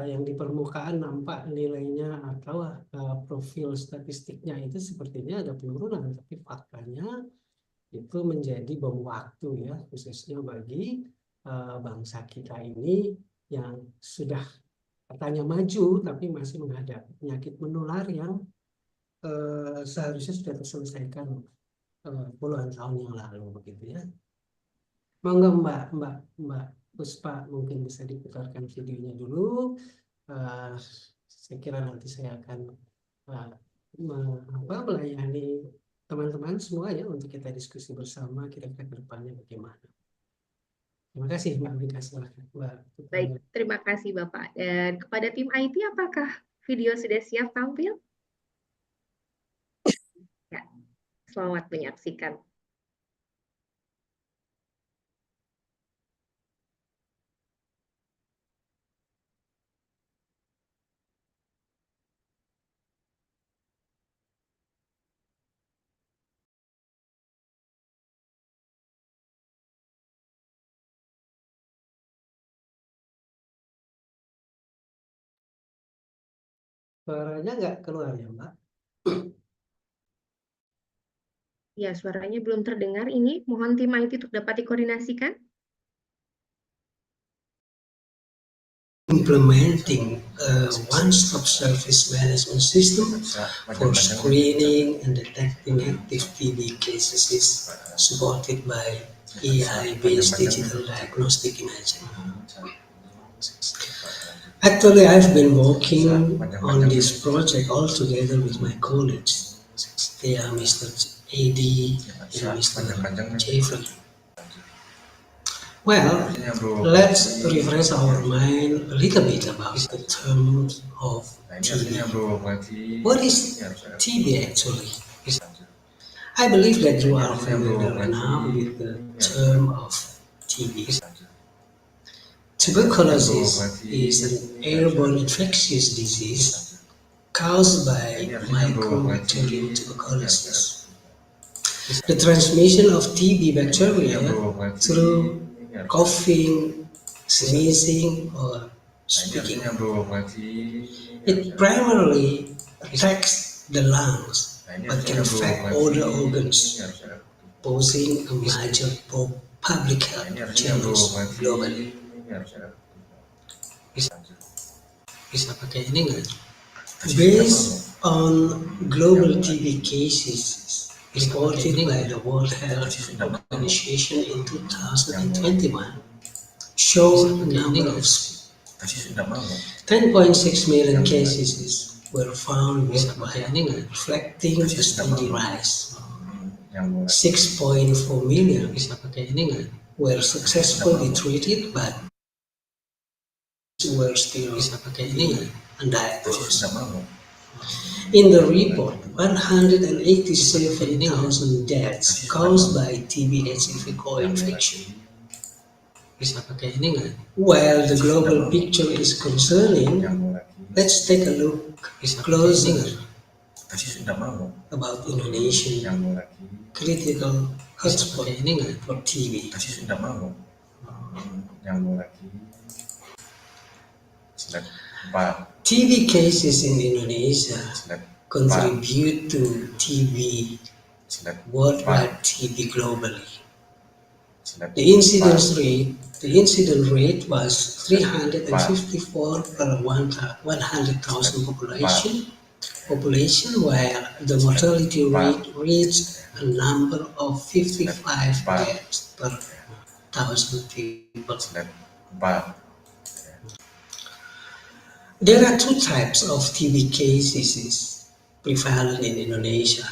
yang di permukaan nampak nilainya atau profil statistiknya itu sepertinya ada penurunan, tapi faktanya itu menjadi bom waktu ya, khususnya bagi bangsa kita ini yang sudah katanya maju tapi masih menghadapi penyakit menular yang seharusnya sudah terselesaikan puluhan tahun yang lalu begitu ya. Monggo Mbak Puspa, mungkin bisa diputarkan videonya dulu. Saya kira nanti saya akan melayani teman-teman semua ya untuk kita diskusi bersama kira-kira ke depannya bagaimana. Terima kasih Mbak Wika, silakan Mbak. Baik, terima kasih Bapak. Dan kepada tim IT, apakah video sudah siap tampil? Ya, selamat menyaksikan. Suaranya nggak keluar ya Mbak? Ya, suaranya belum terdengar ini. Mohon tim IT untuk dapat dikoordinasikan. Implementing a one-stop service management system for screening and detecting active TB cases is supported by AI-based digital diagnostic imaging. Actually, I've been working on this project all together with my colleagues. They are Mr. AD and Mr. Jeffrey. Well, let's refresh our mind a little bit about the terms of TB. What is TB actually? I believe that you are familiar now with the term of TB. Tuberculosis is an airborne infectious disease caused by Mycobacterium tuberculosis. The transmission of TB bacteria through coughing, sneezing, or speaking. It primarily attacks the lungs, but can affect other organs, posing a major public health challenge globally. Bisa pakai ini nggak? Based on global TB cases reported by the World Health Organization in 2021, showed a number of 10.6 million cases were found worldwide, reflecting a steady rise. 6.4 million were successfully treated, but were still undiagnosed. In the report, 187,000 deaths caused by TB HIV co-infection. While the global picture is concerning, let's take a look closer about Indonesian critical hotspot for TB. TB cases in Indonesia contribute to TB worldwide TB globally. The incident rate was 354 per 100,000 population, while the mortality rate reached a number of 55 deaths per 1,000 people. There are two types of TB cases prevalent in Indonesia.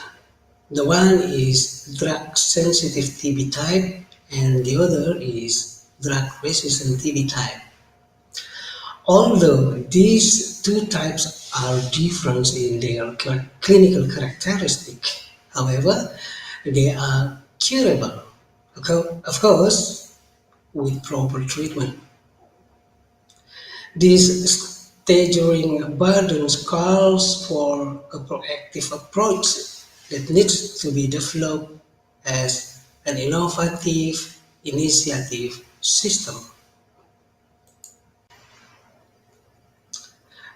The one is drug-sensitive TB type, and the other is drug-resistant TB type. Although these two types are different in their clinical characteristics, however, they are curable, of course, with proper treatment. This staggering burden calls for a proactive approach that needs to be developed as an innovative initiative system.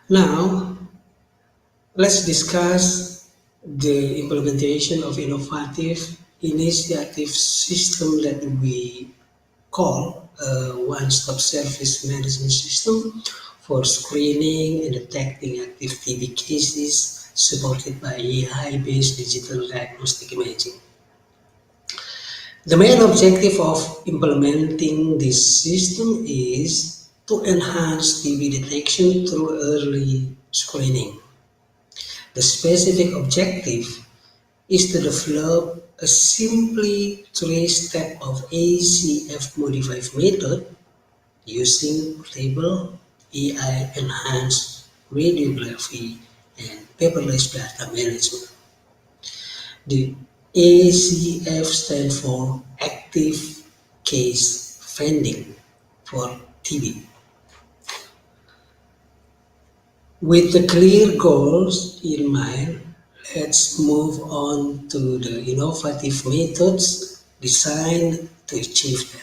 Now, let's discuss the implementation of innovative initiative system that we call a one-stop service management system for screening and detecting active TB cases supported by AI-based digital diagnostic imaging. The main objective of implementing this system is to enhance TB detection through early screening. The specific objective is to develop a simply three-step of ACF modified method using portable AI-enhanced radiography and paperless data management. The ACF stands for Active Case Finding for TB. With the clear goals in mind, let's move on to the innovative methods designed to achieve them.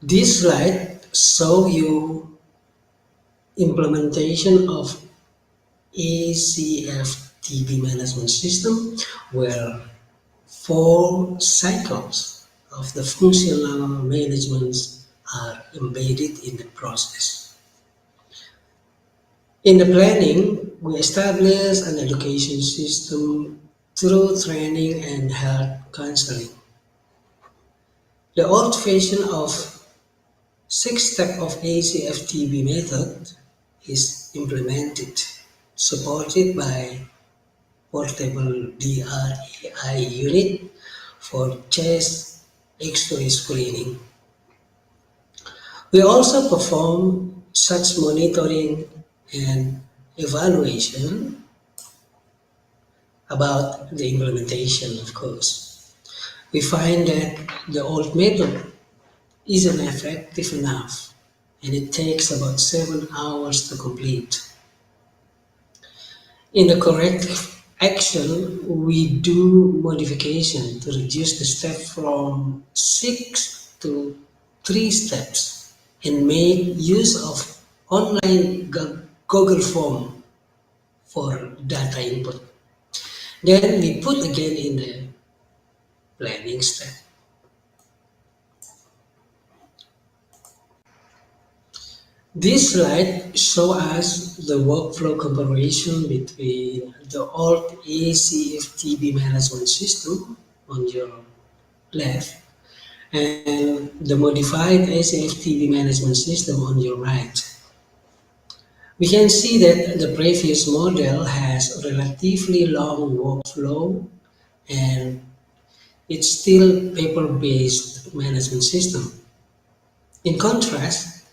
This slide shows you implementation of ACF TB management system where 4 cycles of the functional management are embedded in the process. In the planning, we establish an education system through training and health counseling. The old version of 6-step of ACF TB method is implemented, supported by portable DRAI unit for chest X-ray screening. We also perform such monitoring and evaluation about the implementation, of course. We find that the old method isn't effective enough and it takes about 7 hours to complete. In the corrective action, we do modification to reduce the step from 6 to 3 steps and make use of online Google form for data input. Then we put again in the planning step. This slide shows us the workflow comparison between the old ACFTB management system on your left and the modified ACFTB management system on your right. We can see that the previous model has relatively long workflow and it's still paper-based management system. In contrast,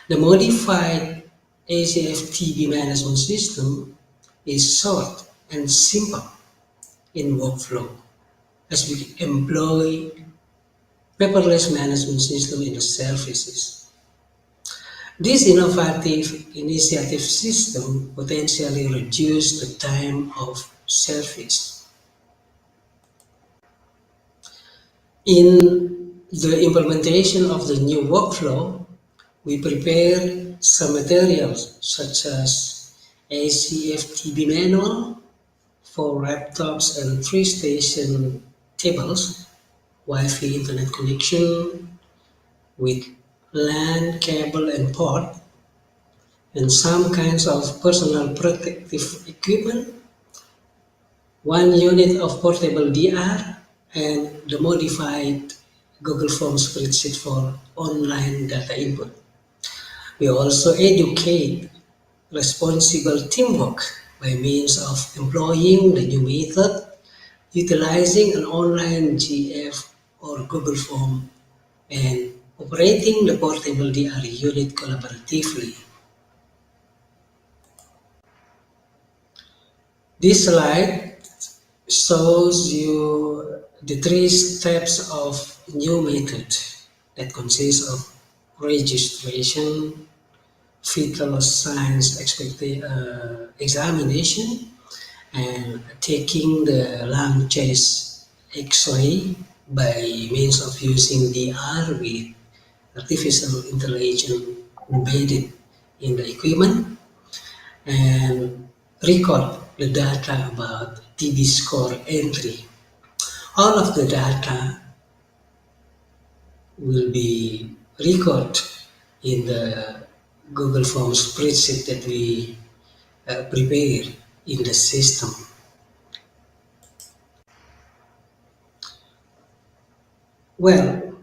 the modified ACFTB management system is short and simple in workflow as we employ paperless management system in the services. This innovative initiative system potentially reduces the time of service. In the implementation of the new workflow, we prepare some materials such as ACFTB manual for laptops and 3-station tables, Wi-Fi internet connection with LAN cable and port, and some kinds of personal protective equipment, 1 unit of portable DR, and the modified Google Forms spreadsheet for online data input. We also educate responsible teamwork by means of employing the new method, utilizing an online GF or Google Form, and operating the portable DR unit collaboratively. This slide shows you the 3 steps of new method that consists of registration, vital signs examination, and taking the lung chest X-ray by means of using DR with artificial intelligence embedded in the equipment, and record the data about TB score entry. All of the data will be recorded in the Google Forms spreadsheet that we prepare in the system. Well,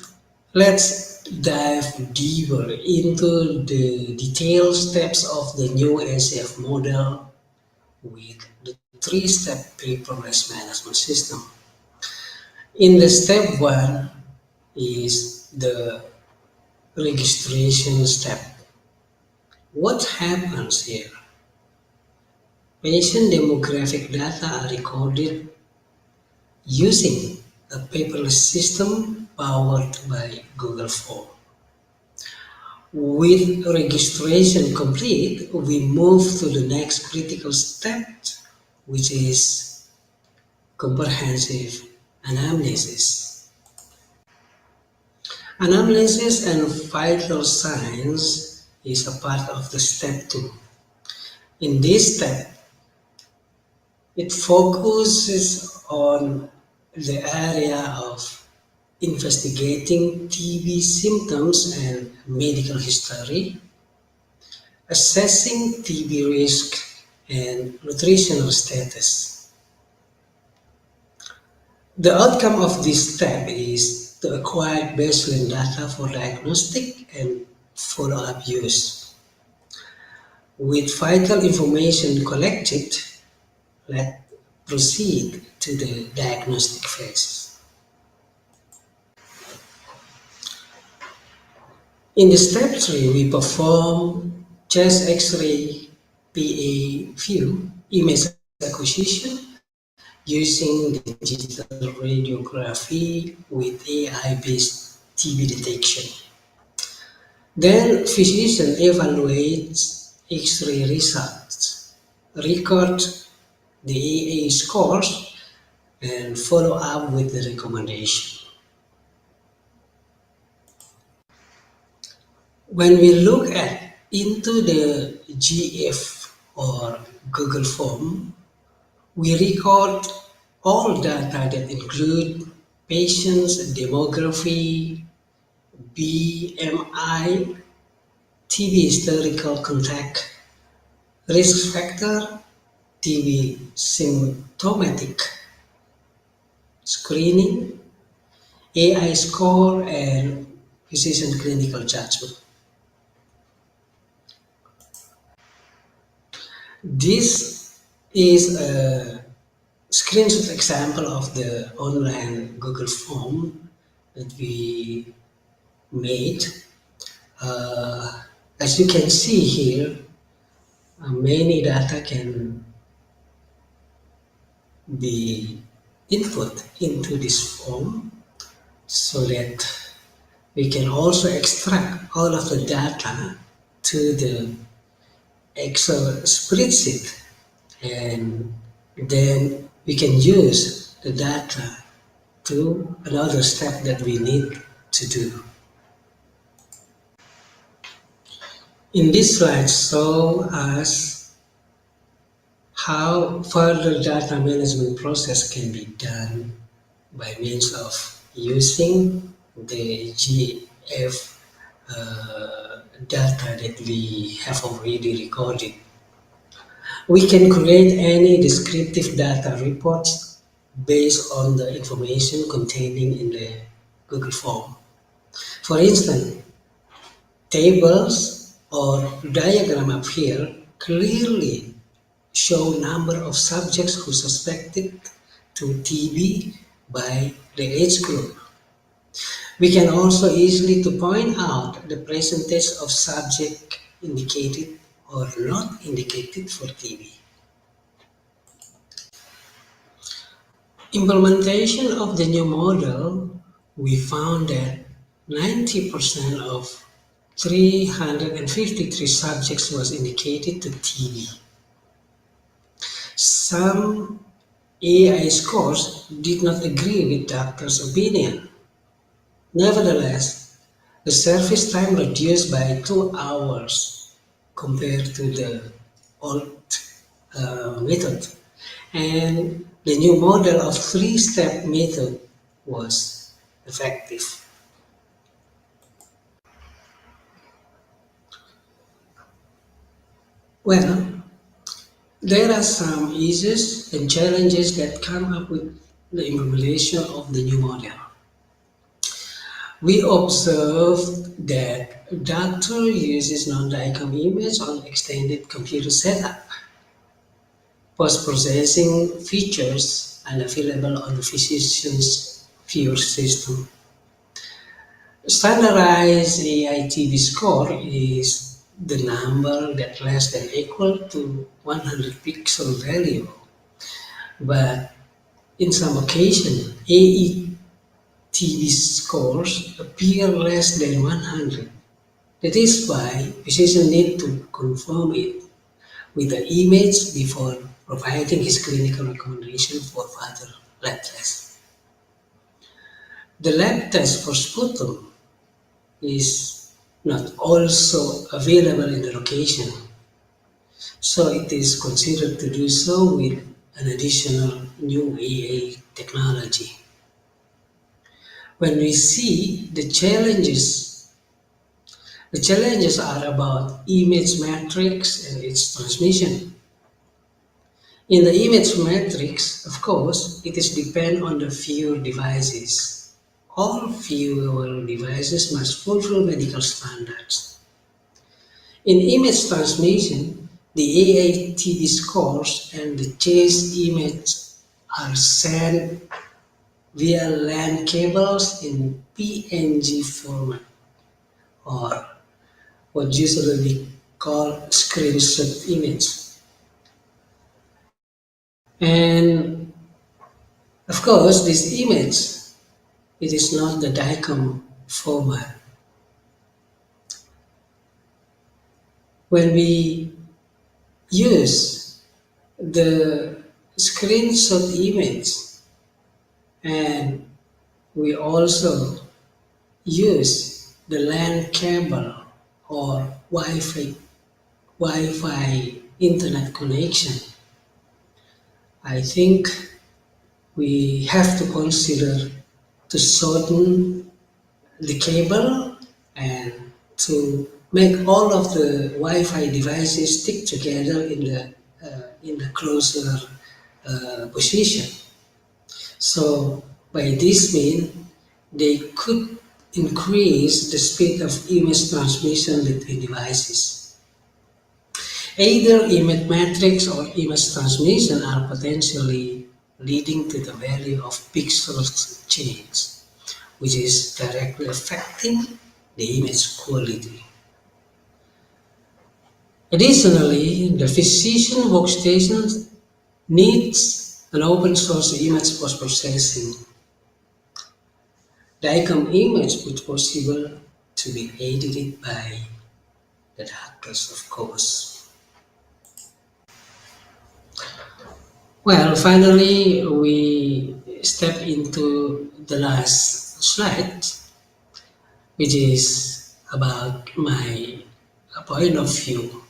let's dive deeper into the detailed steps of the new ACF model with the 3-step paperless management system. In the step 1 is the registration step. What happens here? Patient demographic data are recorded using a paperless system powered by Google Form. With registration complete, we move to the next critical step, which is comprehensive anamnesis. Anamnesis and vital signs is a part of the step 2. In this step, it focuses on the area of investigating TB symptoms and medical history, assessing TB risk and nutritional status. The outcome of this step is to acquire baseline data for diagnostic and follow-up use. With vital information collected, let's proceed to the diagnostic phase. In the step 3, we perform chest X-ray PA view image acquisition using digital radiography with AI-based TB detection. Then physician evaluates X-ray results, record the AA scores, and follow up with the recommendation. When we look into the GF or Google form, we record all data that include patients' demography, BMI, TB historical contact, risk factor, TB symptomatic screening, AI score, and physician clinical judgment. This is a screenshot example of the online Google form that we made. As you can see here, many data can be input into this form so that we can also extract all of the data to the Excel spreadsheet, and then we can use the data to another step that we need to do. In this slide show us how further data management process can be done by means of using the GF data that we have already recorded. We can create any descriptive data reports based on the information containing in the Google form. For instance, tables or diagram up here clearly show number of subjects who suspected to TB by the age group. We can also easily to point out the percentage of subject indicated or not indicated for TB. Implementation of the new model, we found that 90% of 353 subjects was indicated to TB. Some AI scores did not agree with doctor's opinion. Nevertheless, the service time reduced by 2 hours compared to the old method, and the new model of 3-step method was effective. Well, there are some issues and challenges that come up with the implementation of the new model. We observed that doctor uses non-DICOM image on extended computer setup. Post-processing features are available on the physician's viewer system. Standardized AI TB score is the number that less than equal to 100 pixel value. But in some occasion, AETB scores appear less than 100. That is why physicians need to confirm it with the image before providing his clinical recommendation for further lab tests. The lab test for sputum is not also available in the location, so it is considered to do so with an additional new AA technology. When we see the challenges are about image matrix and its transmission. In the image matrix, of course, it is depend on the viewer devices. All viewable devices must fulfill medical standards. In image transmission, the AATB scores and the chase image are sent via LAN cables in PNG format, or what usually called screenshot image. And of course, this image, it is not the DICOM format. when we use the screenshot image and we also use the LAN cable or Wi-Fi internet connection, I think we have to consider to shorten the cable and to make all of the Wi-Fi devices stick together in the closer position. So by this means, they could increase the speed of image transmission between devices. Either image matrix or image transmission are potentially leading to the value of pixels change, which is directly affecting the image quality. Additionally, the physician workstation needs an open source image post-processing. The icon image is possible to be edited by the doctors, of course. Well, finally, we step into the last slide, which is about my point of view.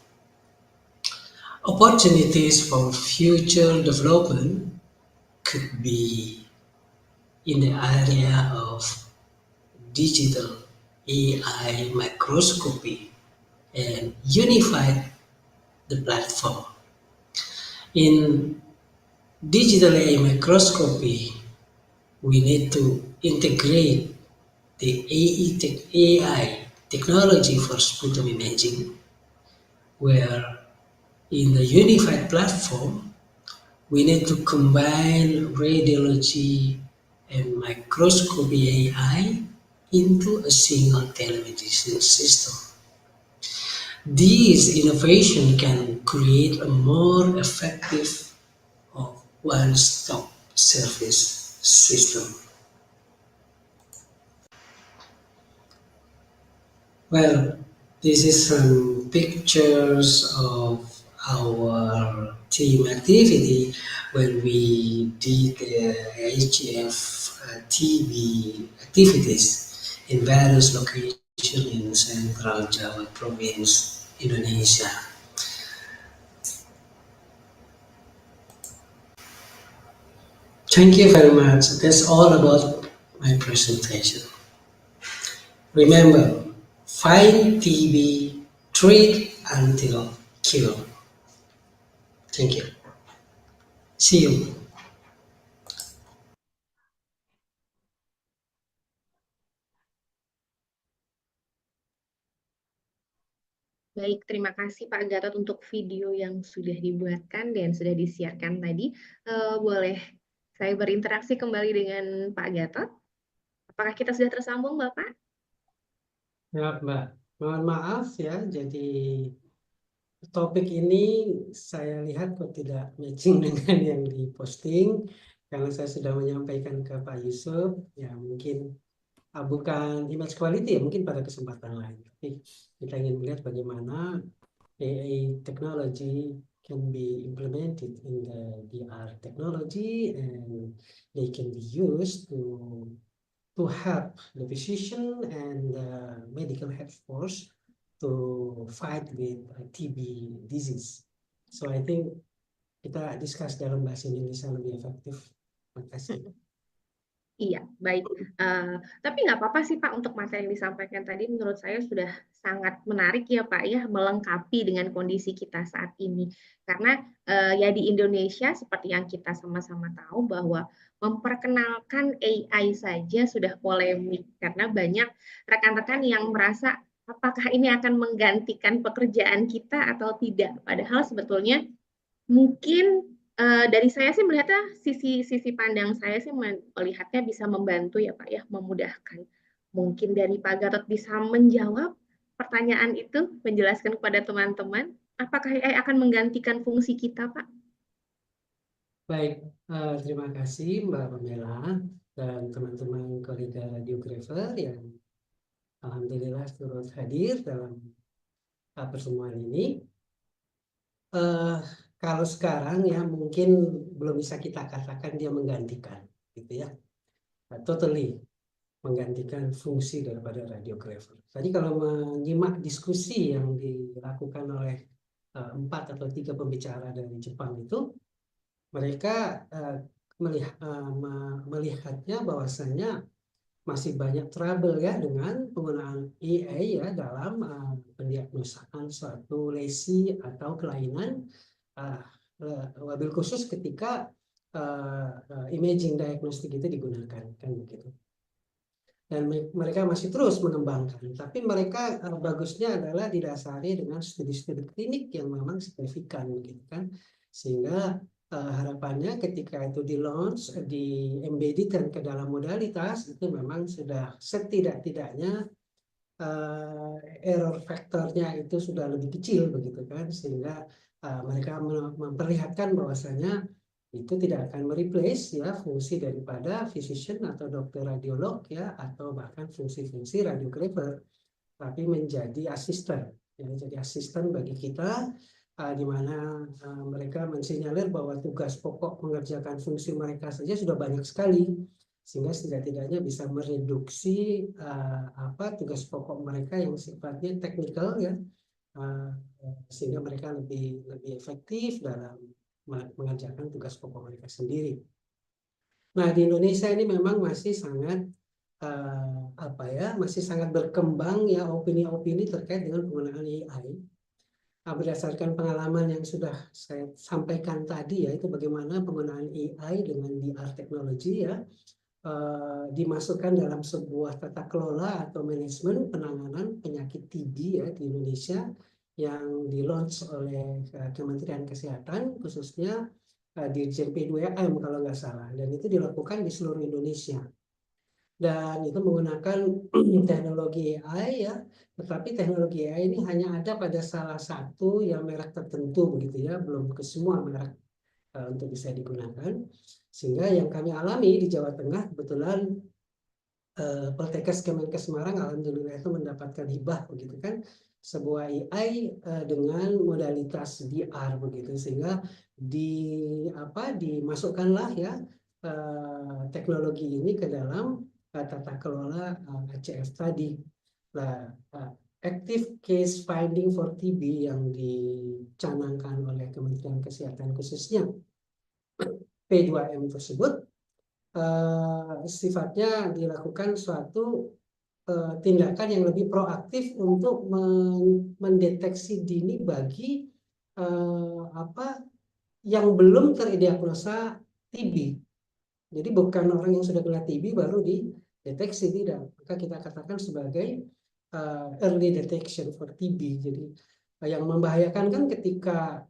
Opportunities for future development could be in the area of digital AI microscopy and unified the platform. In digital AI microscopy, we need to integrate the AI technology for sputum imaging, where in the unified platform, we need to combine radiology and microscopy AI into a single telemedicine system. This innovation can create a more effective one-stop service system. Well, this is some pictures of our team activity when we did the HF TB activities in various locations in Central Java Province, Indonesia. Thank you very much. That's all about my presentation. Remember, fight TB, treat until cure. Thank you. See you. Baik, terima kasih Pak Gatot untuk video yang sudah dibuatkan dan sudah disiarkan tadi. Boleh saya berinteraksi kembali dengan Pak Gatot? Apakah kita sudah tersambung, Bapak? Ya, Mbak. Mohon maaf ya, jadi topik ini saya lihat kok tidak matching dengan yang diposting, karena saya sudah menyampaikan ke Pak Yusuf, ya mungkin bukan image quality ya, mungkin pada kesempatan lain. Tapi kita ingin melihat bagaimana AI technology can be implemented in the DR technology and they can be used to help the physician and the medical health force to fight with TB disease. So I think kita discuss dalam bahasa Indonesia lebih efektif. Terima kasih. Iya, baik. Tapi nggak apa-apa sih Pak, untuk materi yang disampaikan tadi menurut saya sudah sangat menarik ya Pak ya, melengkapi dengan kondisi kita saat ini. Karena ya di Indonesia seperti yang kita sama-sama tahu bahwa memperkenalkan AI saja sudah polemik karena banyak rekan-rekan yang merasa apakah ini akan menggantikan pekerjaan kita atau tidak. Padahal sebetulnya mungkin dari saya sih melihatnya sisi pandang saya sih melihatnya bisa membantu ya Pak ya, memudahkan. Mungkin dari Pak Gatot bisa menjawab pertanyaan itu, menjelaskan kepada teman-teman, apakah AI akan menggantikan fungsi kita Pak? Baik, terima kasih Mbak Pamela dan teman-teman kolega radiografer yang alhamdulillah turut hadir dalam pertemuan ini. Kalau sekarang ya mungkin belum bisa kita katakan dia menggantikan, gitu ya, totally menggantikan fungsi daripada radiografer. Tadi kalau menyimak diskusi yang dilakukan oleh 4 atau 3 pembicara dari Jepang itu, mereka melihatnya bahwasanya masih banyak trouble ya dengan penggunaan AI ya dalam pendiagnosaan suatu lesi atau kelainan, wabil khusus ketika imaging diagnostik itu digunakan, kan begitu. Dan mereka masih terus mengembangkan, tapi mereka bagusnya adalah didasari dengan studi-studi klinik yang memang signifikan, gitu kan, sehingga harapannya ketika itu di launch, di embeddedkan ke dalam modalitas, itu memang sudah setidak-tidaknya error faktornya itu sudah lebih kecil, begitu kan, sehingga mereka memperlihatkan bahwasanya itu tidak akan mereplace ya fungsi daripada physician atau dokter radiolog ya, atau bahkan fungsi-fungsi radiografer, tapi menjadi asisten ya, jadi asisten bagi kita, di mana mereka mensinyalir bahwa tugas pokok mengerjakan fungsi mereka saja sudah banyak sekali, sehingga setidak-tidaknya bisa mereduksi tugas pokok mereka yang sifatnya teknikal ya, sehingga mereka lebih efektif dalam mengerjakan tugas pokok mereka sendiri. Nah, di Indonesia ini memang masih sangat masih sangat berkembang ya opini-opini terkait dengan penggunaan AI. Berdasarkan pengalaman yang sudah saya sampaikan tadi ya, itu bagaimana penggunaan AI dengan VR teknologi ya dimasukkan dalam sebuah tata kelola atau manajemen penanganan penyakit TB ya di Indonesia, yang di-launch oleh Kementerian Kesehatan, khususnya Dirjen P2M kalau nggak salah, dan itu dilakukan di seluruh Indonesia. Dan itu menggunakan teknologi AI ya, tetapi teknologi AI ini hanya ada pada salah satu yang merek tertentu, begitu ya, belum ke semua merek untuk bisa digunakan. Sehingga yang kami alami di Jawa Tengah, kebetulan Poltekkes Kemenkes Semarang alhamdulillah itu mendapatkan hibah, begitu kan, sebuah AI dengan modalitas VR, begitu, sehingga dimasukkanlah ya teknologi ini ke dalam tata kelola ACF tadi. Nah, Active Case Finding for TB yang dicanangkan oleh Kementerian Kesehatan khususnya P2M tersebut sifatnya dilakukan suatu tindakan yang lebih proaktif untuk mendeteksi dini bagi yang belum terdiagnosa TB. Jadi bukan orang yang sudah kena TB baru dideteksi, tidak. Maka kita katakan sebagai early detection for TB. Jadi yang membahayakan kan ketika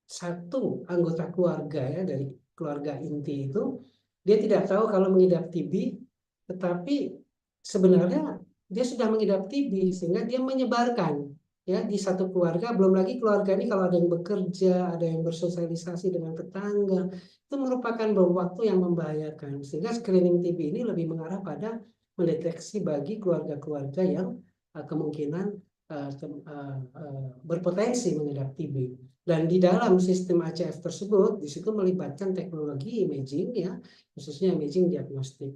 satu anggota keluarga ya dari keluarga inti itu dia tidak tahu kalau mengidap TB, tetapi sebenarnya dia sudah mengidap TB, sehingga dia menyebarkan ya di satu keluarga. Belum lagi keluarga ini kalau ada yang bekerja, ada yang bersosialisasi dengan tetangga, itu merupakan bom waktu yang membahayakan. Sehingga screening TB ini lebih mengarah pada mendeteksi bagi keluarga-keluarga yang kemungkinan berpotensi mengidap TB. Dan di dalam sistem ACF tersebut, di situ melibatkan teknologi imaging ya, khususnya imaging diagnostik.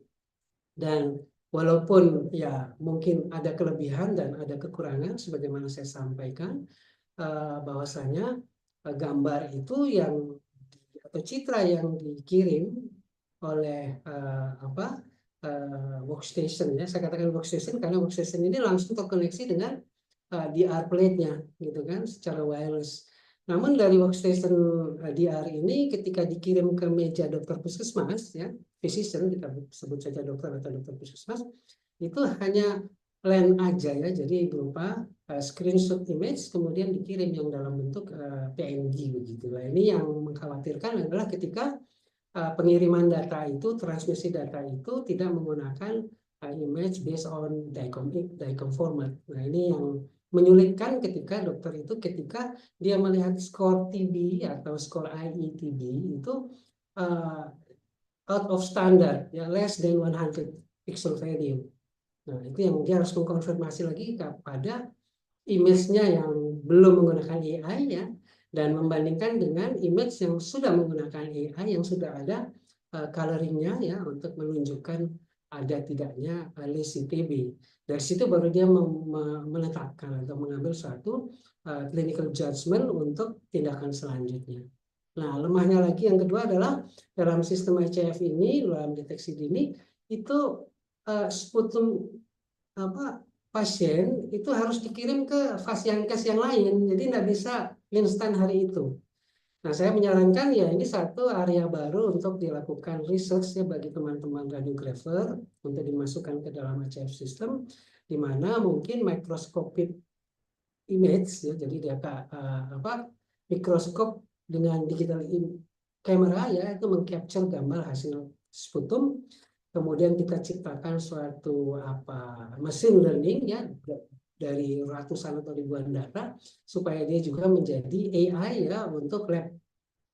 Dan walaupun ya mungkin ada kelebihan dan ada kekurangan, sebagaimana saya sampaikan, bahwasanya gambar itu yang atau citra yang dikirim oleh workstation ya, saya katakan workstation karena workstation ini langsung terkoneksi dengan DR plate-nya, gitu kan, secara wireless. Namun dari workstation DR ini ketika dikirim ke meja dokter puskesmas ya, physician kita sebut saja dokter atau dokter puskesmas, itu hanya LAN aja ya, jadi berupa screenshot image kemudian dikirim yang dalam bentuk PNG begitu. Nah, ini yang mengkhawatirkan adalah ketika pengiriman data itu, transmisi data itu tidak menggunakan image based on DICOM format. Nah, ini yang menyulitkan ketika dokter itu ketika dia melihat skor TB atau skor IE-TB itu out of standard ya, less than 100 pixel value. Nah, itu yang dia harus mengkonfirmasi lagi kepada image-nya yang belum menggunakan AI ya, dan membandingkan dengan image yang sudah menggunakan AI yang sudah ada coloring-nya ya untuk menunjukkan ada tidaknya list CPB. Dari situ baru dia menetapkan atau mengambil suatu clinical judgment untuk tindakan selanjutnya. Nah, lemahnya lagi yang kedua adalah dalam sistem ICF ini, dalam deteksi dini, itu sputum pasien itu harus dikirim ke fasiankes yang lain, jadi nggak bisa instan hari itu. Nah, saya menyarankan ya ini satu area baru untuk dilakukan research ya bagi teman-teman radiografer untuk dimasukkan ke dalam ICF system, di mana mungkin microscopic image ya, jadi dia mikroskop dengan digital camera ya itu mengcapture gambar hasil sputum, kemudian kita ciptakan suatu machine learning ya dari ratusan atau ribuan data supaya dia juga menjadi AI ya untuk lab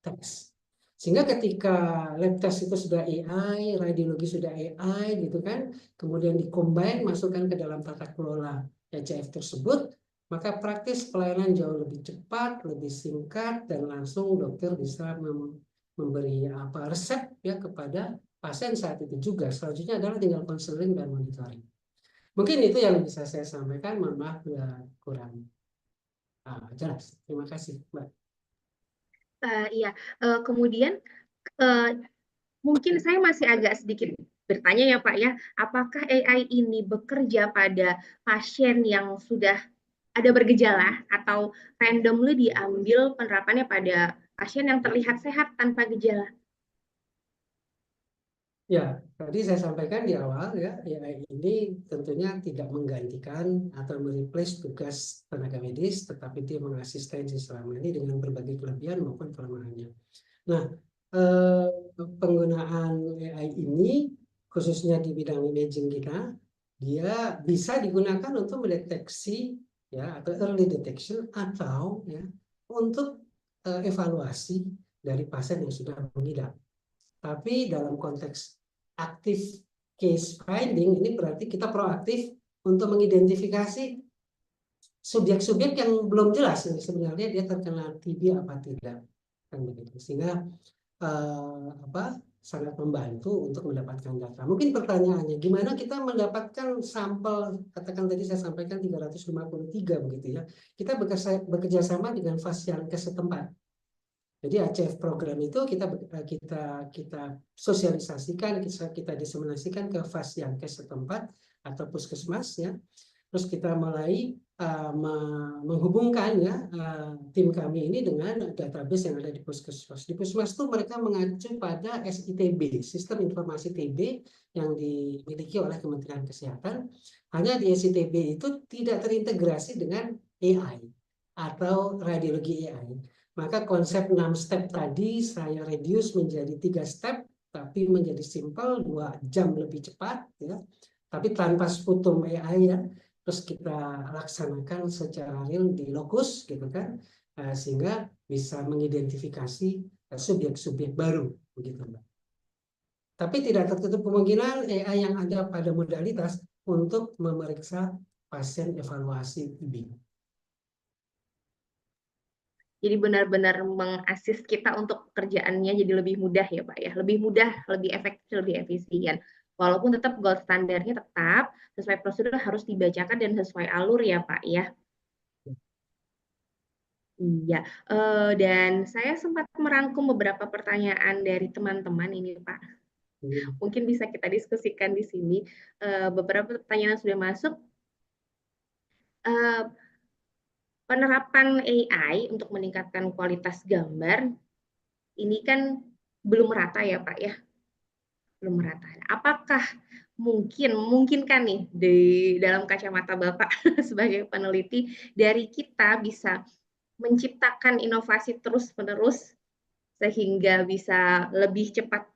test. Sehingga ketika lab test itu sudah AI, radiologi sudah AI gitu kan, kemudian dikombin masukkan ke dalam tata kelola ICF tersebut, maka praktis pelayanan jauh lebih cepat, lebih singkat, dan langsung dokter bisa memberi resep ya kepada pasien saat itu juga. Selanjutnya adalah tinggal konseling dan monitoring. Mungkin itu yang bisa saya sampaikan. Mohon maaf bila kurang jelas. Terima kasih, Mbak. Iya, kemudian mungkin saya masih agak sedikit bertanya ya Pak ya, apakah AI ini bekerja pada pasien yang sudah ada bergejala atau randomly diambil penerapannya pada pasien yang terlihat sehat tanpa gejala? Ya, tadi saya sampaikan di awal ya, AI ini tentunya tidak menggantikan atau mereplace tugas tenaga medis, tetapi dia mengasistensi selama ini dengan berbagai kelebihan maupun kelemahannya. Nah, penggunaan AI ini khususnya di bidang imaging kita, dia bisa digunakan untuk mendeteksi ya atau early detection atau ya untuk evaluasi dari pasien yang sudah mengidap. Tapi dalam konteks aktif case finding ini berarti kita proaktif untuk mengidentifikasi subjek-subjek yang belum jelas sebenarnya dia terkena TB apa tidak, kan begitu. Sehingga sangat membantu untuk mendapatkan data. Mungkin pertanyaannya, gimana kita mendapatkan sampel, katakan tadi saya sampaikan 353 begitu ya. Kita bekerja sama dengan fasiankes setempat. Jadi ACF program itu kita sosialisasikan, kita diseminasikan ke fasiankes setempat atau puskesmas ya. Terus kita mulai menghubungkan ya tim kami ini dengan database yang ada di puskesmas. Di puskesmas itu mereka mengacu pada SITB, Sistem Informasi TB yang dimiliki oleh Kementerian Kesehatan. Hanya di SITB itu tidak terintegrasi dengan AI atau radiologi AI. Maka konsep 6 step tadi saya reduce menjadi 3 step, tapi menjadi simple, 2 jam lebih cepat, ya. Tapi tanpa sputum AI ya. Terus kita laksanakan secara real di lokus, gitu kan, sehingga bisa mengidentifikasi subjek-subjek baru, begitu Mbak. Tapi tidak tertutup kemungkinan AI yang ada pada modalitas untuk memeriksa pasien evaluasi TB. Jadi benar-benar mengasis kita untuk pekerjaannya jadi lebih mudah ya Pak ya, lebih mudah, lebih efektif, lebih efisien. Walaupun tetap gold standarnya tetap sesuai prosedur harus dibacakan dan sesuai alur ya Pak ya. Iya, dan saya sempat merangkum beberapa pertanyaan dari teman-teman ini Pak. Mungkin bisa kita diskusikan di sini. Beberapa pertanyaan sudah masuk. Penerapan AI untuk meningkatkan kualitas gambar ini kan belum merata ya Pak ya, belum merata. Apakah mungkin kan nih di dalam kacamata Bapak sebagai peneliti dari kita bisa menciptakan inovasi terus-menerus sehingga bisa lebih cepat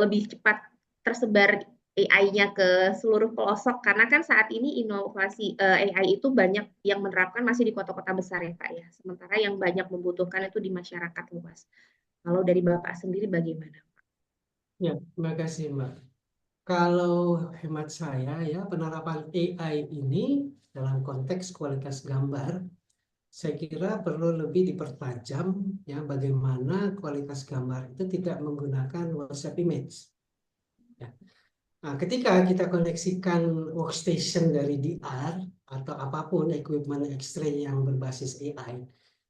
lebih cepat tersebar AI-nya ke seluruh pelosok, karena kan saat ini inovasi AI itu banyak yang menerapkan masih di kota-kota besar ya Pak ya, sementara yang banyak membutuhkan itu di masyarakat luas. Kalau dari Bapak sendiri bagaimana? Ya, terima kasih Mbak. Kalau hemat saya ya, penerapan AI ini dalam konteks kualitas gambar, saya kira perlu lebih dipertajam ya bagaimana kualitas gambar itu tidak menggunakan WhatsApp image. Ya. Nah, ketika kita koneksikan workstation dari DR atau apapun equipment X-ray yang berbasis AI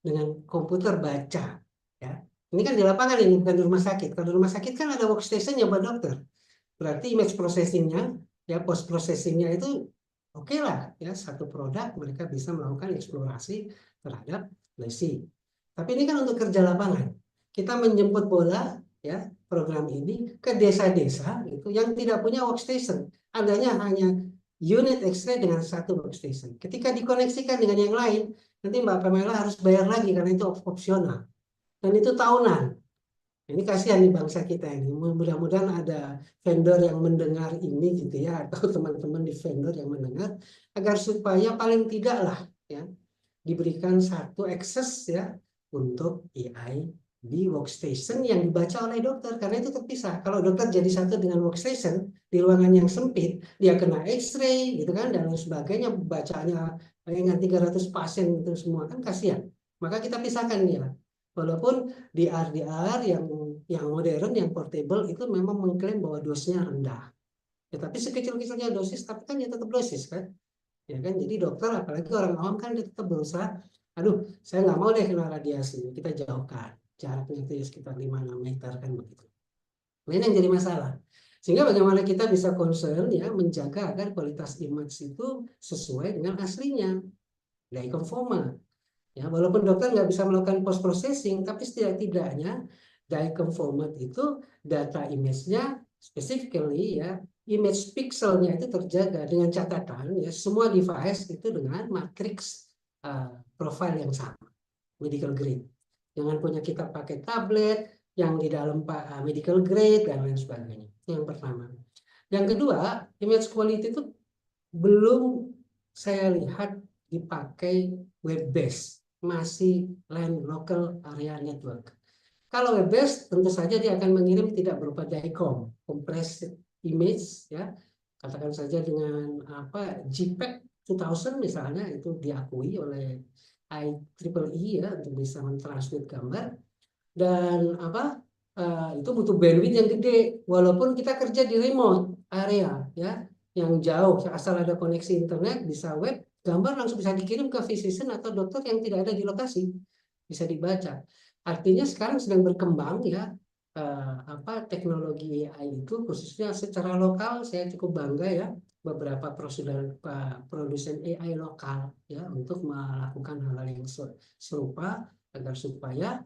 dengan komputer baca, ya. Ini kan di lapangan ini bukan di rumah sakit. Kalau di rumah sakit kan ada workstation yang buat dokter. Berarti image processing-nya, ya post processing-nya itu oke lah, ya satu produk mereka bisa melakukan eksplorasi terhadap lesi. Tapi ini kan untuk kerja lapangan. Kita menjemput bola, ya program ini ke desa-desa itu yang tidak punya workstation. Adanya hanya unit X-ray dengan satu workstation. Ketika dikoneksikan dengan yang lain, nanti Mbak Pamela harus bayar lagi karena itu opsional. Dan itu tahunan. Ini kasihan nih bangsa kita ini. Mudah-mudahan ada vendor yang mendengar ini gitu ya, atau teman-teman di vendor yang mendengar, agar supaya paling tidak lah ya diberikan satu akses ya untuk AI di workstation yang dibaca oleh dokter, karena itu terpisah. Kalau dokter jadi satu dengan workstation di ruangan yang sempit, dia kena X-ray gitu kan dan lain sebagainya, bacanya dengan 300 pasien itu semua kan kasihan. Maka kita pisahkan dia. Walaupun DR yang modern, yang portable itu memang mengklaim bahwa dosisnya rendah. Ya, tapi sekecil-kecilnya dosis, tapi kan ya tetap dosis kan. Ya kan, jadi dokter apalagi orang awam kan dia tetap berusaha, aduh saya nggak mau deh kena radiasi, kita jauhkan. Jaraknya itu ya sekitar 5-6 meter kan begitu. Nah, ini yang jadi masalah. Sehingga bagaimana kita bisa concern ya menjaga agar kualitas image itu sesuai dengan aslinya, nggak conformal. Ya, walaupun dokter nggak bisa melakukan post processing, tapi setidak-tidaknya dicom format itu data image-nya specifically ya image pixelnya itu terjaga dengan catatan ya semua device itu dengan matriks profile yang sama, medical grade. Jangan punya kita pakai tablet yang di dalam medical grade dan lain sebagainya. Yang pertama. Yang kedua, image quality itu belum saya lihat dipakai web based, masih LAN local area network. Kalau web based tentu saja dia akan mengirim tidak berupa DICOM, compressed image ya. Katakan saja dengan JPEG 2000 misalnya, itu diakui oleh IEEE ya untuk bisa mentranslate gambar, dan itu butuh bandwidth yang gede walaupun kita kerja di remote area ya yang jauh, asal ada koneksi internet bisa web, gambar langsung bisa dikirim ke physician atau dokter yang tidak ada di lokasi, bisa dibaca. Artinya sekarang sedang berkembang ya teknologi AI itu khususnya secara lokal. Saya cukup bangga ya beberapa produsen AI lokal ya untuk melakukan hal-hal yang serupa agar supaya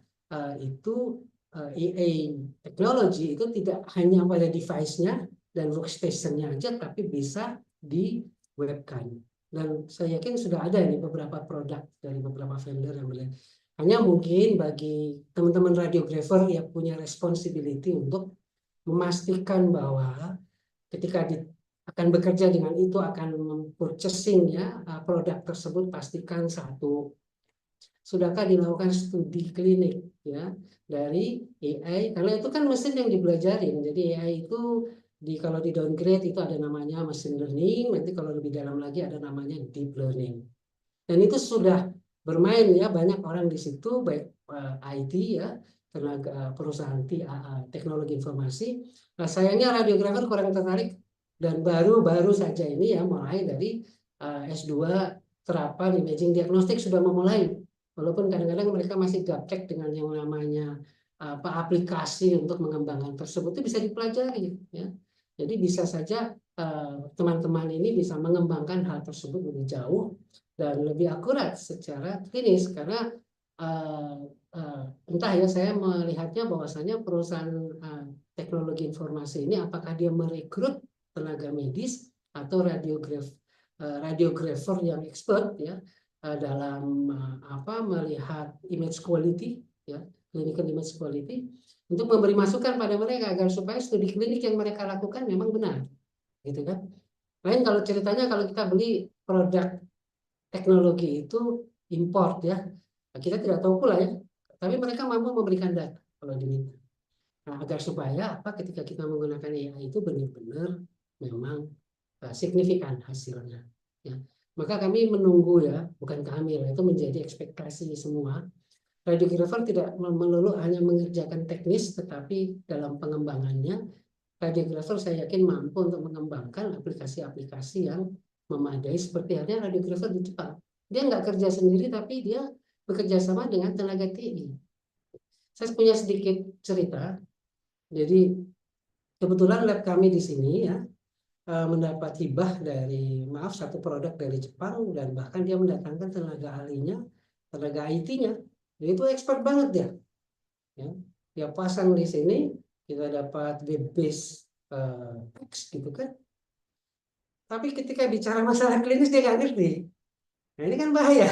itu AI teknologi itu tidak hanya pada device-nya dan workstation-nya aja, tapi bisa di webkan. Dan saya yakin sudah ada nih beberapa produk dari beberapa vendor yang beli. Hanya mungkin bagi teman-teman radiografer yang punya responsibility untuk memastikan bahwa ketika akan bekerja dengan itu, akan purchasing ya produk tersebut, pastikan satu, sudahkah dilakukan studi klinik ya dari AI, karena itu kan mesin yang dipelajarin. Jadi AI itu kalau di downgrade itu ada namanya machine learning, nanti kalau lebih dalam lagi ada namanya deep learning. Dan itu sudah bermain ya banyak orang di situ, baik IT ya, tenaga perusahaan teknologi informasi. Nah, sayangnya radiografer kurang tertarik, dan baru saja ini ya mulai dari S2 terapan imaging diagnostik sudah memulai. Walaupun kadang-kadang mereka masih gaptek dengan yang namanya aplikasi untuk mengembangkan tersebut, itu bisa dipelajari ya. Jadi bisa saja teman-teman ini bisa mengembangkan hal tersebut lebih jauh dan lebih akurat secara klinis, karena entah ya, saya melihatnya bahwasanya perusahaan teknologi informasi ini apakah dia merekrut tenaga medis atau radiografer yang expert ya dalam melihat image quality ya, clinical image quality, untuk memberi masukan pada mereka agar supaya studi klinik yang mereka lakukan memang benar gitu kan. Lain kalau ceritanya kalau kita beli produk teknologi itu import ya, kita tidak tahu pula ya, tapi mereka mampu memberikan data. kalau diminta. Nah, agar supaya ketika kita menggunakan AI itu benar-benar memang signifikan hasilnya. Ya. Maka kami menunggu ya, bukan kami lah, itu menjadi ekspektasi semua. Radiografer tidak melulu hanya mengerjakan teknis, tetapi dalam pengembangannya, radiografer saya yakin mampu untuk mengembangkan aplikasi-aplikasi yang memadai seperti halnya radiografer di Jepang. Dia nggak kerja sendiri, tapi dia bekerja sama dengan tenaga TI. Saya punya sedikit cerita. Jadi kebetulan lab kami di sini ya mendapat hibah dari satu produk dari Jepang, dan bahkan dia mendatangkan tenaga ahlinya, tenaga IT-nya. Jadi itu expert banget dia. Ya. Dia pasang di sini, kita dapat web base text gitu kan. Tapi ketika bicara masalah klinis dia nggak ngerti. Nah ini kan bahaya.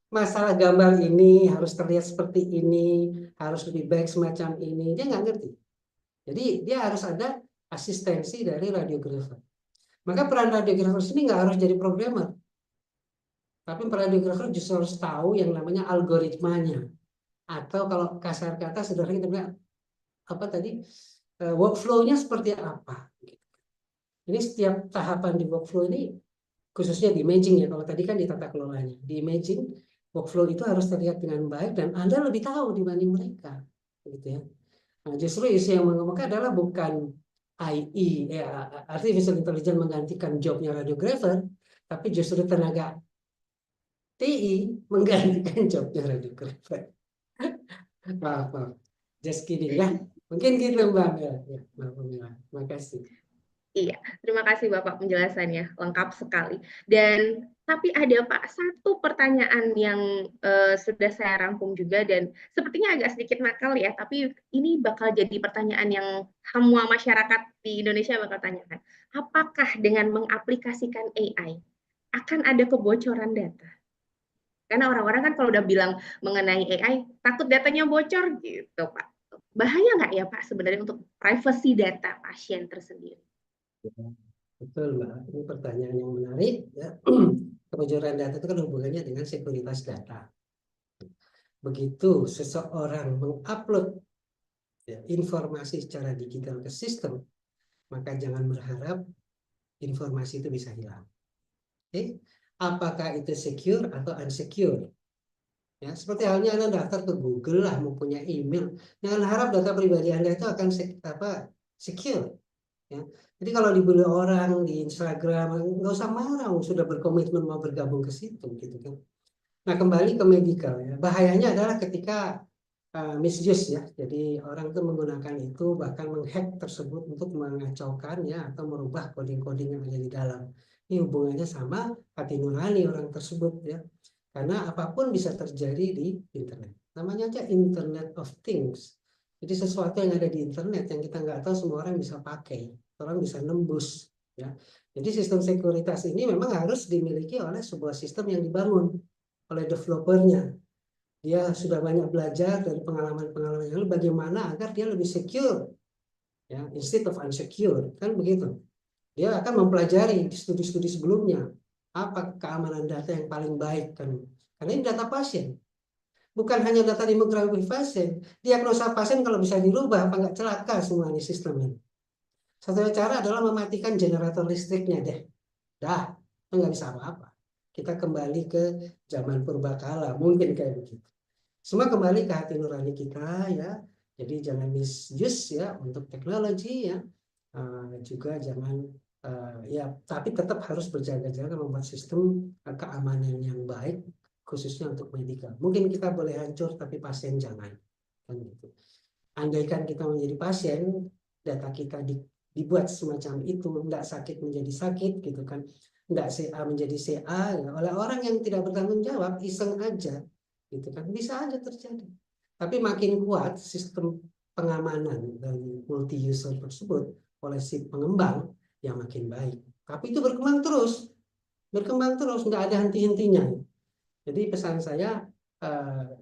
Masalah gambar ini harus terlihat seperti ini, harus lebih baik semacam ini, dia nggak ngerti. Jadi dia harus ada asistensi dari radiografer. Maka peran radiografer sini nggak harus jadi programmer, tapi radiografer justru harus tahu yang namanya algoritmanya, atau kalau kasar kata sederhana kita bilang apa tadi, workflow-nya seperti apa. Ini setiap tahapan di workflow ini, khususnya di imaging ya, kalau tadi kan di tata kelolanya, di imaging workflow itu harus terlihat dengan baik dan Anda lebih tahu dibanding mereka, gitu ya. Nah, justru isu yang mengemuka adalah bukan AI, artificial intelligence menggantikan jobnya radiografer, tapi justru tenaga TI menggantikan jobnya radiografer. Maaf. Just kidding ya. Mungkin gitu Mbak Mela. Ya, Mbak Mela. Terima kasih. Iya, terima kasih Bapak penjelasannya, lengkap sekali. Dan tapi ada Pak satu pertanyaan yang sudah saya rangkum juga dan sepertinya agak sedikit nakal ya, tapi ini bakal jadi pertanyaan yang semua masyarakat di Indonesia bakal tanyakan. Apakah dengan mengaplikasikan AI akan ada kebocoran data? Karena orang-orang kan kalau udah bilang mengenai AI, takut datanya bocor gitu Pak. Bahaya nggak ya Pak sebenarnya untuk privasi data pasien tersendiri? Betul Mbak, ini pertanyaan yang menarik ya. Kebocoran data itu kan hubungannya dengan sekuritas data. Begitu seseorang mengupload ya, informasi secara digital ke sistem, maka jangan berharap informasi itu bisa hilang. Oke? Apakah itu secure atau unsecure? Ya, seperti halnya Anda daftar ke Google lah, mempunyai email, jangan harap data pribadi Anda itu akan secure. Ya. Jadi kalau dibeli orang di Instagram, nggak usah marah, sudah berkomitmen mau bergabung ke situ, gitu kan. Nah kembali ke medical, ya. Bahayanya adalah ketika misuse ya, jadi orang itu menggunakan itu bahkan menghack tersebut untuk mengacaukan ya atau merubah coding-coding yang ada di dalam. Ini hubungannya sama hati nurani orang tersebut ya, karena apapun bisa terjadi di internet. Namanya aja Internet of Things. Jadi sesuatu yang ada di internet yang kita nggak tahu semua orang bisa pakai, orang bisa nembus ya. Jadi sistem sekuritas ini memang harus dimiliki oleh sebuah sistem yang dibangun oleh developernya. Dia sudah banyak belajar dari pengalaman-pengalaman yang lalu bagaimana agar dia lebih secure ya, instead of unsecure, kan begitu. Dia akan mempelajari di studi-studi sebelumnya apa keamanan data yang paling baik kan. Karena ini data pasien. Bukan hanya data demografi pasien, diagnosa pasien kalau bisa dirubah, apa nggak celaka semua ini sistemnya. Satu cara adalah mematikan generator listriknya deh. Dah, itu nggak bisa apa-apa. Kita kembali ke zaman purbakala, mungkin kayak begitu. Semua kembali ke hati nurani kita ya. Jadi jangan misuse ya untuk teknologi ya. Juga jangan ya, tapi tetap harus berjaga-jaga membuat sistem keamanan yang baik, khususnya untuk medikal. Mungkin kita boleh hancur, tapi pasien jangan. Kan gitu. Andaikan kita menjadi pasien, data kita dibuat semacam itu, tidak sakit menjadi sakit, gitu kan. Tidak CA menjadi CA, ya, oleh orang yang tidak bertanggung jawab, iseng aja, gitu kan. Bisa aja terjadi. Tapi makin kuat sistem pengamanan dari multi user tersebut oleh si pengembang, yang makin baik. Tapi itu berkembang terus, nggak ada henti-hentinya. Jadi pesan saya,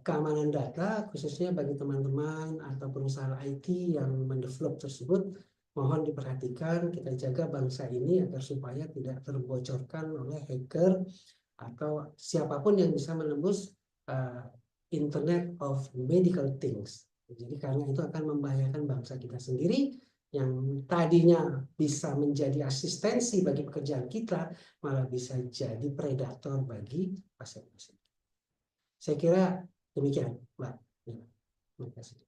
keamanan data khususnya bagi teman-teman atau perusahaan IT yang mendevelop tersebut, mohon diperhatikan, kita jaga bangsa ini agar supaya tidak terbocorkan oleh hacker atau siapapun yang bisa menembus Internet of Medical Things. Jadi karena itu akan membahayakan bangsa kita sendiri yang tadinya bisa menjadi asistensi bagi pekerjaan kita, malah bisa jadi predator bagi pasien-pasien. Saya kira demikian, Mbak. Ya, terima kasih.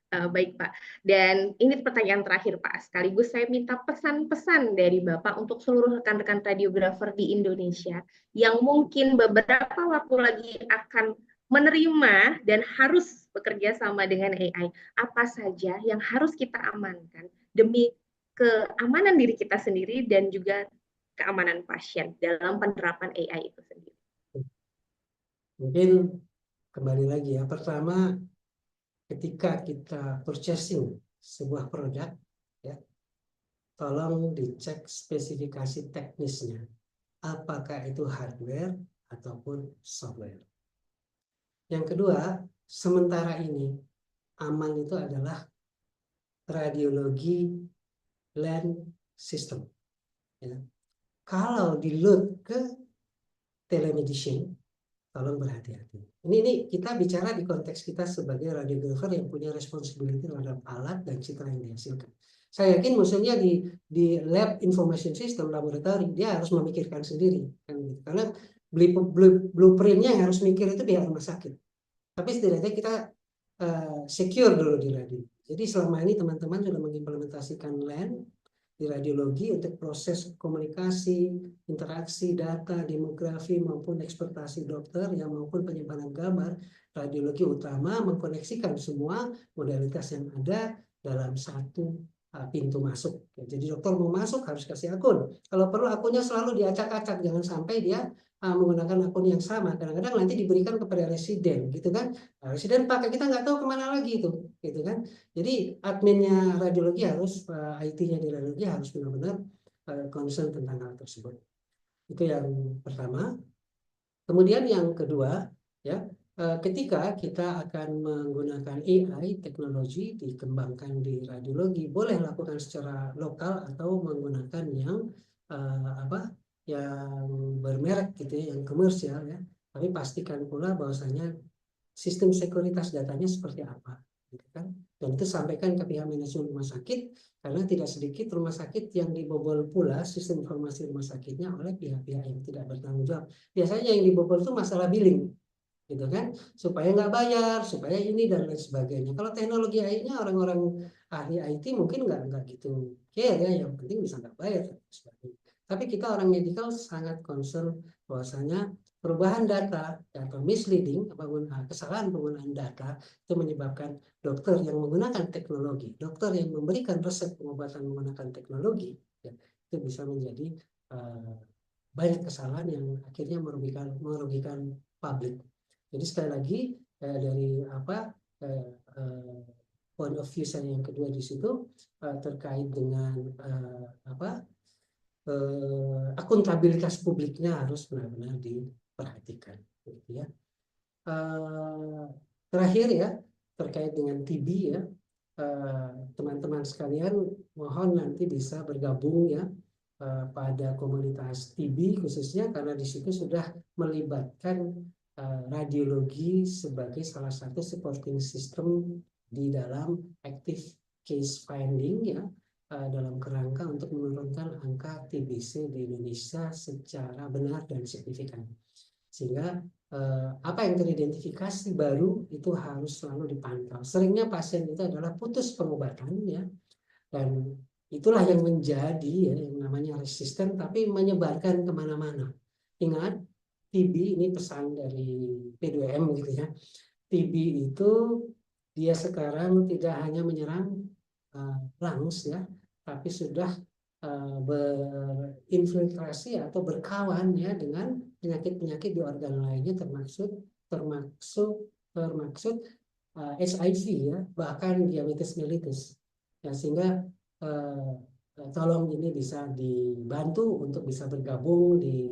Baik Pak, dan ini pertanyaan terakhir Pak, sekaligus saya minta pesan-pesan dari Bapak untuk seluruh rekan-rekan radiografer di Indonesia yang mungkin beberapa waktu lagi akan menerima dan harus bekerja sama dengan AI. Apa saja yang harus kita amankan demi keamanan diri kita sendiri dan juga keamanan pasien dalam penerapan AI itu sendiri? Mungkin kembali lagi ya, pertama ketika kita purchasing sebuah produk, ya, tolong dicek spesifikasi teknisnya, apakah itu hardware ataupun software. Yang kedua, sementara ini aman itu adalah radiologi LAN system. Ya. Kalau di-load ke telemedicine, tolong berhati-hati. Ini kita bicara di konteks kita sebagai radiografer yang punya responsibility terhadap alat dan citra yang dihasilkan. Saya yakin maksudnya di lab information system laboratorium dia harus memikirkan sendiri, kan gitu. Karena blueprintnya yang harus mikir itu pihak rumah sakit. Tapi setidaknya kita secure dulu di radio. Jadi selama ini teman-teman sudah mengimplementasikan LAN di radiologi untuk proses komunikasi, interaksi data, demografi maupun ekspektasi dokter yang maupun penyimpanan gambar. Radiologi utama mengkoneksikan semua modalitas yang ada dalam satu pintu masuk. Jadi dokter mau masuk harus kasih akun. Kalau perlu akunnya selalu diacak-acak, jangan sampai dia menggunakan akun yang sama. Kadang-kadang nanti diberikan kepada residen, gitu kan? Nah, residen pakai, kita nggak tahu kemana lagi itu, gitu kan? Jadi adminnya radiologi harus, IT-nya di radiologi harus benar-benar concern tentang hal tersebut. Itu yang pertama. Kemudian yang kedua, ya, ketika kita akan menggunakan AI teknologi dikembangkan di radiologi, boleh lakukan secara lokal atau menggunakan yang yang bermerek gitu ya, yang komersial ya. Tapi pastikan pula bahwasanya sistem sekuritas datanya seperti apa, gitu kan? Dan itu sampaikan ke pihak manajemen rumah sakit, karena tidak sedikit rumah sakit yang dibobol pula sistem informasi rumah sakitnya oleh pihak-pihak yang tidak bertanggung jawab. Biasanya yang dibobol itu masalah billing, gitu kan? Supaya nggak bayar, supaya ini dan lain sebagainya. Kalau teknologi AI-nya orang-orang ahli IT mungkin nggak gitu care ya, yang penting bisa nggak bayar dan sebagainya. Tapi kita orang medical sangat concern bahwasanya perubahan data atau misleading, kesalahan penggunaan data itu menyebabkan dokter yang menggunakan teknologi, dokter yang memberikan resep pengobatan menggunakan teknologi, ya, itu bisa menjadi banyak kesalahan yang akhirnya merugikan publik. Jadi sekali lagi dari point of view saya yang kedua di situ terkait dengan akuntabilitas publiknya harus benar-benar diperhatikan, gitu ya. Terakhir ya, terkait dengan TB ya, teman-teman sekalian mohon nanti bisa bergabung ya pada komunitas TB khususnya, karena di situ sudah melibatkan radiologi sebagai salah satu supporting system di dalam active case finding ya, dalam kerangka untuk menurunkan angka TBC di Indonesia secara benar dan signifikan. Sehingga apa yang teridentifikasi baru itu harus selalu dipantau. Seringnya pasien itu adalah putus pengobatan ya, dan itulah yang menjadi ya, yang namanya resisten tapi menyebarkan kemana-mana. Ingat, TB ini pesan dari P2M gitu ya. TB itu dia sekarang tidak hanya menyerang lungs ya, tapi sudah berinfiltrasi atau berkawan ya dengan penyakit-penyakit di organ lainnya, termaksud HIV ya, bahkan diabetes mellitus. Ya, sehingga tolong ini bisa dibantu untuk bisa bergabung di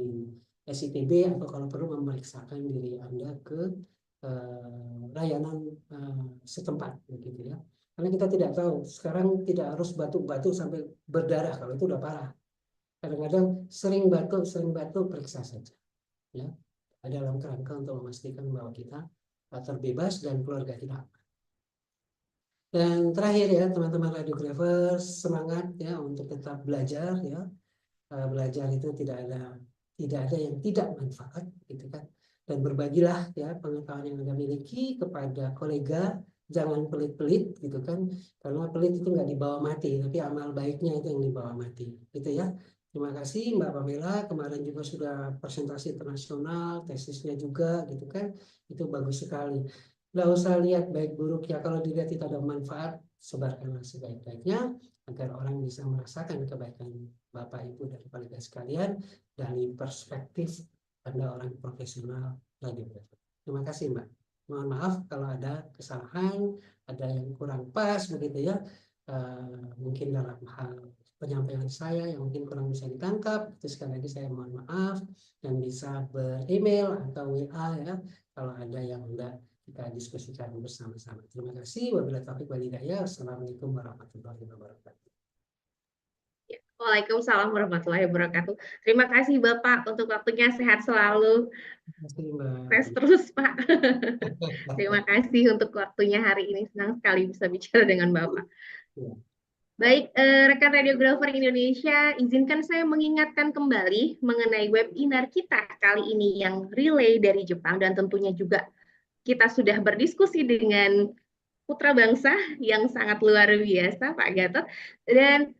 SITB atau kalau perlu memeriksakan diri Anda ke layanan setempat begitu ya. Karena kita tidak tahu, sekarang tidak harus batuk-batuk sampai berdarah, kalau itu udah parah. Kadang-kadang sering batuk, periksa saja. Ya, dalam kerangka untuk memastikan bahwa kita terbebas dan keluarga kita aman. Dan terakhir ya teman-teman radiografer, semangat ya untuk tetap belajar ya. Belajar itu tidak ada yang tidak manfaat gitu kan. Dan berbagilah ya pengetahuan yang Anda miliki kepada kolega, jangan pelit-pelit gitu kan. Karena pelit itu nggak dibawa mati, tapi amal baiknya itu yang dibawa mati gitu ya. Terima kasih Mbak Pamela, kemarin juga sudah presentasi internasional, tesisnya juga gitu kan. Itu bagus sekali. Nggak usah lihat baik buruk ya, kalau dilihat itu ada manfaat, sebarkanlah sebaik-baiknya agar orang bisa merasakan kebaikan Bapak Ibu dan kolega sekalian dari perspektif Anda orang profesional radiografer. Terima kasih Mbak. Mohon maaf kalau ada kesalahan, ada yang kurang pas begitu ya. Mungkin dalam hal penyampaian saya yang mungkin kurang bisa ditangkap, itu sekali lagi saya mohon maaf, dan bisa ber-email atau WA ya kalau ada yang enggak kita diskusikan bersama-sama. Terima kasih. Wabillahi taufiq wal hidayah. Assalamualaikum warahmatullahi wabarakatuh. Waalaikumsalam warahmatullahi wabarakatuh. Terima kasih Bapak untuk waktunya, sehat selalu. Terima kasih Mbak. Sukses terus Pak. Terima kasih untuk waktunya hari ini, senang sekali bisa bicara dengan Bapak. Baik, rekan radiografer Indonesia, izinkan saya mengingatkan kembali mengenai webinar kita kali ini yang relay dari Jepang, dan tentunya juga kita sudah berdiskusi dengan putra bangsa yang sangat luar biasa, Pak Gatot. Dan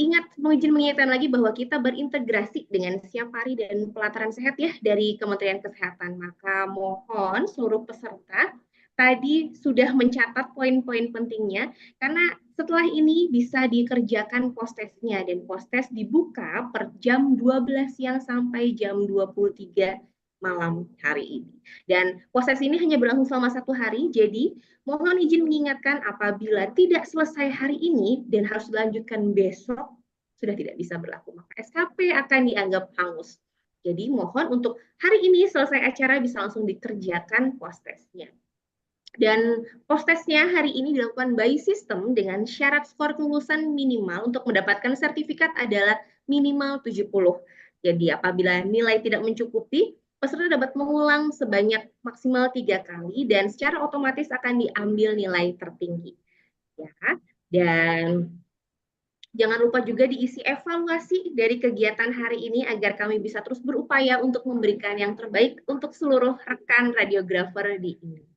izin mengingatkan lagi bahwa kita berintegrasi dengan Siapari dan Pelataran Sehat ya dari Kementerian Kesehatan. Maka mohon seluruh peserta tadi sudah mencatat poin-poin pentingnya, karena setelah ini bisa dikerjakan post-testnya, dan post-test dibuka per jam 12 siang sampai jam 23 malam hari ini. Dan proses ini hanya berlangsung selama 1 hari, jadi mohon izin mengingatkan apabila tidak selesai hari ini dan harus dilanjutkan besok, sudah tidak bisa berlaku, maka SKP akan dianggap hangus. Jadi mohon untuk hari ini selesai acara bisa langsung dikerjakan post-testnya. Dan post-testnya hari ini dilakukan by system dengan syarat skor kelulusan minimal untuk mendapatkan sertifikat adalah minimal 70. Jadi apabila nilai tidak mencukupi, peserta dapat mengulang sebanyak maksimal 3 kali dan secara otomatis akan diambil nilai tertinggi. Ya, dan jangan lupa juga diisi evaluasi dari kegiatan hari ini agar kami bisa terus berupaya untuk memberikan yang terbaik untuk seluruh rekan radiografer di Indonesia.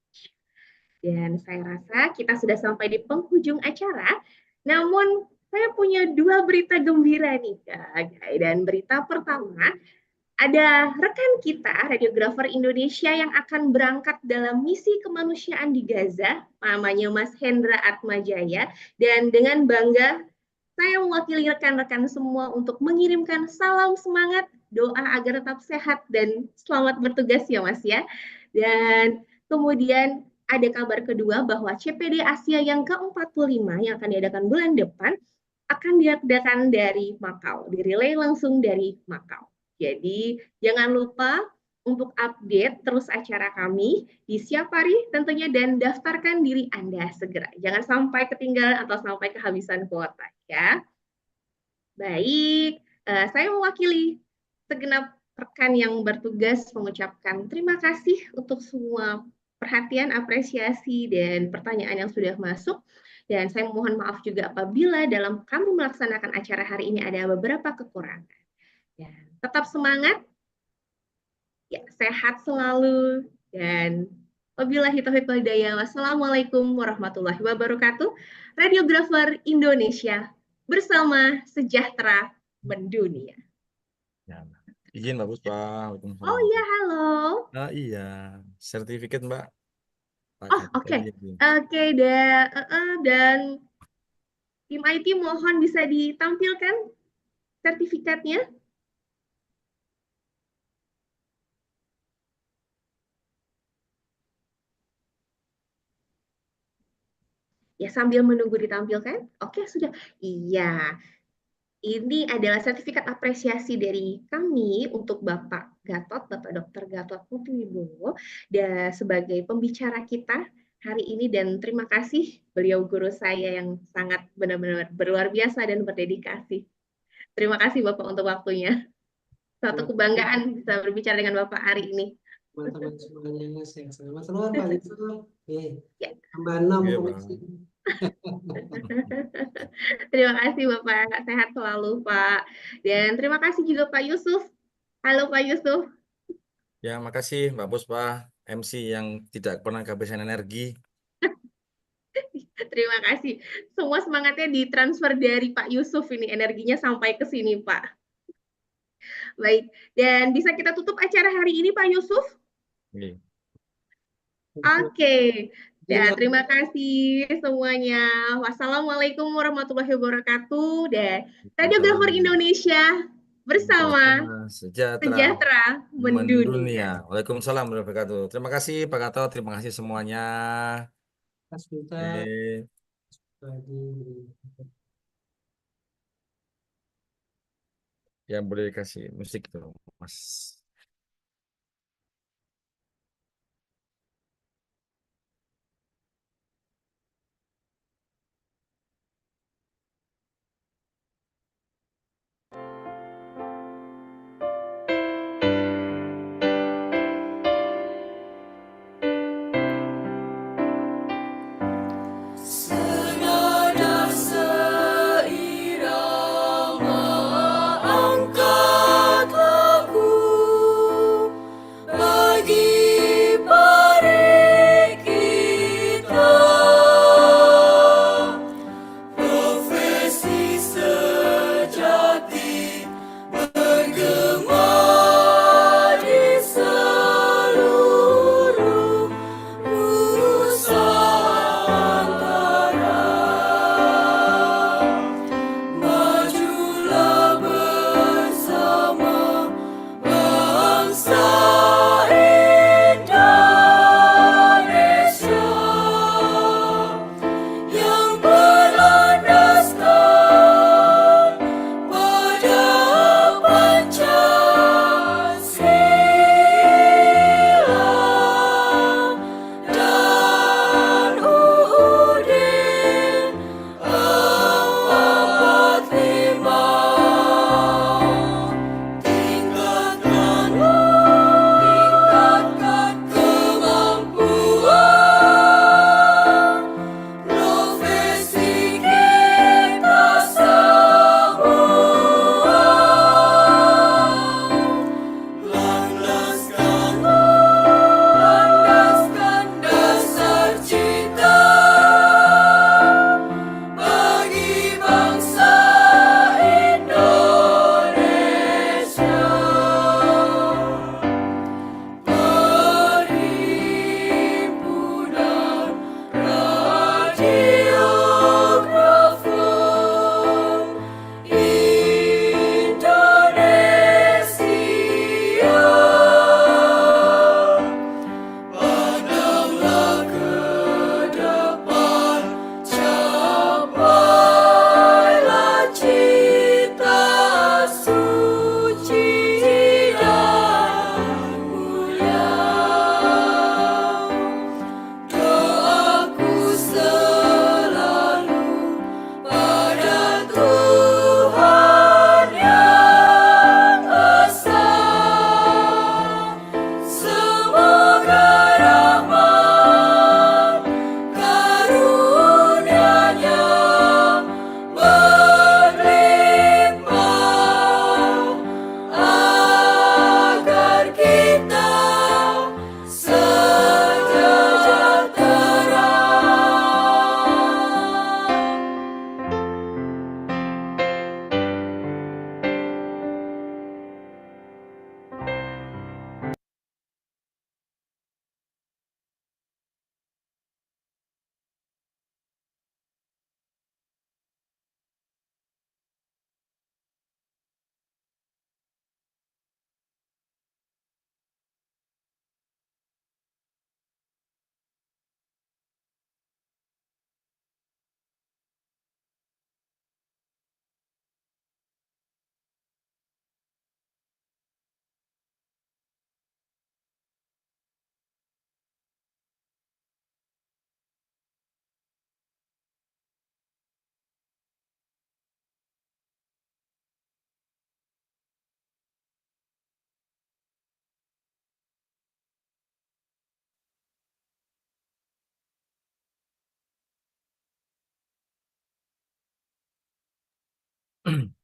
Dan saya rasa kita sudah sampai di penghujung acara. Namun saya punya 2 berita gembira nih, Kak. Dan berita pertama, ada rekan kita, radiografer Indonesia yang akan berangkat dalam misi kemanusiaan di Gaza, namanya Mas Hendra Atmajaya, dan dengan bangga saya mewakili rekan-rekan semua untuk mengirimkan salam semangat, doa agar tetap sehat dan selamat bertugas ya Mas ya. Dan kemudian ada kabar kedua bahwa CPD Asia yang ke-45 yang akan diadakan bulan depan akan diadakan dari Makau, direlay langsung dari Makau. Jadi jangan lupa untuk update terus acara kami di Siapari tentunya, dan daftarkan diri Anda segera. Jangan sampai ketinggalan atau sampai kehabisan kuota ya. Baik, saya mewakili segenap rekan yang bertugas mengucapkan terima kasih untuk semua perhatian, apresiasi, dan pertanyaan yang sudah masuk. Dan saya mohon maaf juga apabila dalam kami melaksanakan acara hari ini ada beberapa kekurangan. Dan tetap semangat, ya, sehat selalu, dan wabillahi taufiq wal hidayah. Wassalamualaikum warahmatullahi wabarakatuh. Radiografer Indonesia bersama sejahtera mendunia. Ya, izin Mbak Puspa. Oh iya, halo. Ah iya, sertifikat Mbak. Oh oke, oke, dan tim IT mohon bisa ditampilkan sertifikatnya. Ya, sambil menunggu ditampilkan. Oke, sudah. Iya. Ini adalah sertifikat apresiasi dari kami untuk Bapak Gatot, Bapak Dr. Gatot Putriwibowo, dan sebagai pembicara kita hari ini, dan terima kasih beliau guru saya yang sangat benar-benar luar biasa dan berdedikasi. Terima kasih Bapak untuk waktunya. Suatu kebanggaan bisa berbicara dengan Bapak hari ini. Teman-teman semuanya sehat selamat. Selamat Pak Yusuf. Tambah 6 Iya, koneksi. Terima kasih Bapak, sehat selalu Pak. Dan terima kasih juga Pak Yusuf. Halo Pak Yusuf. Ya, makasih Mbak Puspa, MC yang tidak pernah kehabisan energi. Terima kasih. Semua semangatnya ditransfer dari Pak Yusuf ini, energinya sampai ke sini Pak. Baik, dan bisa kita tutup acara hari ini Pak Yusuf? Oke. Oke. Ya, terima kasih semuanya. Wassalamualaikum warahmatullahi wabarakatuh. Dan Radiografer Indonesia bersama Sejahtera sejahtera mendunia. mendunia. Waalaikumsalam warahmatullahi wabarakatuh. Terima kasih Pak Gatot, terima kasih semuanya. Mas Duta. Oke. Yang boleh dikasih musik tuh, Mas. Senada seirama angkat lagu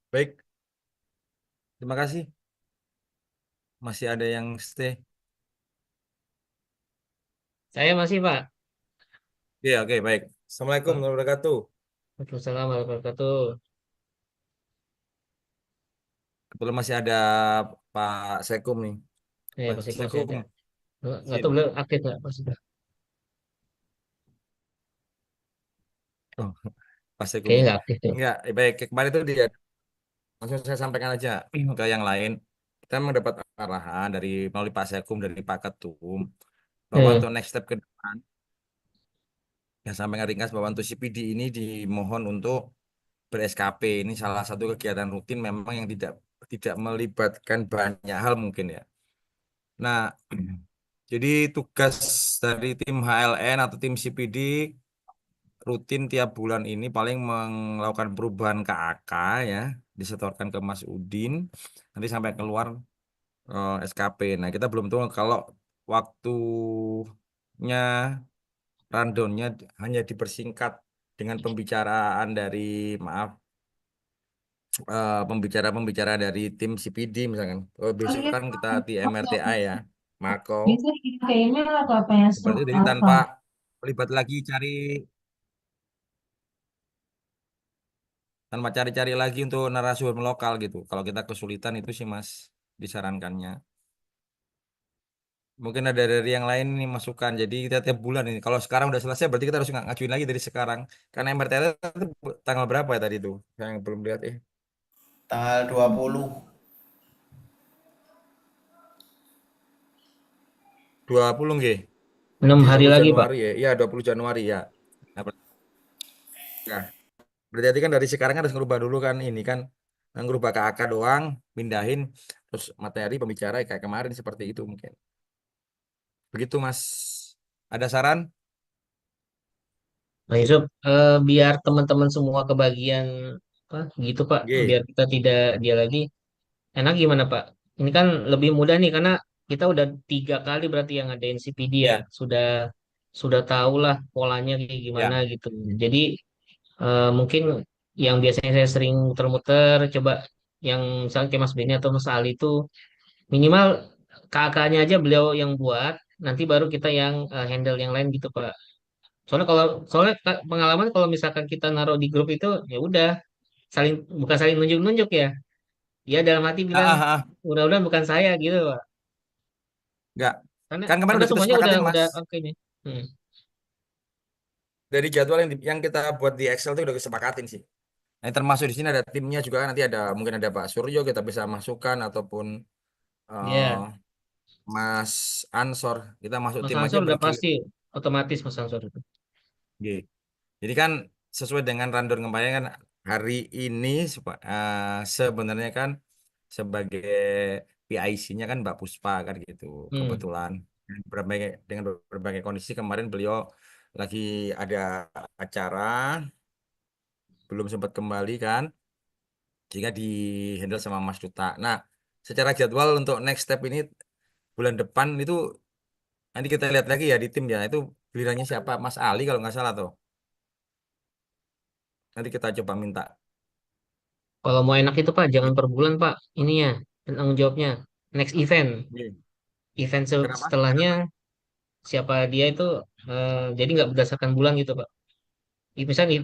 Baik, terima kasih. Masih ada yang stay. Saya masih, Pak. Iya, oke, baik. Assalamualaikum Pak. warahmatullahi wabarakatuh. Waalaikumsalam warahmatullahi wabarakatuh. Kebetulan masih ada Pak Sekum nih. Pak Pasti masih Sekum, ada. Nggak izin. tahu beliau aktif nggak, Pak sudah. Oh, Pak Sekum Kayaknya ya. nggak aktif tuh. Enggak, baik. Kemarin itu dia langsung saya sampaikan aja ke yang lain. Kita mendapat arahan dari melalui Pak Sekum dari Pak Ketum bahwa Hmm. untuk next step ke depan yang sampai ringkas bahwa untuk CPD ini dimohon untuk ber-SKP. Ini salah satu kegiatan rutin memang yang tidak tidak melibatkan banyak hal mungkin ya. Nah, jadi tugas dari tim HLN atau tim CPD rutin tiap bulan ini paling melakukan perubahan KAK ya, disetorkan ke Mas Udin, nanti sampai keluar SKP. Nah, kita belum tahu kalau waktunya rundownnya hanya dipersingkat dengan pembicaraan dari maaf pembicara-pembicara dari tim CPD misalkan. Oh, besok kan kita di MRTA ya, Mako. Kayaknya atau apa yang Berarti stroke jadi apa? tanpa terlibat lagi tanpa cari-cari lagi untuk narasumber lokal gitu. Kalau kita kesulitan itu sih Mas disarankannya. Mungkin ada dari yang lain nih masukan. Jadi kita tiap bulan ini. Kalau sekarang udah selesai berarti kita harus ngajuin lagi dari sekarang. Karena MRTA itu tanggal berapa ya tadi itu? Saya yang belum lihat Tanggal 20. 20 nggih. 6 Di hari 20 lagi, Pak. Januari ya. Iya, 20 Januari ya. Nah, ya. Berarti kan dari sekarang kan harus ngerubah dulu kan ini kan ngerubah ke AK doang, pindahin terus materi pembicara kayak kemarin seperti itu mungkin. Begitu Mas. Ada saran? Nah, Yusuf, biar teman-teman semua kebagian apa gitu, Pak. G. Biar kita tidak dia lagi. Enak gimana, Pak? Ini kan lebih mudah nih karena kita udah 3 kali berarti yang ada CPD ya. Ya, Sudah tahu lah polanya kayak gimana ya. gitu. Jadi mungkin yang biasanya saya sering muter-muter, coba yang misalnya kayak Mas Beni atau Mas Ali itu minimal kakaknya aja beliau yang buat, nanti baru kita yang handle yang lain gitu, Pak. Soalnya pengalaman kalau misalkan kita naruh di grup itu ya udah saling bukan saling nunjuk-nunjuk ya. Dia dalam hati Ah, bilang ah, ah. mudah-mudahan bukan saya gitu, Pak. Enggak. Karena Kan kemarin karena udah kita semuanya sepakatin Mas. udah oke nih. Hmm. Dari jadwal yang kita buat di Excel itu udah kesepakatin sih. Nah, termasuk di sini ada timnya juga nanti ada mungkin ada Pak Suryo kita bisa masukkan ataupun eh, Ya, Mas Ansor kita masuk Mas tim aja Ansor udah bergilir. pasti otomatis Mas Ansor itu. G. Jadi kan sesuai dengan rundown kemarin kan hari ini sebenarnya kan sebagai PIC-nya kan Mbak Puspa kan gitu. Hmm. Kebetulan dengan berbagai kondisi kemarin beliau lagi ada acara belum sempat kembali kan sehingga di handle sama Mas Duta. Nah, secara jadwal untuk next step ini bulan depan itu nanti kita lihat lagi ya di tim ya itu gilirannya siapa Mas Ali kalau nggak salah tuh. Nanti kita coba minta. Kalau mau enak itu Pak, jangan per bulan Pak. Ini ya, tanggung jawabnya. Next event. Iya. Event Kenapa? setelahnya siapa dia itu jadi nggak berdasarkan bulan gitu Pak. Misalnya